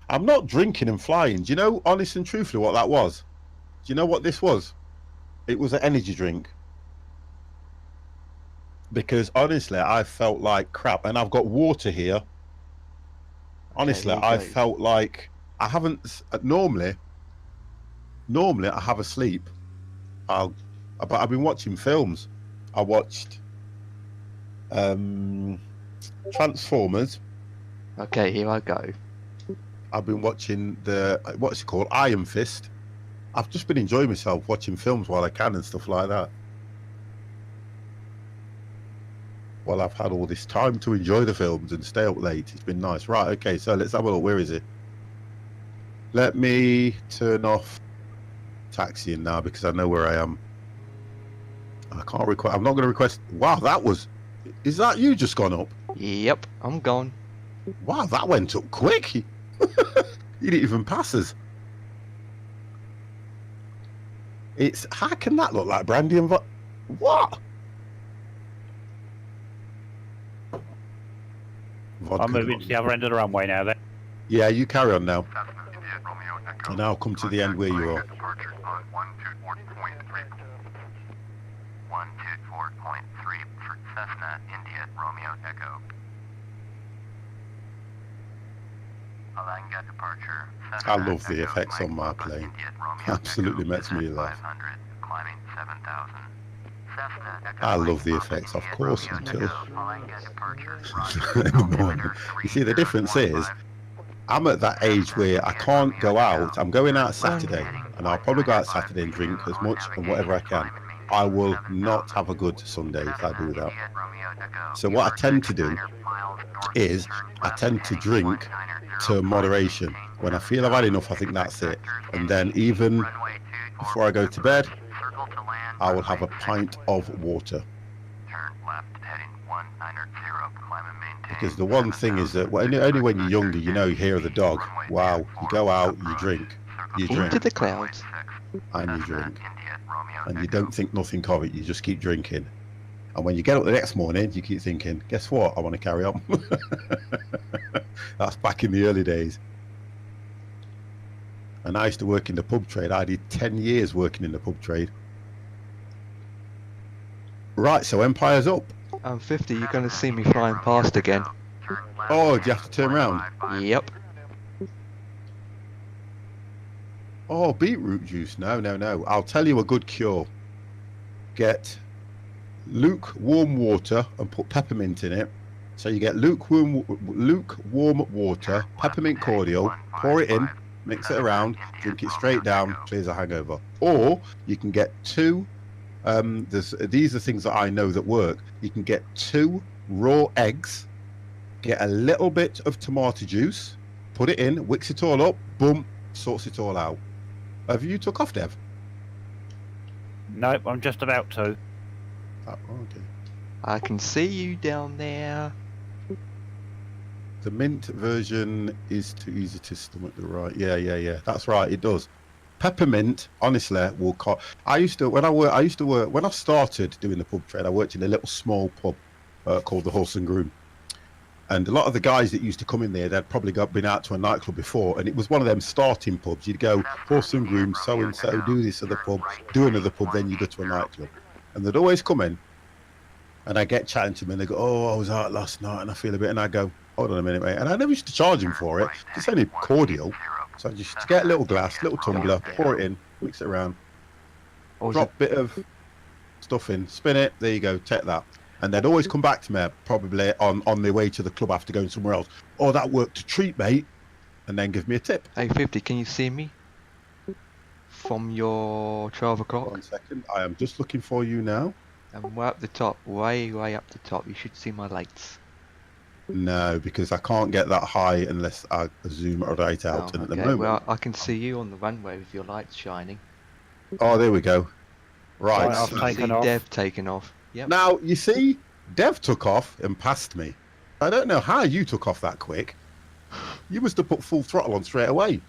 I'm not drinking and flying. Do you know, honest and truthfully, what that was? Do you know what this was? It was an energy drink. Because honestly, I felt like crap. And I've got water here. Honestly, here you I go. felt like I haven't normally I have a sleep. But I've been watching films. I watched Transformers. Okay, here I go. I've been watching what's it called, Iron Fist. I've just been enjoying myself watching films while I can and stuff like that. Well, I've had all this time to enjoy the films and stay up late. It's been nice. Right, okay, so let's have a look. Where is it? Let me turn off taxiing now because I know where I am. I can't request. I'm not going to request. Wow, is that you just gone up? Yep, I'm gone. Wow, that went up quick. You didn't even pass us. How can that look like brandy and what? Vodka. I'm moving to the other end of the runway now then. Yeah, you carry on now. Cessna, India, Romeo, Echo. And I'll come to the end where you are. Departure on 124.3. 124.3 for Cessna, India, Romeo, Echo. Alanga departure. Cessna, I love the Echo, effects Mike on my Papa, plane. India, Romeo, Absolutely Echo. makes me Descent laugh. 500, climbing 7,000. Cessna, Echo, I Mike love the Papa, effects, of India, course, Romeo, until Echo. Alanga departure. in the morning. You see, the difference is, I'm at that age where I can't go out. I'm going out Saturday, and I'll probably go out Saturday and drink as much and whatever I can. I will not have a good Sunday if I do that. So what I tend to do is I tend to drink to moderation. When I feel I've had enough, I think that's it. And then even before I go to bed, I will have a pint of water. Because the one thing is that only when you're younger, you hear the dog. Wow, you go out, you drink, Into the clouds. and you drink. And you don't think nothing of it, you just keep drinking. And when you get up the next morning, you keep thinking, guess what, I want to carry on. That's back in the early days. And I used to work in the pub trade. I did 10 years working in the pub trade. Right, so Empire's up. I'm 50, you're going to see me flying past again. Oh, do you have to turn around? Yep. Oh, beetroot juice. No. I'll tell you a good cure. Get lukewarm water and put peppermint in it. So you get lukewarm water, peppermint cordial, pour it in, mix it around, drink it straight down, clears a hangover. Or you can get two, these are things that I know that work. You can get 2 raw eggs, get a little bit of tomato juice, put it in, whisk it all up, boom, sorts it all out. Have you took off, Dev? Nope, I'm just about to. Oh, okay. I can see you down there. The mint version is too easy to stomach the right. Yeah. That's right. It does. Peppermint, honestly, will. I used to when I started doing the pub trade. I worked in a little small pub called the Horse and Groom, and a lot of the guys that used to come in there, they'd probably been out to a nightclub before, and it was one of them starting pubs. You'd go Horse and Groom, so and so, do this at the pub, do another pub, then you go to a nightclub, and they'd always come in, and I get chatting to them, and they go, "Oh, I was out last night, and I feel a bit," and I go, "Hold on a minute, mate," and I never used to charge them for it. It's only cordial. So I just get a little glass, little tumbler, pour it in, mix it around, drop a bit of stuff in, spin it, there you go, take that. And they'd always come back to me, probably on their way to the club after going somewhere else. "Oh, that worked a treat, mate," and then give me a tip. Hey, 50, can you see me? From your 12 o'clock? 1 second, I am just looking for you now. I'm way up the top, way up the top. You should see my lights. No, because I can't get that high unless I zoom right out. And at the moment, well, I can see you on the runway with your lights shining. oh, there we go. Right, I've so taken see off. Dev taking off. Yep. now you see, Dev took off and passed me. I don't know how you took off that quick. You must have put full throttle on straight away.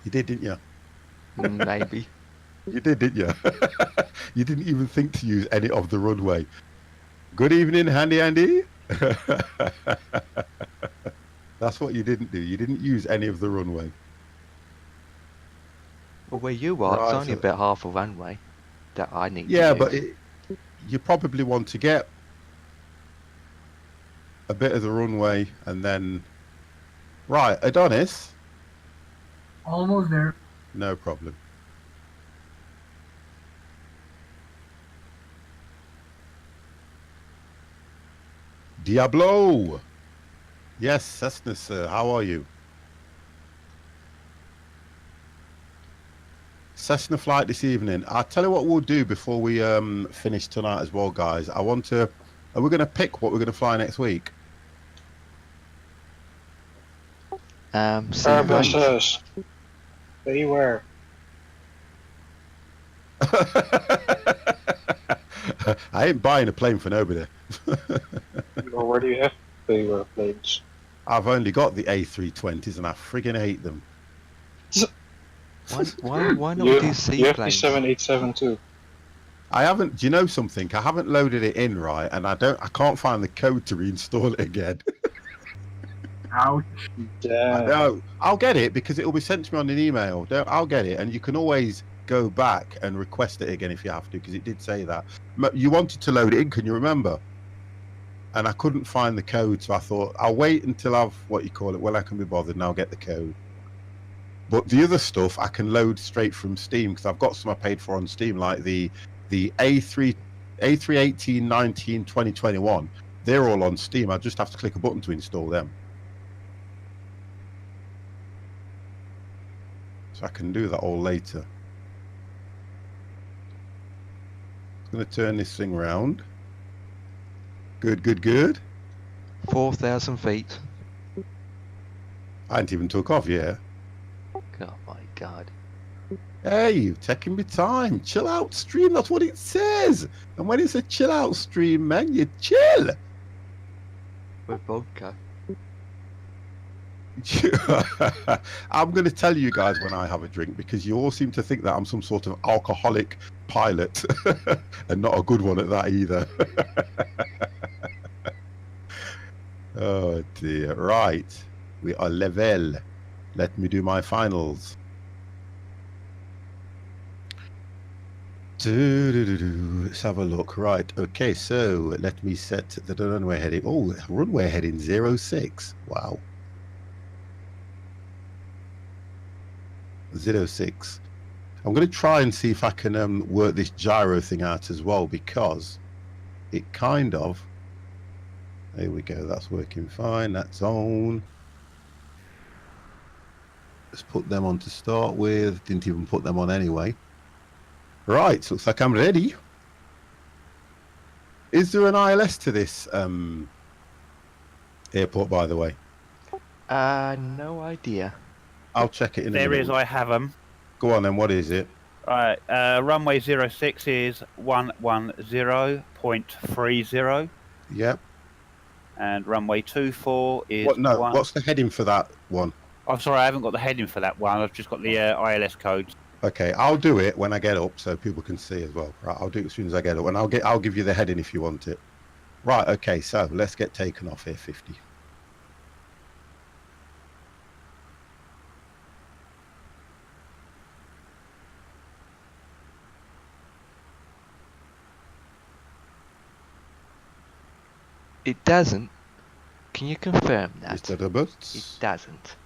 You did, didn't you? Maybe. You did, didn't you? You didn't even think to use any of the runway. Good evening, Handy Andy. That's what you didn't do. You didn't use any of the runway. Well, where you are, it's Right. only about half a runway that I need to Yeah, but use. you probably want to get a bit of the runway and then... Right, Adonis. Almost there. No problem. Diablo. Yes, Cessna, sir. How are you? Cessna flight this evening. I'll tell you what we'll do before we finish tonight as well, guys. Are we going to pick what we're going to fly next week? Seaplanes. Airbuses. Beware. I ain't buying a plane for nobody. You already have beware planes. I've only got the A320s and I friggin' hate them. Why not You do have the seaplanes? 787 too. I haven't. Do you know something? I haven't loaded it in right, and I can't find the code to reinstall it again. Ouch. Damn. No, I'll get it because it will be sent to me on an email. I'll get it, and you can always go back and request it again if you have to, because it did say that. You wanted to load it in, can you remember? And I couldn't find the code, so I thought I'll wait until I've when I can be bothered, and I'll get the code. But the other stuff I can load straight from Steam because I've got some I paid for on Steam, like the A3, 18, 19, 20, 21. They're all on Steam. I just have to click a button to install them. So I can do that all later. I'm going to turn this thing round. Good, good, good. 4,000 feet. I ain't even took off yet. Oh my god. Hey, you're taking me time. Chill out stream, that's what it says. And when it's a chill out stream, man, you chill. With vodka. I'm going to tell you guys when I have a drink because you all seem to think that I'm some sort of alcoholic pilot and not a good one at that either. Oh dear. Right. We are level. Let me do my finals. Let's have a look. Right. Okay. So let me set the runway heading. Oh, runway heading 06. Wow. 06. I'm going to try and see if I can work this gyro thing out as well, because it kind of... There we go. That's working fine. That's on. Let's put them on to start with. Didn't even put them on anyway. Right. Looks like I'm ready. Is there an ILS to this airport, by the way? No idea. I'll check it in a minute. There is, I have them. Go on then. What is it? Right, runway 06 is 110.30. Yep. And runway 24 is... What's the heading for that one? I'm sorry, I haven't got the heading for that one. I've just got the ILS codes. Okay, I'll do it when I get up so people can see as well. Right, I'll do it as soon as I get up, and I'll give you the heading if you want it. Right, okay, so let's get taken off here, 50. It doesn't. Can you confirm that? Mr. Roberts? It doesn't.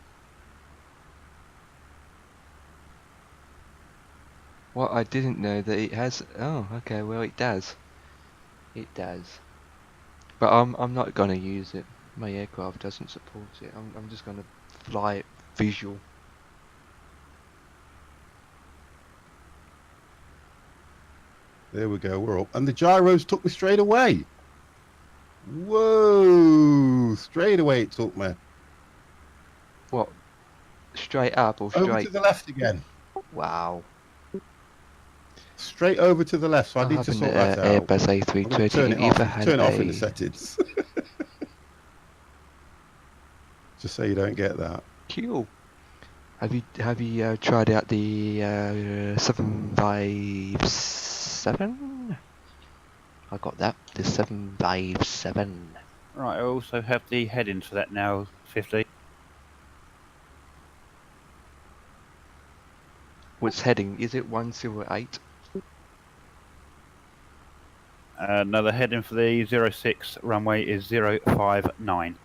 Well, I didn't know that it has... Oh, okay, well it does. It does. But I'm not going to use it. My aircraft doesn't support it. I'm just going to fly it visual. There we go, we're up. And the gyros took me straight away. Whoa! Straight away it took me. What? Straight up or straight? Over to the left again. Wow. Straight over to the left, so I need to sort that out. Airbus A320. Turn it off. Turn it off in the a... settings. Just so you don't get that. Cool. Have you tried out the 757? I got that. The 757. Right, I also have the headings for that now, 50. Which heading? Is it 108? Another heading for the 06 runway is 059.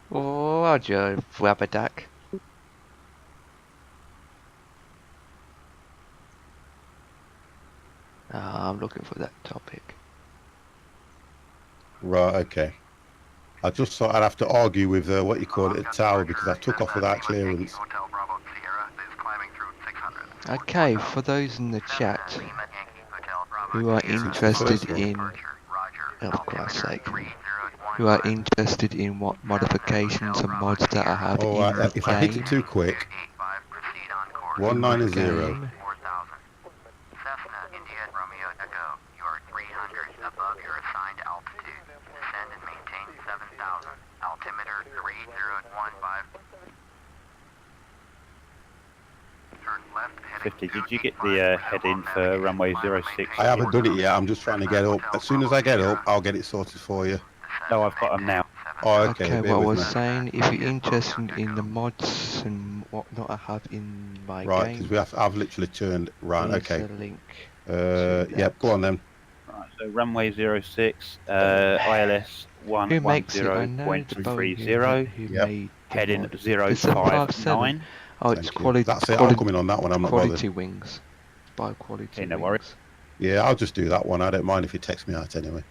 Roger, Flabberdack. I'm looking for that topic. Right, okay. I just thought I'd have to argue with what you call it, a tower, because I took off without clearance. Hotel Bravo Sierra is climbing through 600. Okay, for those in the chat Lima Yankee Hotel Bravo who are Sierra, interested one. in, Roger, oh, for Christ's sake, 301 who are interested in what modifications and mods that I have Oh, in the if I hit it game, too quick, 85, proceed on course. 190. game, 4000. Cessna India Romeo Echo, you are 300 above your assigned altitude. Descend and maintain 7000. Altimeter 3015. Turn left heading 50, did you get the heading for runway 06? I haven't done it yet. I'm just trying to get up. As soon as I get up, I'll get it sorted for you. No, I've got them now. Oh, okay. okay, Bear what I with was me. saying, if you're interested in the mods and whatnot I have in my Right, game, because I've literally turned right. there's Okay. a link to Yep. Go that. on then. Right, so runway 06, ILS Who makes it? I know the Boeing who Yep. made the heading mod. The 757. 059. Oh, it's Thank you. quality. That's it. I'm Quality, coming on that one. I'm not quality bothered. wings. By quality Hey, no wings. worries. Yeah, I'll just do that one. I don't mind if you text me out anyway.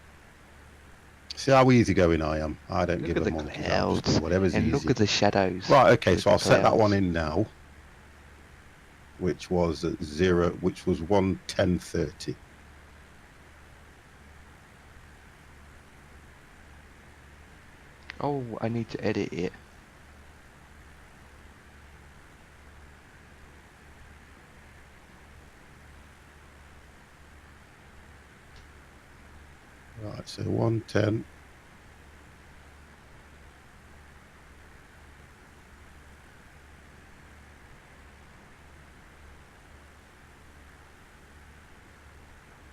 See how easygoing I am. I don't Look give at a the monkey's. I'll just do clouds whatever's and easy. look at the shadows. Right. Okay. Look So at I'll the set that one clouds. in now, which was at 1:10:30. Oh, I need to edit it. Right. So 1:10.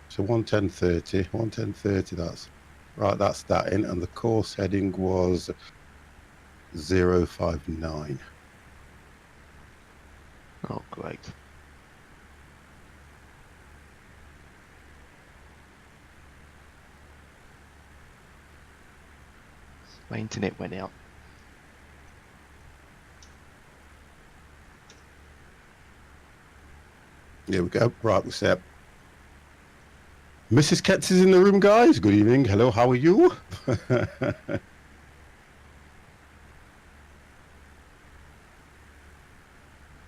So 1:10:30. 1:10:30. That's right. That's that in, and the course heading was 059. Oh, great. My internet went out. Here we go. Right, we're set. Mrs. Ketz is in the room, guys. Good evening. Hello, how are you?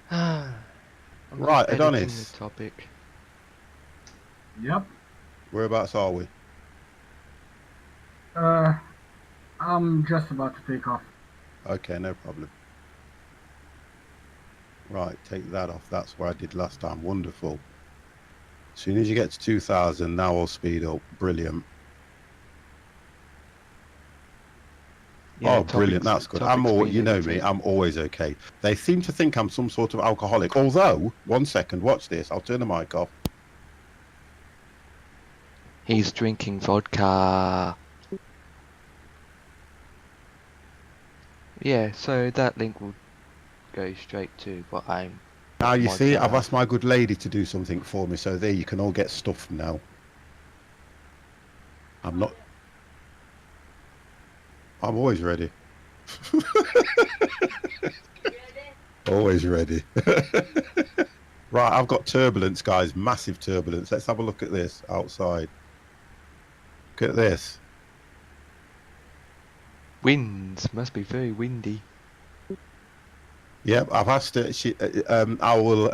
I'm Right, just editing Adonis. the topic. Yep. Whereabouts are we? I'm just about to take off. Okay, no problem. Right, take that off. That's where I did last time. Wonderful. As soon as you get to 2000, now I'll speed up. Brilliant. Yeah, Oh, brilliant. That's good. I'm topic's all, been you know me, edited. I'm always okay. They seem to think I'm some sort of alcoholic. Although, 1 second, watch this. I'll turn the mic off. He's drinking vodka. Yeah, so that link will go straight to what I'm. Now you mods see, I I've have. asked my good lady to do something for me, so there you can all get stuff now. I'm always ready. Always ready. Right, I've got turbulence, guys. Massive turbulence. Let's have a look at this outside. Look at this. Winds must be very windy. Yep, I've asked her. I will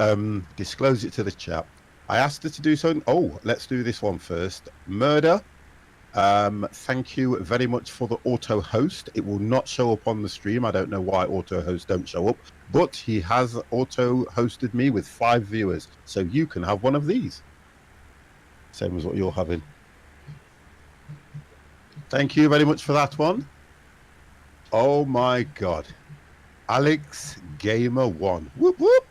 disclose it to the chat. I asked her to do something. Oh, let's do this one first. Murder. Thank you very much for the auto host. It will not show up on the stream. I don't know why auto hosts don't show up, but he has auto hosted me with 5 viewers. So you can have one of these. Same as what you're having. Thank you very much for that one. Oh my God. Alex Gamer 1. Whoop whoop.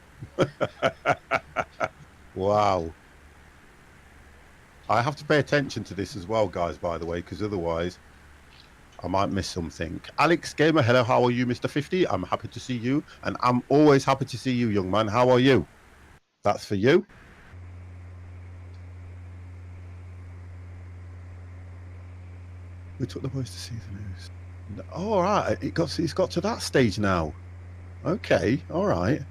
Wow. I have to pay attention to this as well, guys, by the way, because otherwise I might miss something. Alex Gamer, hello, how are you, Mr. 50? I'm happy to see you, and I'm always happy to see you, young man. How are you? That's for you. We took the boys to see the news. All right, it's got to that stage now. Okay, all right.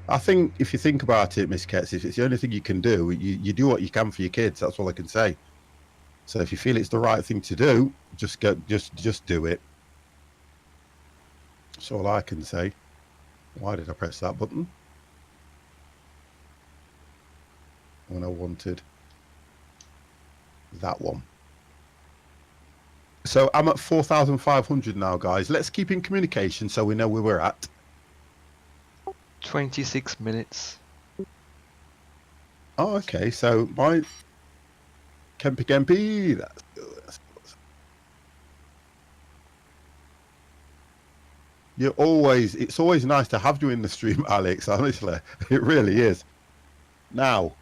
I think if you think about it, Miss Ketz, if it's the only thing you can do, you do what you can for your kids. That's all I can say. So if you feel it's the right thing to do, just do it. That's all I can say. Why did I press that button when I wanted that one? So I'm at 4,500 now, guys. Let's keep in communication so we know where we're at. 26 minutes. Oh, okay. So my Kempy, that's good. It's always nice to have you in the stream, Alex. Honestly, it really is. Now,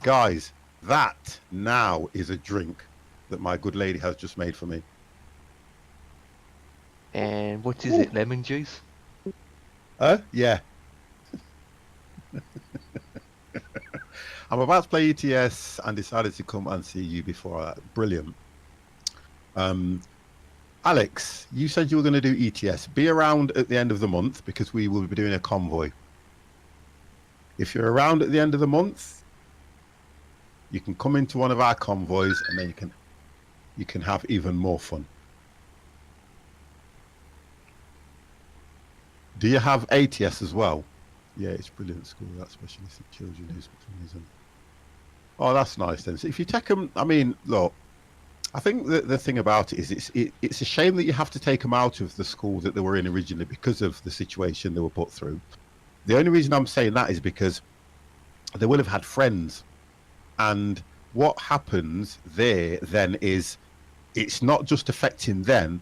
guys, that now is a drink that my good lady has just made for me. And what is it? Lemon juice? Yeah. I'm about to play ETS and decided to come and see you before that. Brilliant. Alex, you said you were going to do ETS. Be around at the end of the month because we will be doing a convoy. If you're around at the end of the month, you can come into one of our convoys and then you can have even more fun. Do you have ATS as well? Yeah, it's brilliant school, that specialistic children who's for some reason. Oh, that's nice then. So if you take them, I mean, look, I think the thing about it is it's a shame that you have to take them out of the school that they were in originally because of the situation they were put through. The only reason I'm saying that is because they will have had friends. And what happens there then is it's not just affecting them,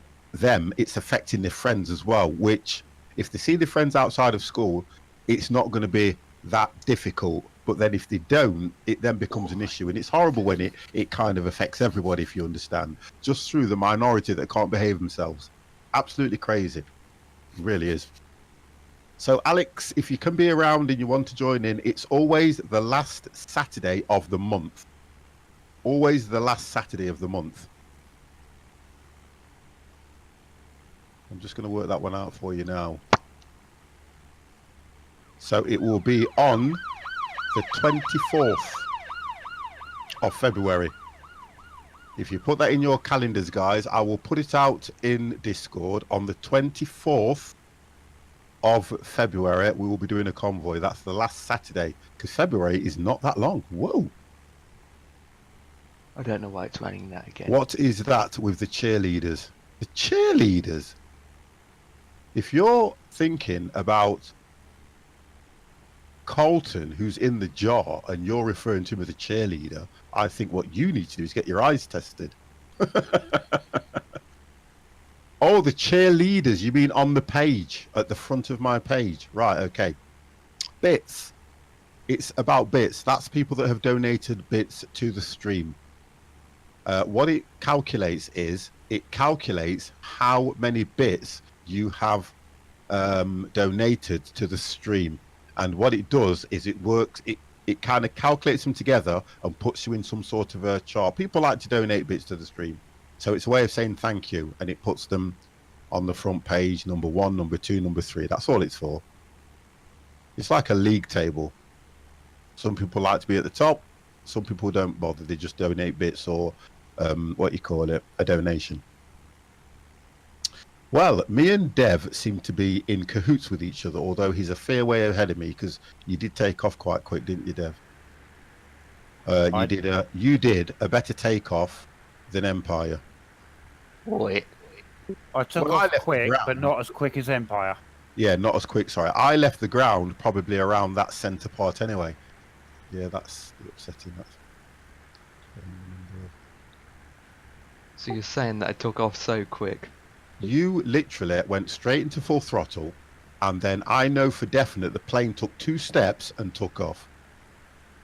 it's affecting their friends as well, which if they see their friends outside of school, it's not going to be that difficult. But then if they don't, it then becomes an issue. And it's horrible when it kind of affects everybody, if you understand, just through the minority that can't behave themselves. Absolutely crazy. It really is. So, Alex, if you can be around and you want to join in, it's always the last Saturday of the month. Always the last Saturday of the month. I'm just going to work that one out for you now. So it will be on the 24th of February. If you put that in your calendars, guys, I will put it out in Discord on the 24th of February. We will be doing a convoy. That's the last Saturday because February is not that long. Whoa. I don't know why it's running that again. What is that with the cheerleaders? The cheerleaders? If you're thinking about Colton, who's in the jar, and you're referring to him as a cheerleader, I think what you need to do is get your eyes tested. Oh, the cheerleaders, you mean on the page, at the front of my page? Right, okay. Bits. It's about bits. That's people that have donated bits to the stream. What it calculates is, it calculates how many bits you have donated to the stream. And what it does is it works, it kind of calculates them together and puts you in some sort of a chart. People like to donate bits to the stream. So it's a way of saying thank you, and it puts them on the front page, number 1, number 2, number 3. That's all it's for. It's like a league table. Some people like to be at the top. Some people don't bother. They just donate bits or what you call it, a donation. Well, me and Dev seem to be in cahoots with each other, although he's a fair way ahead of me because you did take off quite quick, didn't you, Dev? You did a better takeoff than Empire. Wait. I took Well, off quick, but not as quick as Empire. Yeah, not as quick, sorry. I left the ground probably around that centre part anyway. Yeah, that's upsetting. So you're saying that I took off so quick? You literally went straight into full throttle, and then I know for definite the plane took 2 steps and took off.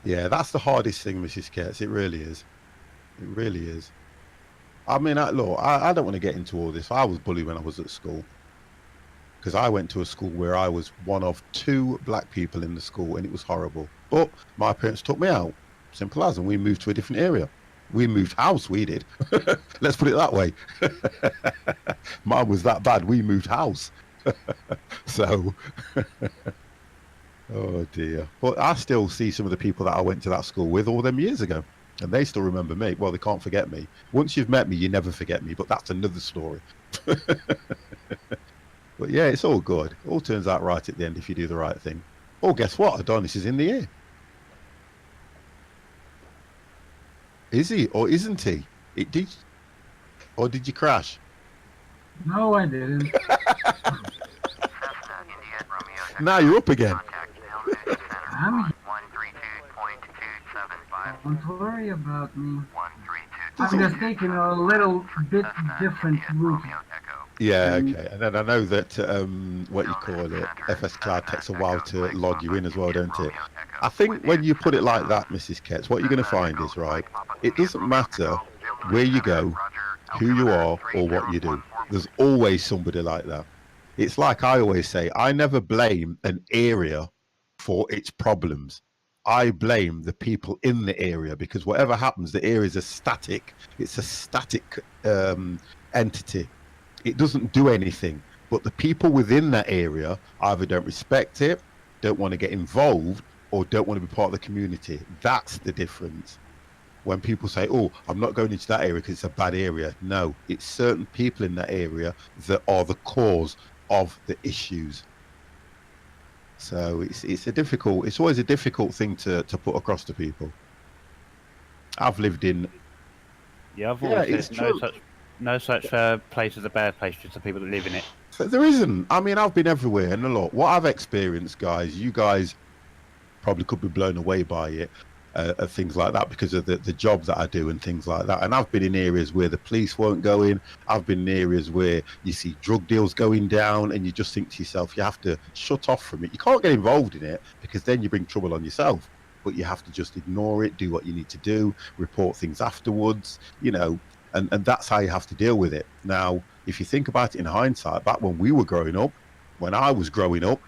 Yeah, that's the hardest thing, Mrs. Kurtz. It really is. It really is. I mean, look, I don't want to get into all this. I was bullied when I was at school because I went to a school where I was one of 2 black people in the school, and it was horrible. But my parents took me out, simple as, and we moved to a different area. We moved house. We did. Let's put it that way. Mine was that bad. We moved house. So, oh dear. But I still see some of the people that I went to that school with all them years ago, and they still remember me. Well, they can't forget me. Once you've met me, you never forget me. But that's another story. But yeah, it's all good. It all turns out right at the end if you do the right thing. Oh, guess what? Adonis is in the air. Is he or isn't he? It did, or did you crash? No, I didn't. Cessna, India, Romeo, Now you're up again. contact Elm News Center I'm on here. 132.275. Don't worry about me. 132. I'm just taking a little bit different route. Romeo, Echo. Yeah, okay. And then I know that what you call it, FS Cloud takes a while to log you in as well, don't it? I think when you put it like that, Mrs. Ketz, what you're going to find is, right, it doesn't matter where you go, who you are, or what you do. There's always somebody like that. It's like I always say, I never blame an area for its problems. I blame the people in the area, because whatever happens, the area is static. It's a static entity. It doesn't do anything. But the people within that area either don't respect it, don't want to get involved, or don't want to be part of the community. That's the difference. When people say, oh, I'm not going into that area because it's a bad area. No, it's certain people in that area that are the cause of the issues. So it's always a difficult thing to put across to people. I've lived in. Yeah, I've always it's said true. no such place as a bad place, just the people that live in it. There isn't. I mean, I've been everywhere and a lot. What I've experienced, guys, you guys probably could be blown away by it, things like that, because of the job that I do and things like that. And I've been in areas where the police won't go in. I've been in areas where you see drug deals going down, and you just think to yourself, you have to shut off from it. You can't get involved in it because then you bring trouble on yourself. But you have to just ignore it, do what you need to do, report things afterwards, and that's how you have to deal with it. Now, if you think about it in hindsight, back when we were growing up, when I was growing up,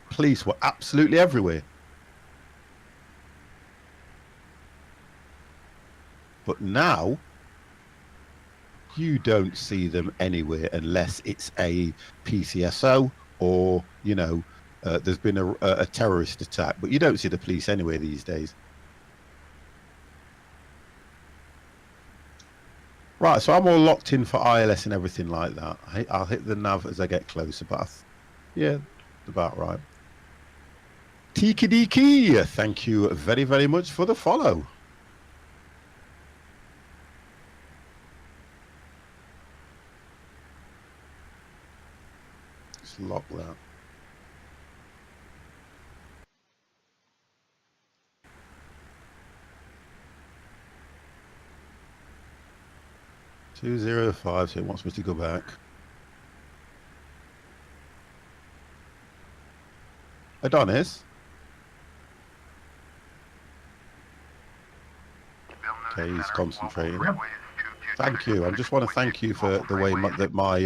police were absolutely everywhere. But now, you don't see them anywhere unless it's a PCSO or, there's been a terrorist attack. But you don't see the police anywhere these days. Right, so I'm all locked in for ILS and everything like that. I'll hit the nav as I get closer, but yeah, about right. Tiki Diki, thank you very, very much for the follow. Just lock that. $205, so it wants me to go back. Adonis? Okay, he's concentrating. Thank you. I just want to thank you for the way that my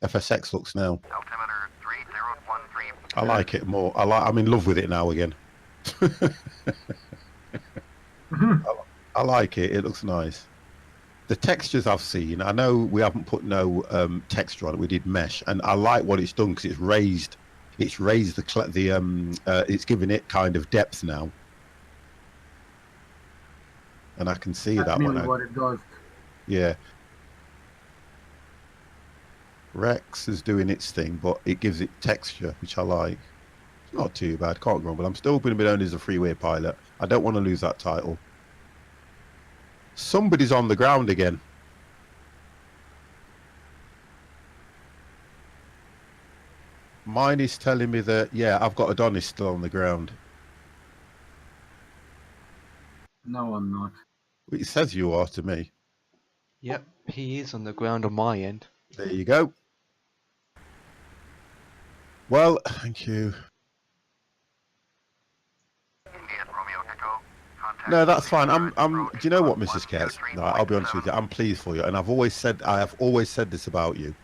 FSX looks now. I like it more. I'm in love with it now again. I like it. It looks nice. The textures I've seen, I know we haven't put no texture on it. We did mesh, and I like what it's done because it's raised. It's raised it's given it kind of depth now, and I can see that really what it does. Yeah. Rex is doing its thing, but it gives it texture, which I like. It's not too bad. Can't grumble. I'm still going to be known as a freeway pilot. I don't want to lose that title. Somebody's on the ground again. Mine is telling me that, yeah, I've got Adonis still on the ground. No, I'm not. It says you are to me. Yep, he is on the ground on my end. There you go. Well, thank you. India No, that's fine. Do you know what, Mrs. Katz? No, I'll be honest with you. I'm pleased for you, and I have always said this about you.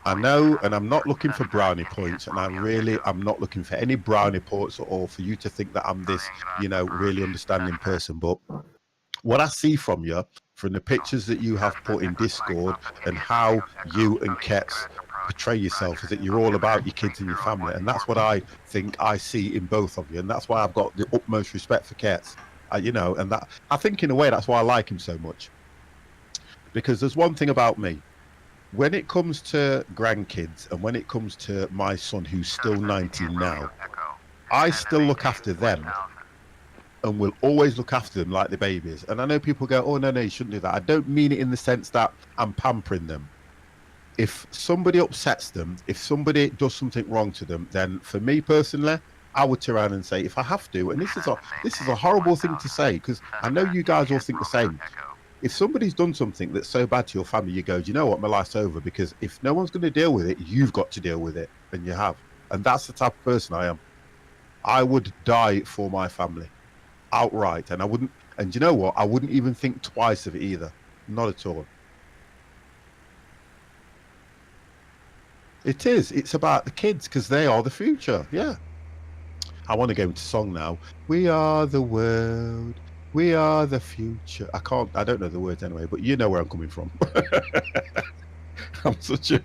I know, and I'm not looking for brownie points, and I'm not looking for any brownie points or for you to think that I'm this, really understanding person. But what I see from you, from the pictures that you have put in Discord, and how you and Ketz portray yourself, is that you're all about your kids and your family, and that's what I think I see in both of you, and that's why I've got the utmost respect for Ketz. And that I think in a way that's why I like him so much, because there's one thing about me. When it comes to grandkids and when it comes to my son who's still 19 now, I still look after them and will always look after them like the babies. And I know people go, oh, no, you shouldn't do that. I don't mean it in the sense that I'm pampering them. If somebody upsets them, if somebody does something wrong to them, then for me personally, I would turn around and say, if I have to, and this is a horrible thing to say, because I know you guys all think the same. If somebody's done something that's so bad to your family, you go, do you know what, my life's over, because if no one's going to deal with it, you've got to deal with it, and you have. And that's the type of person I am. I would die for my family outright, and and you know what, I wouldn't even think twice of it either. Not at all. It's about the kids, because they are the future. Yeah. I want to go into song now. We are the world, we are the future. I don't know the words anyway, but you know where I'm coming from. I'm such a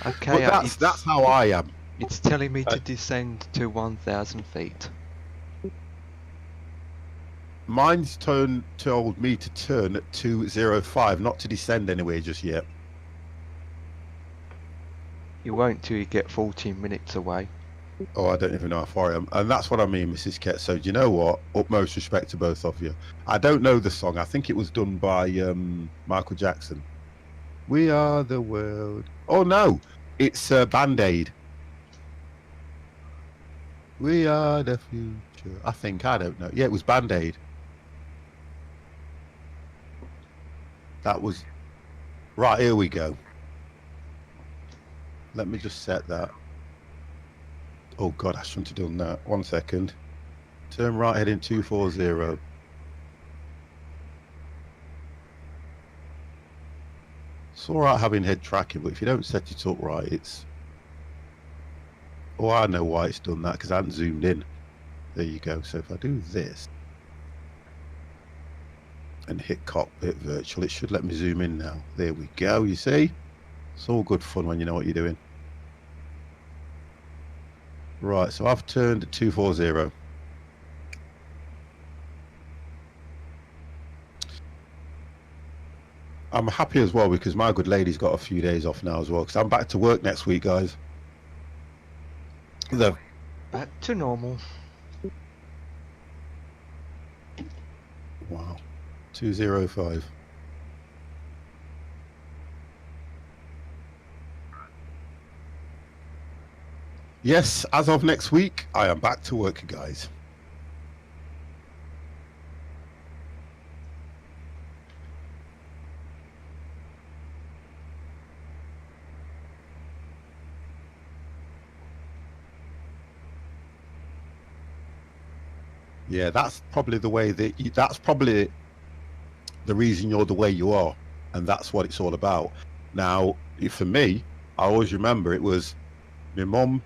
Okay, but that's how I am. It's telling me to descend to 1,000 feet. Mine's told me to turn at 205, not to descend anywhere just yet. You won't till you get 14 minutes away. Oh, I don't even know how far I am. And that's what I mean, Mrs. Kett. So, do you know what? Utmost respect to both of you. I don't know the song. I think it was done by Michael Jackson. We are the world. Oh, no. It's Band-Aid. We are the future. I think. I don't know. Yeah, it was Band-Aid. That was... Right, here we go. Let me just set that. Oh, God, I shouldn't have done that. 1 second. Turn right heading 240. It's all right having head tracking, but if you don't set it up right, it's... Oh, I know why it's done that, because I haven't zoomed in. There you go. So if I do this and hit cockpit virtual, it should let me zoom in now. There we go, you see? It's all good fun when you know what you're doing. Right, so I've turned at 240. I'm happy as well because my good lady's got a few days off now as well, because I'm back to work next week, guys. Back to normal. Wow. 205. Yes, as of next week, I am back to work, guys. Yeah, that's probably the way that's probably the reason you're the way you are, and that's what it's all about. Now, for me, I always remember it was my mum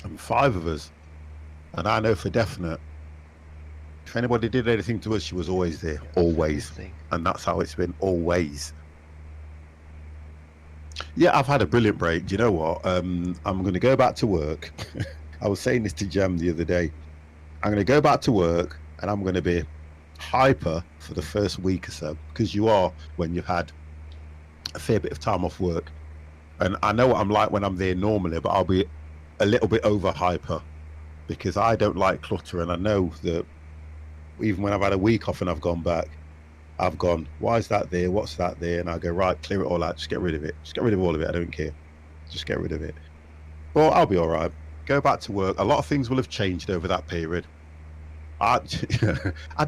and 5 of us, and I know for definite, if anybody did anything to us, she was always there, always, and that's how it's been, always. Yeah, I've had a brilliant break. Do you know what? I'm going to go back to work. I was saying this to Jem the other day. I'm going to go back to work, and I'm going to be hyper for the first week or so, because you are when you've had a fair bit of time off work. And I know what I'm like when I'm there normally, but I'll be a little bit over hyper because I don't like clutter. And I know that even when I've had a week off and I've gone back, I've gone, why is that there? What's that there? And I go, right, clear it all out. Just get rid of it. Just get rid of all of it. I don't care. Just get rid of it. Well, I'll be all right. Go back to work. A lot of things will have changed over that period. I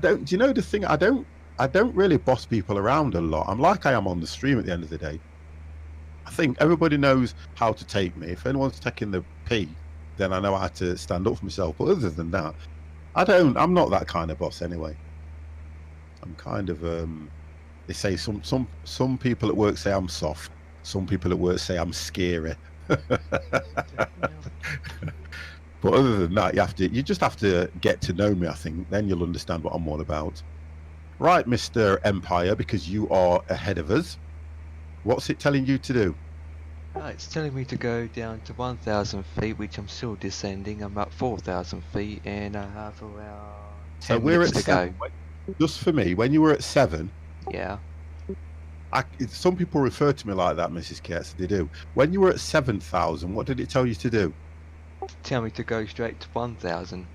don't. Do you know the thing? I don't really boss people around a lot. I'm like I am on the stream at the end of the day. I think everybody knows how to take me. If anyone's taking the pee, then I know how to stand up for myself. But other than that, I'm not that kind of boss anyway. I'm kind of they say some people at work say I'm soft. Some people at work say I'm scary. But other than that, you just have to get to know me, I think. Then you'll understand what I'm all about. Right, Mr. Empire, because you are ahead of us. What's it telling you to do? It's telling me to go down to 1,000 feet, which I'm still descending. I'm at 4,000 feet, and I have around 10 we're minutes at to go. 7. Just for me, when you were at 7, Yeah. Some people refer to me like that, Mrs. Ketz. They do. When you were at 7,000, what did it tell you to do? Tell me to go straight to 1,000.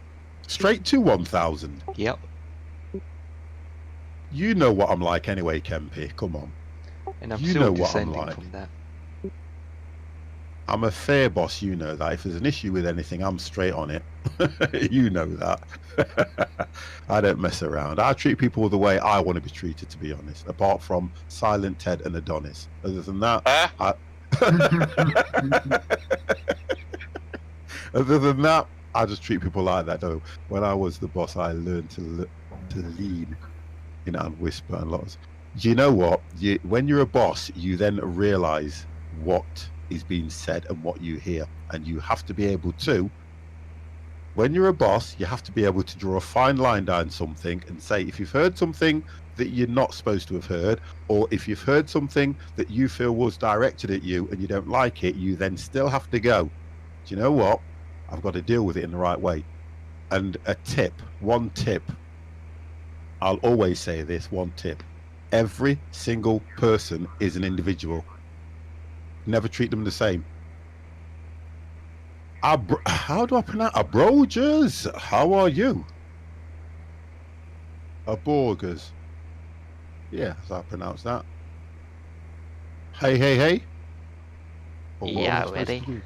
Straight to 1,000. Yep. You know what I'm like anyway, Kempy. Come on. And I'm You still know what I'm descending like. from that. I'm a fair boss, you know that. If there's an issue with anything, I'm straight on it. You know that. I don't mess around. I treat people the way I want to be treated, to be honest, apart from Silent Ted and Adonis. Other than that, other than that, I just treat people like that. Though when I was the boss, I learned to lean in and whisper and lots. Do you know what? When you're a boss, you then realize what is being said and what you hear, and you have to be able to. When you're a boss, you have to be able to draw a fine line down something and say, if you've heard something that you're not supposed to have heard, or if you've heard something that you feel was directed at you and you don't like it, you then still have to go, do you know what? I've got to deal with it in the right way. And one tip, I'll always say this, one tip. Every single person is an individual. Never treat them the same. How do I pronounce Abrogers? How are you? Aborgers. Yeah, that's how I pronounce that. Hey. Or what Yeah, am I supposed ready? to do?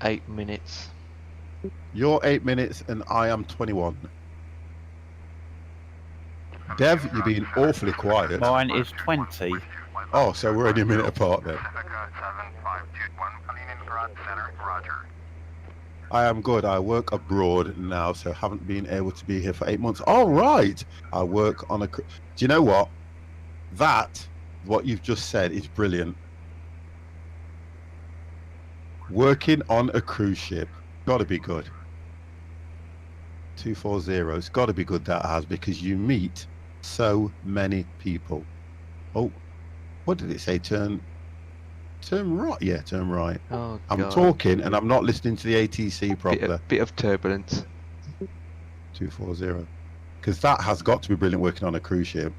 Eight minutes. You're 8 minutes and I am 21. Dev, you're being awfully quiet. Mine is 20. Oh, so we're only a minute apart then. I am good. I work abroad now, so haven't been able to be here for 8 months. All right. I work on do you know what? What you've just said is brilliant. Working on a cruise ship. Got to be good. 240. It's got to be good, that has, because you meet so many people. Oh, what did it say? Turn right. Yeah, turn right. Oh, I'm God. talking and I'm not listening to the ATC properly. Bit of turbulence. 240. Because that has got to be brilliant working on a cruise ship.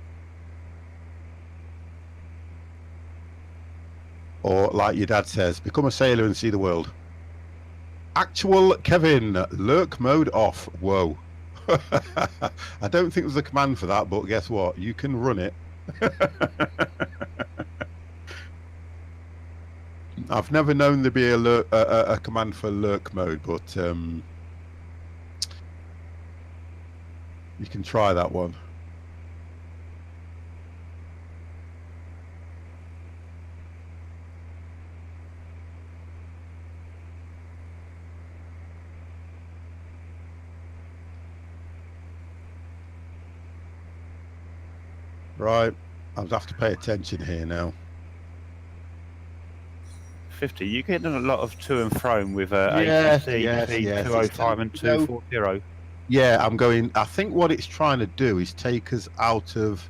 Or like your dad says, become a sailor and see the world. Actual Kevin, lurk mode off. Whoa. I don't think there's a command for that, but guess what? You can run it. I've never known there be a command for lurk mode, but you can try that one. Right, I'll have to pay attention here now. 50. You're getting a lot of to and fro with Yes, ATC, yes. 205 and 240. Yeah, I'm going. I think what it's trying to do is take us out of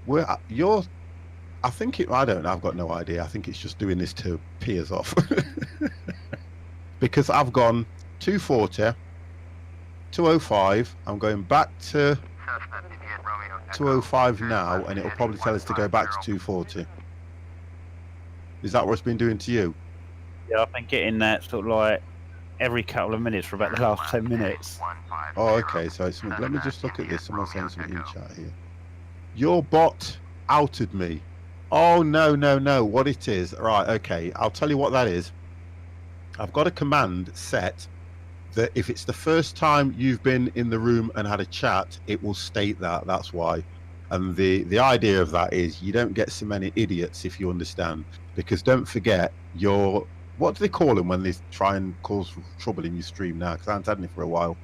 where you're. I think I don't know. I've got no idea. I think it's just doing this to pee us off. Because I've gone 240, 205. I'm going back to 205 now, and it'll probably tell us to go back to 240. Is that what it's been doing to you? Yeah, I've been getting that sort of like every couple of minutes for about the last 10 minutes. Oh, okay. So it's, let me just look at this. Someone's saying something in chat here. Your bot outed me. Oh, no. What it is, right, okay. I'll tell you what that is. I've got a command set that if it's the first time you've been in the room and had a chat, it will state that. That's why. And the idea of that is you don't get so many idiots, if you understand, because don't forget what do they call them when they try and cause trouble in your stream now? Because I haven't had any for a while.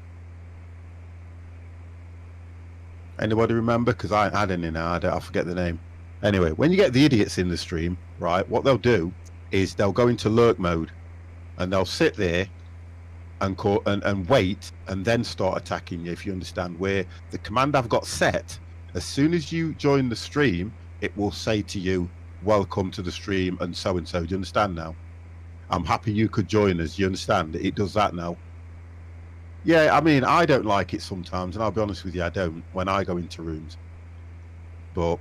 Anybody remember? Because I ain't had any now. I forget the name. Anyway, when you get the idiots in the stream, right, what they'll do is they'll go into lurk mode and they'll sit there and call and wait and then start attacking you, if you understand. Where the command I've got set, as soon as you join the stream, it will say to you, welcome to the stream and so. Do you understand now? I'm happy you could join us. You understand? It does that now. Yeah, I mean, I don't like it sometimes, and I'll be honest with you, I don't, when I go into rooms. But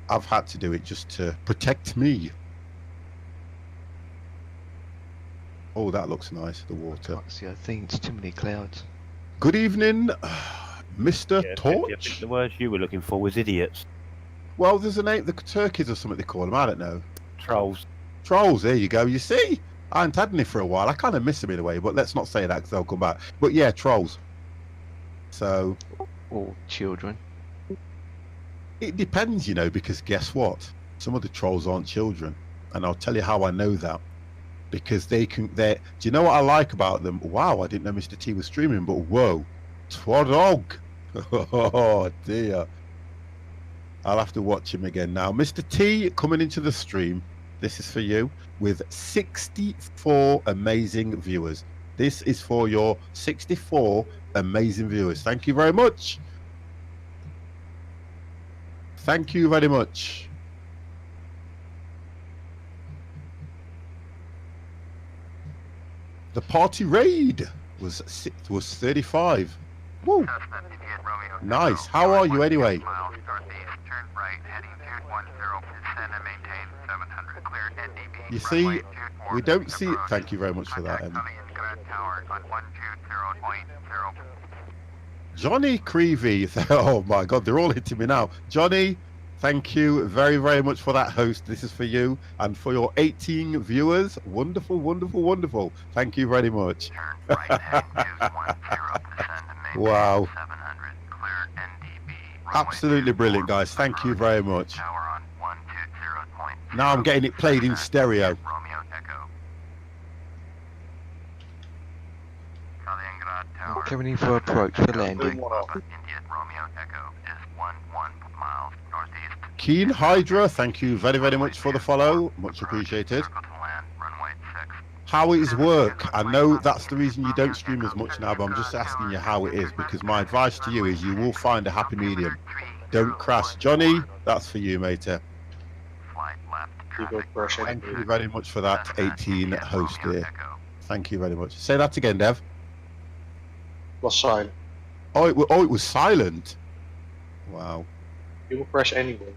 I've had to do it just to protect me. Oh, that looks nice, the water. See, I think it's too many clouds. Good evening, Mr. Yeah, Torch. I think the words you were looking for was idiots. Well, there's a name, the turkeys or something they call them, I don't know. Trolls. Trolls, there you go. You see, I haven't had any for a while. I kind of miss them in a way, but let's not say that because they'll come back. But yeah, trolls. So... Or children. It depends, you know, because guess what? Some of the trolls aren't children. And I'll tell you how I know that. Because do you know what I like about them? Wow, I didn't know Mr. T was streaming, but whoa. Twadog. Oh dear. I'll have to watch him again now. Mr. T coming into the stream. This is for you with 64 amazing viewers. This is for your 64 amazing viewers. Thank you very much. Thank you very much. The party raid was 35. Woo. Nice. How are you anyway? You see, we don't see it. Thank you very much for that, Em. Johnny Creevy. Oh my God, they're all hitting me now. Johnny, thank you very, very much for that host. This is for you and for your 18 viewers. Wonderful, wonderful, wonderful. Thank you very much. Wow. Absolutely brilliant, guys. Thank you very much. Now I'm getting it played in stereo. Coming in for approach for landing. Keen Hydra, thank you very, very much for the follow. Much appreciated. How is work? I know that's the reason you don't stream as much now, but I'm just asking you how it is, because my advice to you is you will find a happy medium. Don't crash. Johnny, that's for you, mate. Thank you very much for that 18 host there. Thank you very much. Say that again, Dev. Was silent. Oh, it was silent. Wow. You will crash anyway.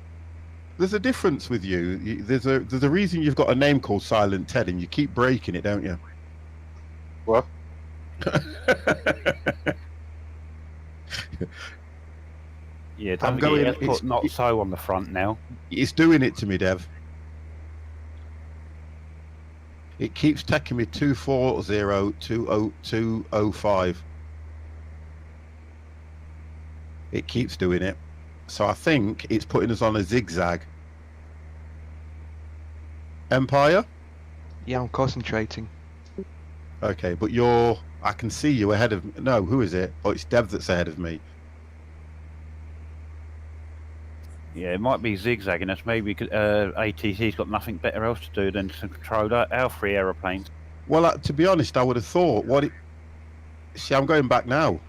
There's a difference with you. There's a reason you've got a name called Silent Ted, and you keep breaking it, don't you? What? Yeah, don't forget, put not so on the front now. It's doing it to me, Dev. It keeps taking me 240-20205. It keeps doing it. So I think it's putting us on a zigzag. Empire? Yeah, I'm concentrating. Okay, but I can see you ahead of... No, who is it? Oh, it's Dev that's ahead of me. Yeah, it might be zigzagging us. Maybe ATC's got nothing better else to do than to control our 3 aeroplanes. Well, to be honest, I would have thought See, I'm going back now.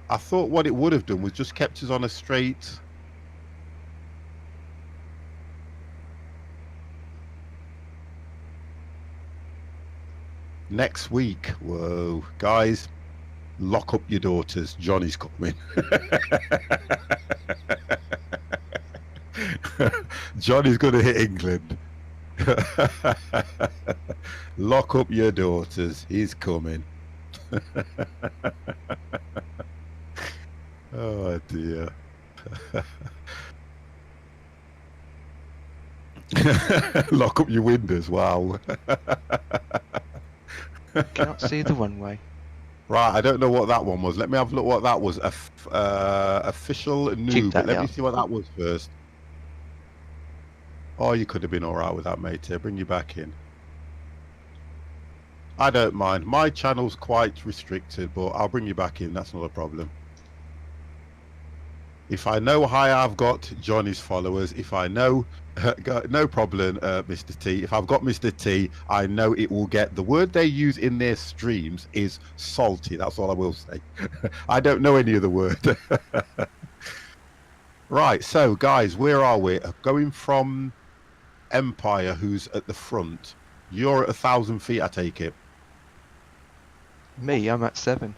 I thought what it would have done was just kept us on a straight... Next week. Whoa. Guys, lock up your daughters. Johnny's coming. Johnny's going to hit England. Lock up your daughters. He's coming. Oh dear. Lock up your windows. Wow. Can't see the runway. Right, I don't know what that one was. Let me have a look what that was. Official Keep noob. that Let me down. see what that was first. Oh, you could have been all right with that, mate. Bring you back in. I don't mind. My channel's quite restricted, but I'll bring you back in. That's not a problem. If I know high I've got Johnny's followers, if I know, no problem, Mr. T. If I've got Mr. T, I know it will get, the word they use in their streams is salty. That's all I will say. I don't know any other word. Right, so guys, where are we? Going from Empire, who's at the front. You're at 1,000 feet, I take it. Me, I'm at 7.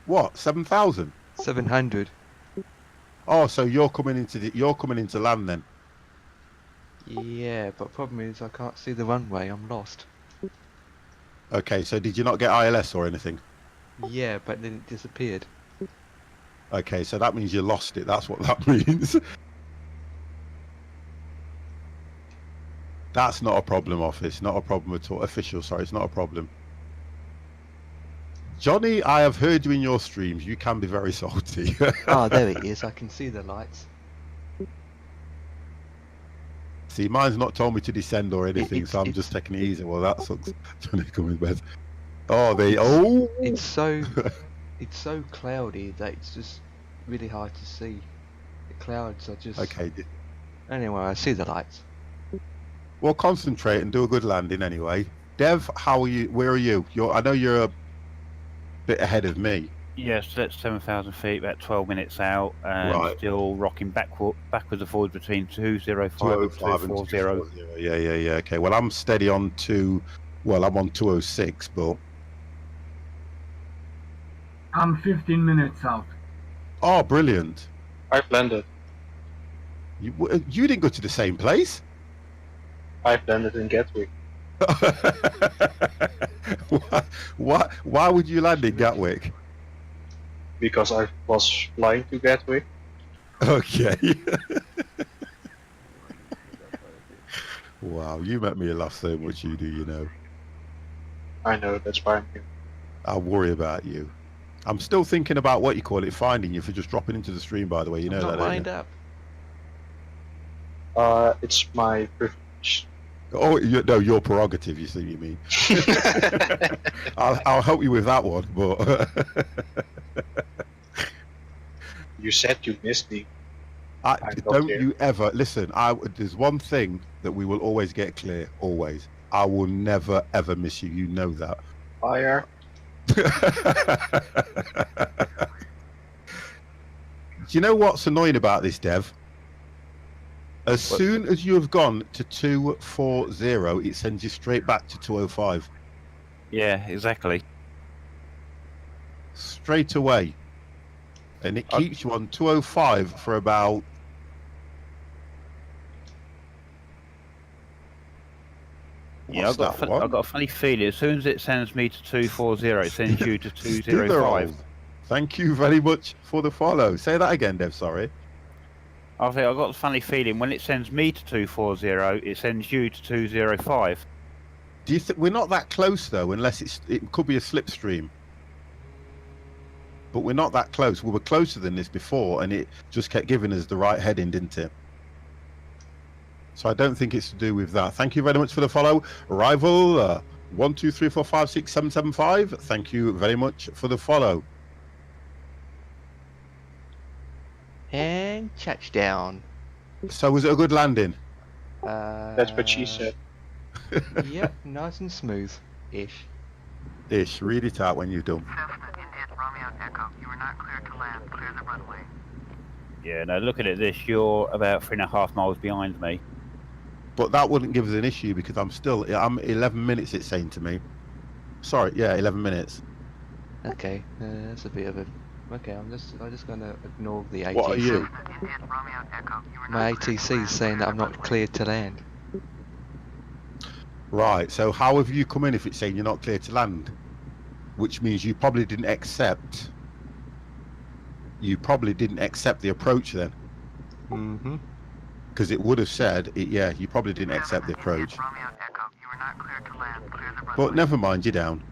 What? 7,000? 700. Oh, so you're coming into land then. Yeah, but problem is I can't see the runway. I'm lost. Okay, so did you not get ILS or anything? Yeah, but then it disappeared. Okay, so that means you lost it. That's what that means. That's not a problem, office. Not a problem at all. Official, sorry, it's not a problem. Johnny, I have heard you in your streams. You can be very salty. Ah, there it is. I can see the lights. See, mine's not told me to descend or anything, so I'm it's- just taking it easy. Well, that sucks. Johnny, come in bed. Oh, It's so cloudy that it's just really hard to see. The clouds are just... Okay. Anyway, I see the lights. Well, concentrate and do a good landing anyway. Dev, how are you? Where are you? I know you're a bit ahead of me. Yes, that's 7,000 feet, about 12 minutes out, and Right. still rocking backwards and forwards between 205 and 205 and 240. 240. Yeah. Okay. Well, I'm steady on I'm on 206, but... I'm 15 minutes out. Oh, brilliant. I've landed. You didn't go to the same place? I've landed in Gatwick. Why would you land in Gatwick? Because I was flying to Gatwick. Okay. Wow, you make me laugh so much, you do, you know. I know, that's why I'm here. I'll worry about you. I'm still thinking about what you call it, finding you for just dropping into the stream, by the way. You know I'm that, not don't lined you? up. It's my privilege. Oh, no, your prerogative, you see what you mean. I'll help you with that one, but... You said you missed me. Don't you ever... Listen, there's one thing that we will always get clear, always. I will never, ever miss you. You know that. Fire. Do you know what's annoying about this, Dev? As soon as you have gone to 240, it sends you straight back to 205. Yeah, exactly. Straight away. And it keeps you on 205 for about... Yeah, I've got a funny feeling. As soon as it sends me to 240, it sends you to 205. Thank you very much for the follow. Say that again, Dev, sorry. I've got a funny feeling when it sends me to 240, it sends you to 205. Do you think we're not that close though? Unless it could be a slipstream. But we're not that close. We were closer than this before, and it just kept giving us the right heading, didn't it? So I don't think it's to do with that. Thank you very much for the follow, Rival 1 2 3 4 5 6 7 7 5. Thank you very much for the follow. And touchdown. So was it a good landing? That's what she said. Yep, nice and smooth. Ish. Ish, read it out when you're done. Cessna, Indian, Romeo, Echo. You are not clear to land. Clear the runway. Yeah, now looking at this, you're about 3.5 miles behind me. But that wouldn't give us an issue because I'm 11 minutes, it's saying to me. Sorry, yeah, 11 minutes. Okay, that's a bit of a... Okay, I'm just gonna ignore the ATC. What are you? Cessna, Indian, Romeo, Echo. You are My not clear to ATC land. is saying that I'm not cleared to land. Right, so how have you come in if it's saying you're not clear to land? Which means you probably didn't accept... You probably didn't accept the approach then. Mm-hmm. Because it would have said, yeah, you probably didn't accept the approach. Romeo, Echo. You are not clear to land. Clear the runway. But never mind, you're down.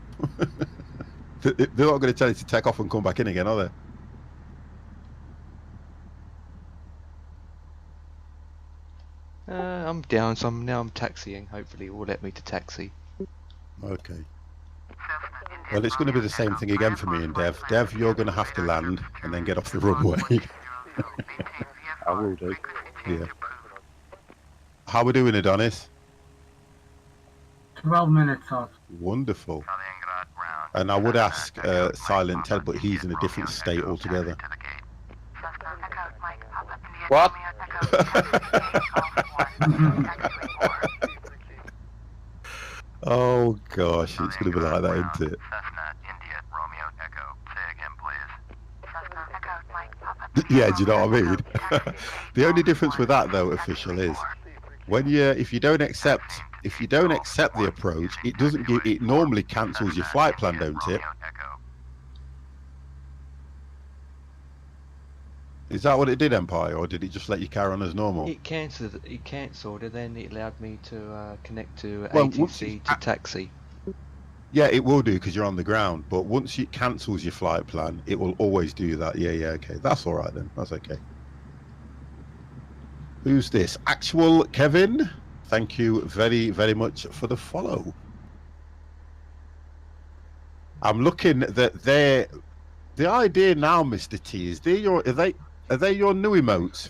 They're not going to tell you to take off and come back in again, are they? I'm down, so now I'm taxiing. Hopefully, it will let me to taxi. Okay. Well, it's going to be the same thing again for me and Dev. Dev, you're going to have to land and then get off the runway. I will do. Yeah. How are we doing, Adonis? 12 minutes out. Wonderful. And I would ask Silent Ted, but he's in a different state altogether. What? Oh gosh, it's going to be like that, isn't it? Cessna, India, Romeo, Echo. Say again, please. Cessna, Echo, Mike, Papa. Yeah, do you know what I mean? The only difference with that, though, official, is when if you don't accept the approach, it doesn't give. It normally cancels your flight plan, don't it? Is that what it did, Empire, or did it just let you carry on as normal? It cancelled, and then it allowed me to connect to Well, ATC to taxi. Yeah, it will do because you're on the ground. But once it cancels your flight plan, it will always do that. Yeah, okay. That's all right then. That's okay. Who's this? Actual Kevin. Thank you very, very much for the follow. I'm looking that the idea now, Mr. T, is are they your new emotes?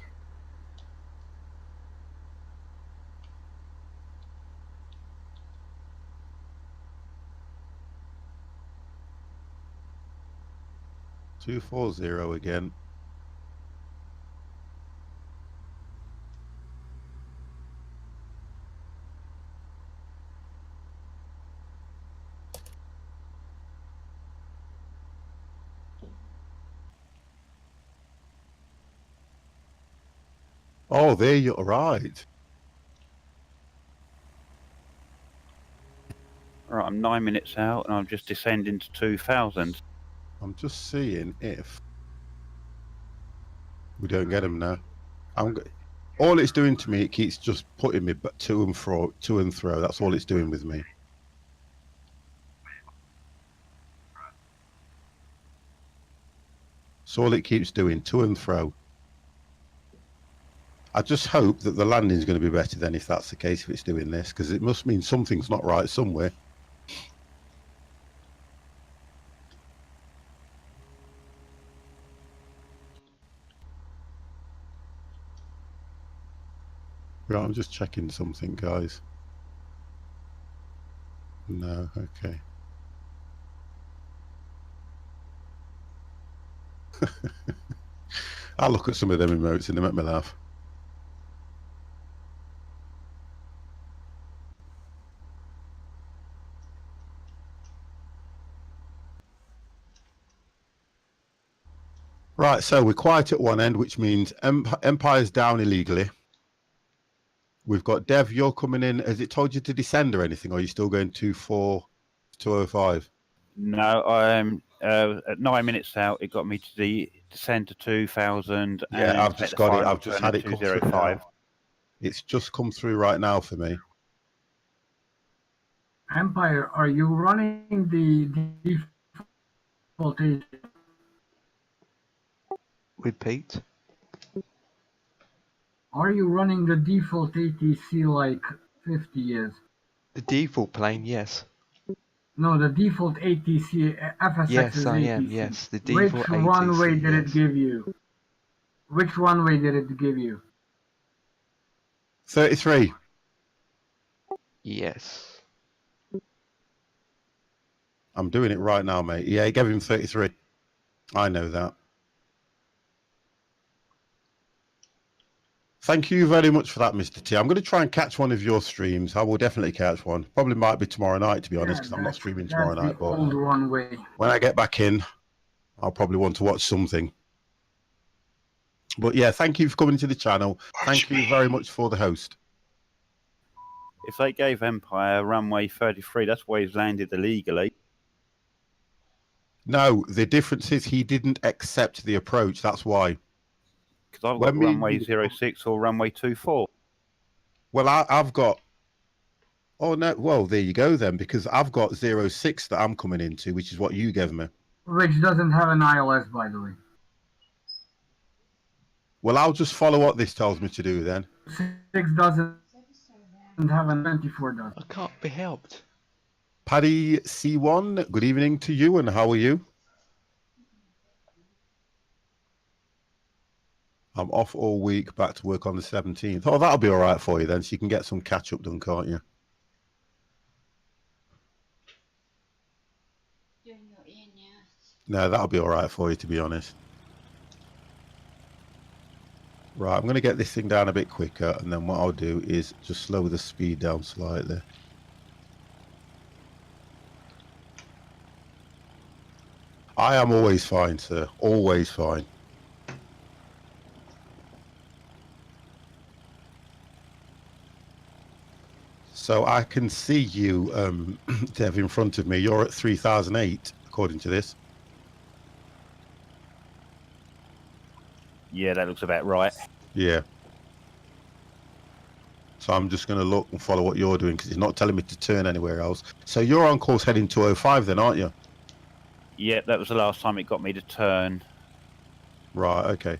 $240 again. Oh, there you're right. Right, I'm 9 minutes out, and I'm just descending to 2,000. I'm just seeing if we don't get him now. All it's doing to me, it keeps just putting me to and fro. That's all it's doing with me. That's all it keeps doing, to and fro. I just hope that the landing's going to be better then if that's the case, if it's doing this, because it must mean something's not right somewhere. Right, I'm just checking something, guys. No, okay. I'll look at some of them emotes and they make me laugh. Right, so we're quiet at one end, which means Empire's down illegally. We've got Dev, you're coming in. Has it told you to descend or anything, or are you still going 205? No, I'm at 9 minutes out. It got me to descend to 2,000. Yeah, and I've just got it. I've just had it come through 205. now. It's just come through right now for me. Empire, are you running the default ATC? Repeat. Are you running the default ATC like 50 years? The default plane, yes. No, the default ATC, FSX's Yes, I ATC. am. Yes, the default Which ATC. runway did yes. it give you? Which runway did it give you? 33. Yes. I'm doing it right now, mate. Yeah, he gave him 33. I know that. Thank you very much for that, Mr. T. I'm going to try and catch one of your streams. I will definitely catch one. Probably might be tomorrow night, to be honest, because I'm not streaming tomorrow night. But old runway. when I get back in, I'll probably want to watch something. But yeah, thank you for coming to the channel. Thank you very much for the host. If they gave Empire runway 33, that's why he's landed illegally. No, the difference is he didn't accept the approach. That's why. Because I've got runway 06 or runway 24. Well, I've got Oh no! Well, there you go then, because I've got 06 that I'm coming into, which is what you gave me. Which doesn't have an ILS, by the way. Well, I'll just follow what this tells me to do then. 6 doesn't have an 24 does. I can't be helped. Paddy C1, good evening to you, and how are you? I'm off all week, back to work on the 17th. Oh, that'll be all right for you then, so you can get some catch up done, can't you? No, that'll be all right for you, to be honest. Right, I'm going to get this thing down a bit quicker, and then what I'll do is just slow the speed down slightly. I am always fine, sir. Always fine. So I can see you, Dev, in front of me. You're at 3008, according to this. Yeah, that looks about right. Yeah. So I'm just going to look and follow what you're doing because it's not telling me to turn anywhere else. So you're on course heading 205 then, aren't you? Yeah, that was the last time it got me to turn. Right, okay.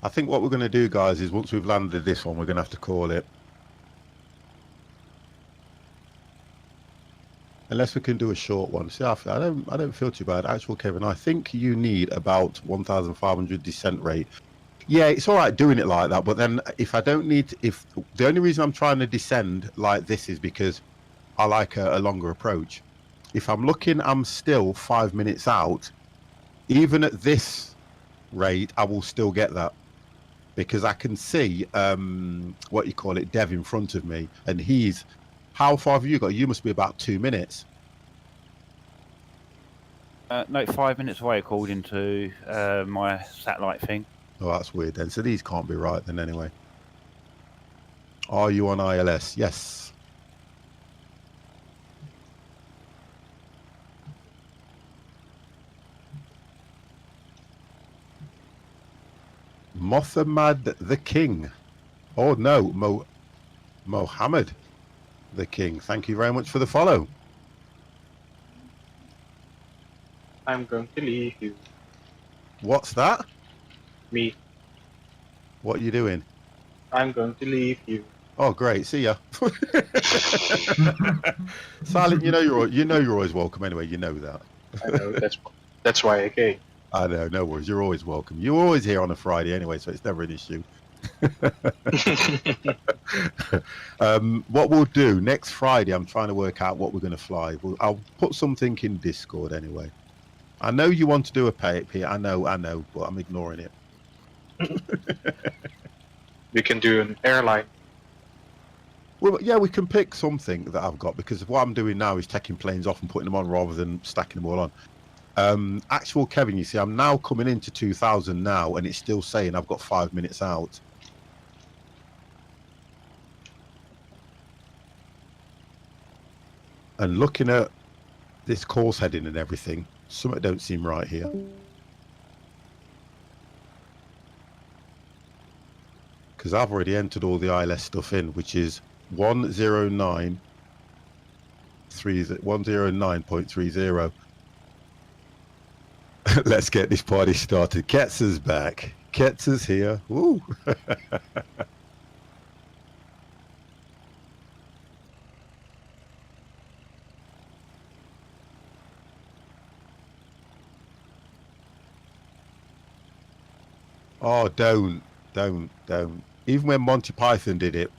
I think what we're going to do, guys, is once we've landed this one, we're going to have to call it. Unless we can do a short one. See, I don't feel too bad. Actual Kevin, I think you need about 1,500 descent rate. Yeah, it's all right doing it like that, but then if I don't need, if the only reason I'm trying to descend like this is because I like a longer approach. If I'm looking, I'm still 5 minutes out. Even at this rate, I will still get that because I can see what you call it, Dev in front of me, and he's. How far have you got? You must be about 2 minutes. No, 5 minutes away according to my satellite thing. Oh, that's weird then. So these can't be right then anyway. Are you on ILS? Yes. Mohammed the King. Oh no, Mohammed the King. Thank you very much for the follow. I'm going to leave you. What's that? Me. What are you doing? I'm going to leave you. Oh, great. See ya. Silent, you know you're always welcome anyway. You know that. I know, that's why I came. I know, no worries. You're always welcome. You're always here on a Friday anyway, so it's never an issue. What we'll do next Friday, I'm trying to work out what we're going to fly. I'll put something in Discord anyway. I know you want to do a pay here. I know, but I'm ignoring it. We can do an airline. Well, yeah, we can pick something that I've got because what I'm doing now is taking planes off and putting them on rather than stacking them all on. Actual Kevin, you see, I'm now coming into 2000 now, and it's still saying I've got 5 minutes out. And looking at this course heading and everything, something don't seem right here. Because I've already entered all the ILS stuff in, which is 109.30. Let's get this party started. Ketz is back. Ketz is here. Woo! Oh, don't. Even when Monty Python did it,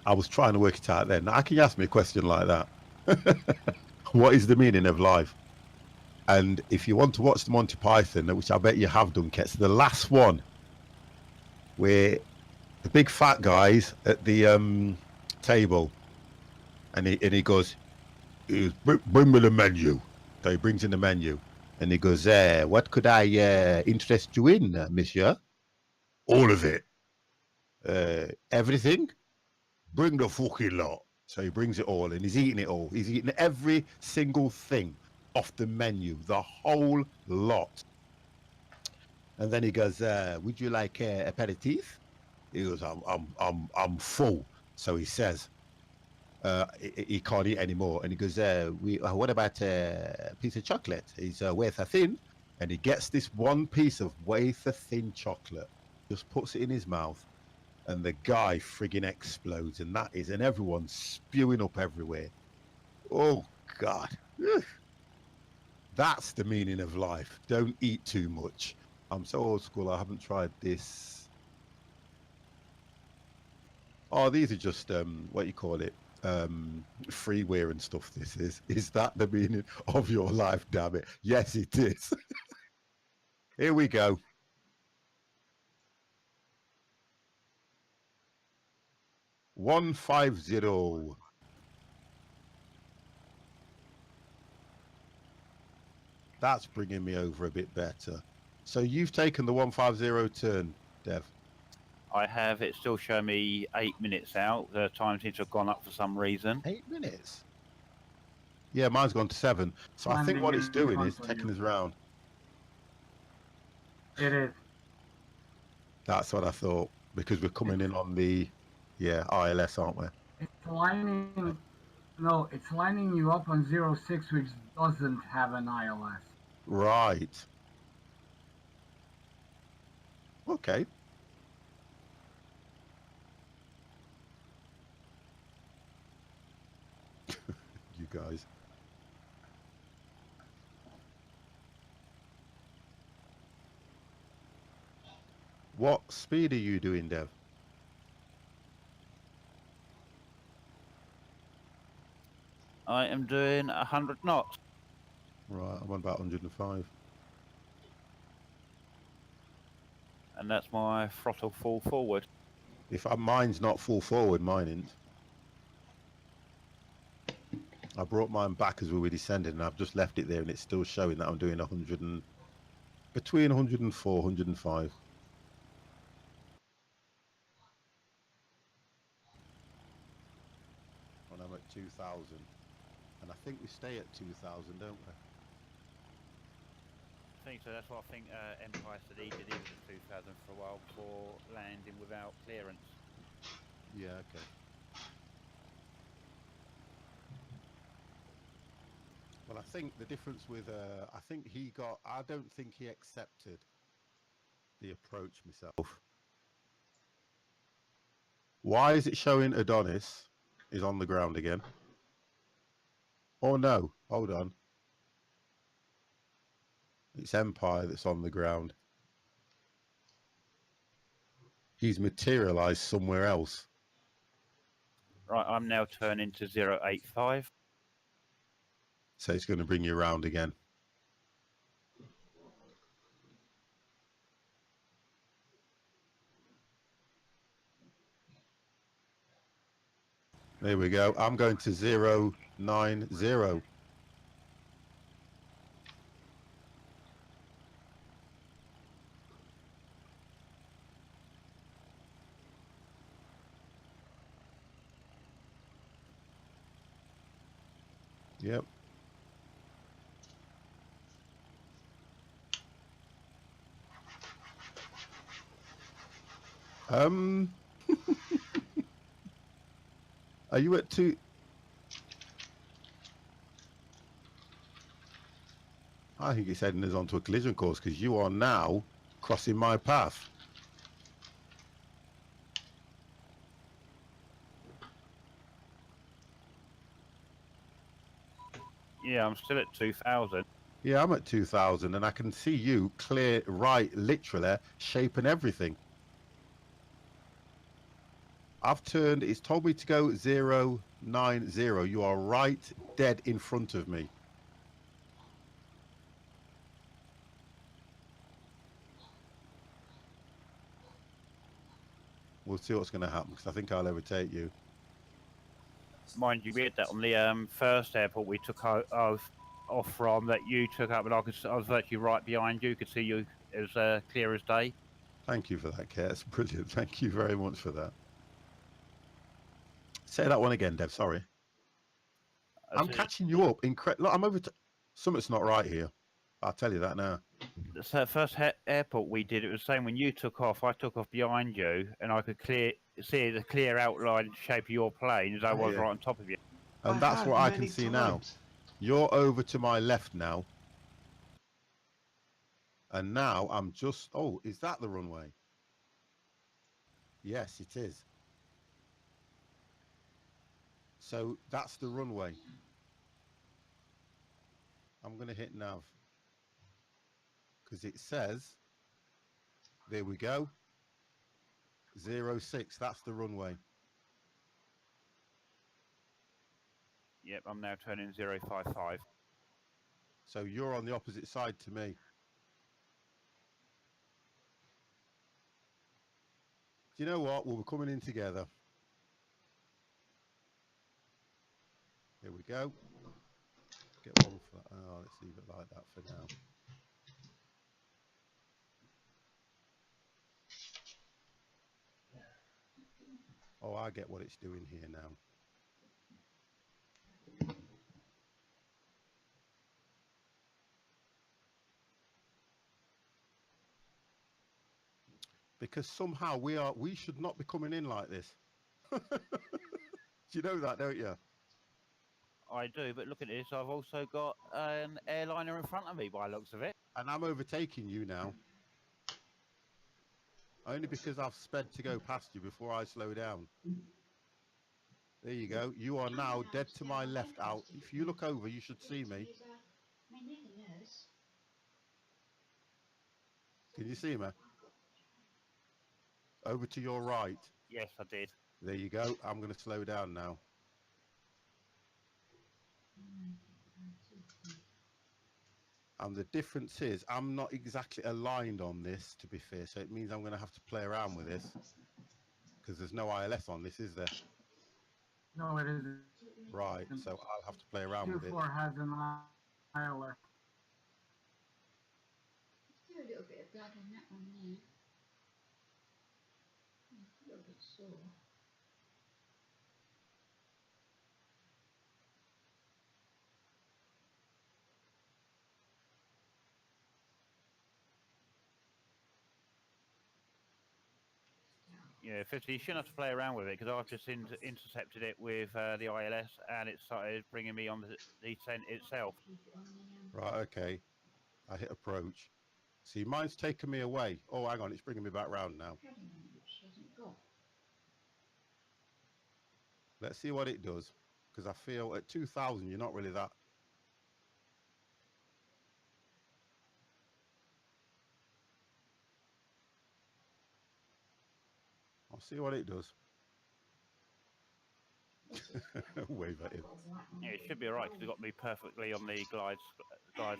I was trying to work it out then. How can you ask me a question like that? What is the meaning of life? And if you want to watch the Monty Python, which I bet you have done, Ketz, the last one, where the big fat guy's at the table, and he goes, bring me the menu. So he brings in the menu, and he goes, what could I interest you in, monsieur? All of it. Everything? Bring the fucking lot. So he brings it all, and he's eating it all. He's eating every single thing. off the menu, the whole lot. And then he goes, "Would you like aperitif?" He goes, I'm full." So he says, he can't eat anymore, and he goes, "What about a piece of chocolate?" He's wafer thin, and he gets this one piece of wafer thin chocolate, just puts it in his mouth, and the guy frigging explodes, and everyone's spewing up everywhere. Oh God. Ugh. That's the meaning of life. Don't eat too much. I'm so old school, I haven't tried this. Oh, these are just what you call it, freeware and stuff. This is that the meaning of your life? Damn it, yes it is. Here we go. $150. That's bringing me over a bit better. So you've taken the 150 turn, Dev. I have. It's still showing me 8 minutes out. The time seems to have gone up for some reason. 8 minutes. Yeah, mine's gone to 7. So I think Landing what it's in doing is front of taking you. us round. It is. That's what I thought, because we're coming in on the ILS, aren't we? It's lining. No, it's lining you up on 06, which doesn't have an ILS. Right. Okay. You guys. What speed are you doing, Dev? I am doing 100 knots. Right, I'm on about 105. And that's my throttle full forward. If mine's not full forward, mine isn't. I brought mine back as we were descending, and I've just left it there, and it's still showing that I'm doing between 104, 105. And I'm at 2,000. And I think we stay at 2,000, don't we? I think so. That's what I think Empire said he did. He was at 2,000 for a while before landing without clearance. Yeah, okay. Well, I think the difference with, I don't think he accepted the approach myself. Why is it showing Adonis is on the ground again? Oh no, hold on. It's Empire that's on the ground. He's materialized somewhere else. Right, I'm now turning to 085. So it's going to bring you around again. There we go. I'm going to 090. Yep. Are you at 2? I think it's heading us onto a collision course, because you are now crossing my path. Yeah, I'm still at 2,000. Yeah, I'm at 2,000, and I can see you clear right, literally, shaping everything. I've turned, it's told me to go 090. You are right dead in front of me. We'll see what's going to happen, because I think I'll overtake you. Mind you, we had that on the first airport we took off from, that you took up, and I was virtually right behind you. Could see you as clear as day. Thank you for that, Kate. That's brilliant. Thank you very much for that. Say that one again, Dev. Sorry. I'm catching you up. Look, I'm over. Something's not right here. I'll tell you that now. So first airport we did, it was the same when you took off. I took off behind you, and I could see the clear outline shape of your plane as I was right on top of you. And I that's have what I can many see now. times. You're over to my left now. And now I'm just... Oh, is that the runway? Yes, it is. So that's the runway. I'm going to hit nav. Because it says... There we go. 06, that's the runway. Yep, I'm now turning 055. So you're on the opposite side to me. Do you know what? We'll be coming in together. Here we go. Get one for... Oh, let's leave it like that for now. Oh, I get what it's doing here now. Because somehow we should not be coming in like this. Do you know that, don't you? I do, but look at this. I've also got an airliner in front of me by the looks of it. And I'm overtaking you now. Only because I've sped to go past you before I slow down. There you go. You are now dead to my left out. If you look over, you should see me. Can you see me? Over to your right. Yes, I did. There you go. I'm going to slow down now. And the difference is I'm not exactly aligned on this, to be fair. So it means I'm going to have to play around with this. Because there's no ILS on this, is there? No, it isn't. Right, so I'll have to play around with it. 24 has an ILS. Still a little bit of blood on that one there. A little bit sore. Yeah, 50. You shouldn't have to play around with it because I've just intercepted it with the ILS and it started bringing me on the descent itself. Right, okay. I hit approach. See, mine's taken me away. Oh, hang on, it's bringing me back round now. Let's see what it does. Because I feel at 2,000, you're not really that. I'll see what it does. Wave at him. Yeah, it should be alright because it got me perfectly on the glide slope.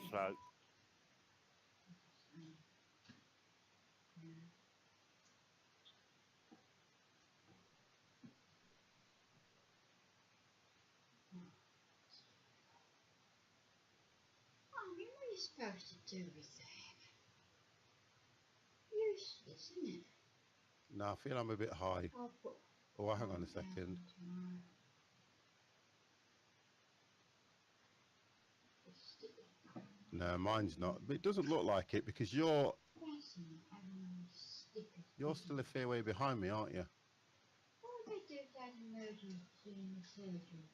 I mean, what are you supposed to do with that? Useless, isn't it? No, I feel I'm a bit high. Oh, hang on a second. No, mine's not. But it doesn't look like it because you're still a fair way behind me, aren't you? What would they do if they had an emergency in the surgery?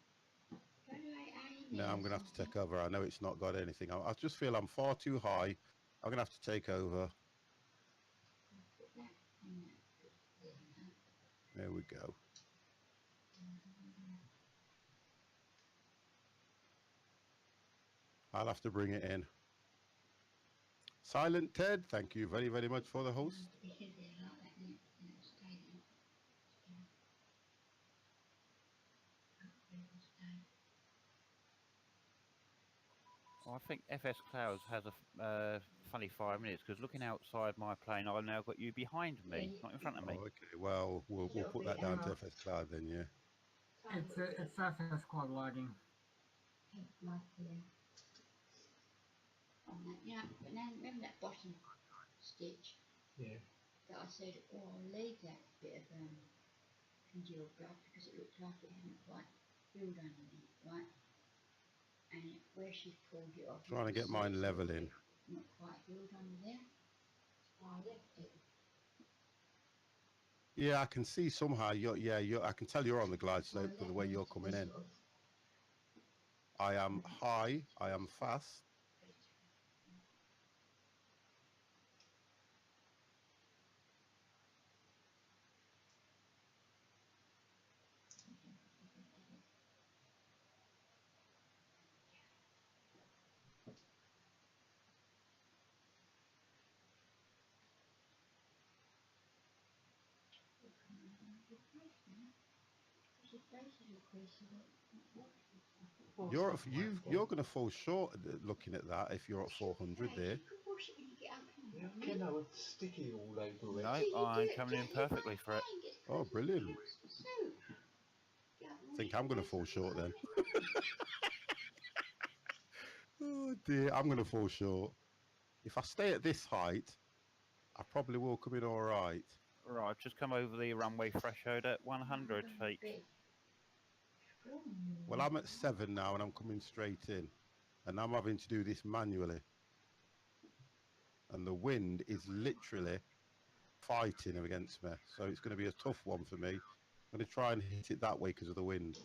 Don't they aim No, I'm going to have to take over. I know it's not got anything. I just feel I'm far too high. I'm going to have to take over. There we go. I'll have to bring it in. Silent Ted, thank you very, very much for the host. Well, I think FS Clouds has a funny 5 minutes because looking outside my plane, I've now got you behind me, not in front of me. Oh, okay, well, we'll put that down to FS Cloud then, yeah. It's FS Cloud lagging. Yeah, but now remember that bottom stitch? Yeah. That I said, oh, I'll leave that bit of congealed blood because it looked like it hadn't quite healed underneath, right? And where she's pulled it off, Trying to get mine leveling. not quite good under there. I left it. Yeah, I can see somehow. I can tell you're on the glide slope for the way you're coming in. I am high. I am fast. You're going to fall short looking at that if you're at 400 there. You know, it's sticky all over it. No, I'm coming in perfectly for it. Oh, brilliant. I think I'm going to fall short then. Oh dear, I'm going to fall short. If I stay at this height, I probably will come in all right. Right, I've just come over the runway threshold at 100 feet. Well, I'm at 7 now and I'm coming straight in. And I'm having to do this manually. And the wind is literally fighting against me. So it's going to be a tough one for me. I'm going to try and hit it that way because of the wind.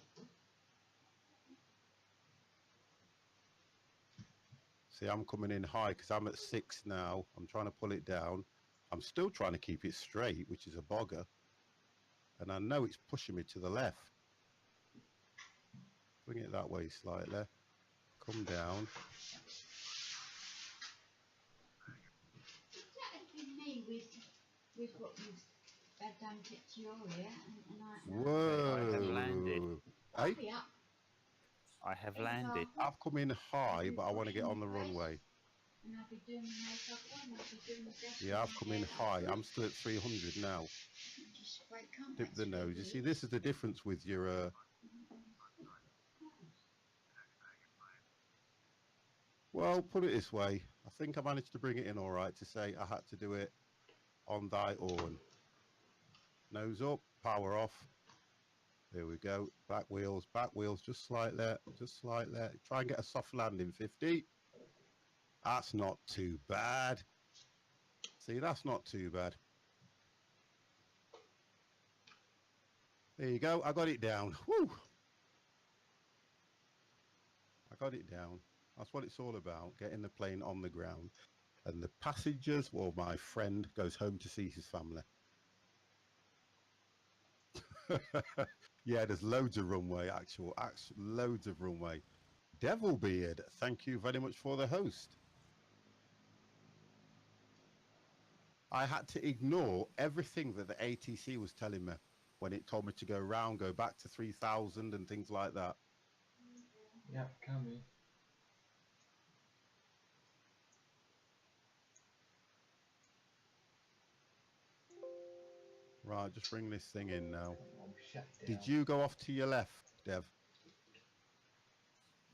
See, I'm coming in high because I'm at 6 now. I'm trying to pull it down. I'm still trying to keep it straight, which is a bogger. And I know it's pushing me to the left. Bring it that way slightly. Come down. Does that have been me with what you've done to your ear? And Whoa. I have landed. Hey? up. I have landed. I've come in high, but I want to get on the runway. And I'll be doing the makeup one, I'll be doing the Yeah, I've come in high. I'm still at 300 now. Dip the nose. You see, this is the difference with your... Well, put it this way. I think I managed to bring it in all right to say I had to do it on thy own. Nose up, power off. There we go. Back wheels, just slightly, just slightly. Try and get a soft landing, 50. That's not too bad. See, that's not too bad. There you go. I got it down. Woo! I got it down. That's what it's all about, getting the plane on the ground. And the passengers, well, my friend goes home to see his family. Yeah, there's loads of runway, actual loads of runway. Devilbeard, thank you very much for the host. I had to ignore everything that the ATC was telling me when it told me to go round, go back to 3000 and things like that. Yeah, coming. Right, just bring this thing in now. Did you go off to your left, Dev?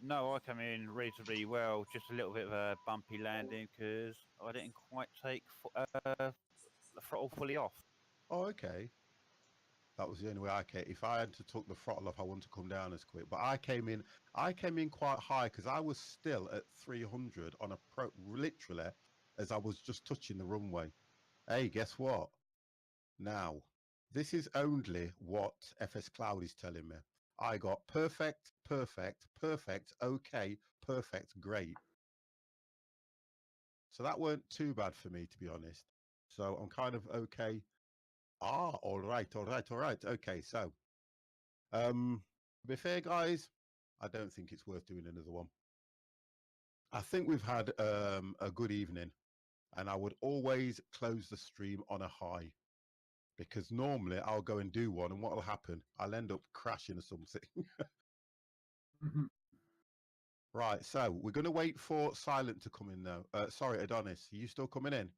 No, I come in reasonably well. Just a little bit of a bumpy landing because I didn't quite take the throttle fully off. Oh, okay. That was the only way I came. If I had to took the throttle off, I wouldn't have come down as quick. But I came in quite high because I was still at 300 on literally as I was just touching the runway. Hey, guess what? Now, this is only what FS Cloud is telling me. I got perfect, okay, perfect, great. So that weren't too bad for me, to be honest. So I'm kind of okay. All right. Okay, so to be fair, guys, I don't think it's worth doing another one. I think we've had a good evening, and I would always close the stream on a high. Because normally I'll go and do one, and what will happen? I'll end up crashing or something. Right, so we're going to wait for Silent to come in, though. Sorry, Adonis, are you still coming in?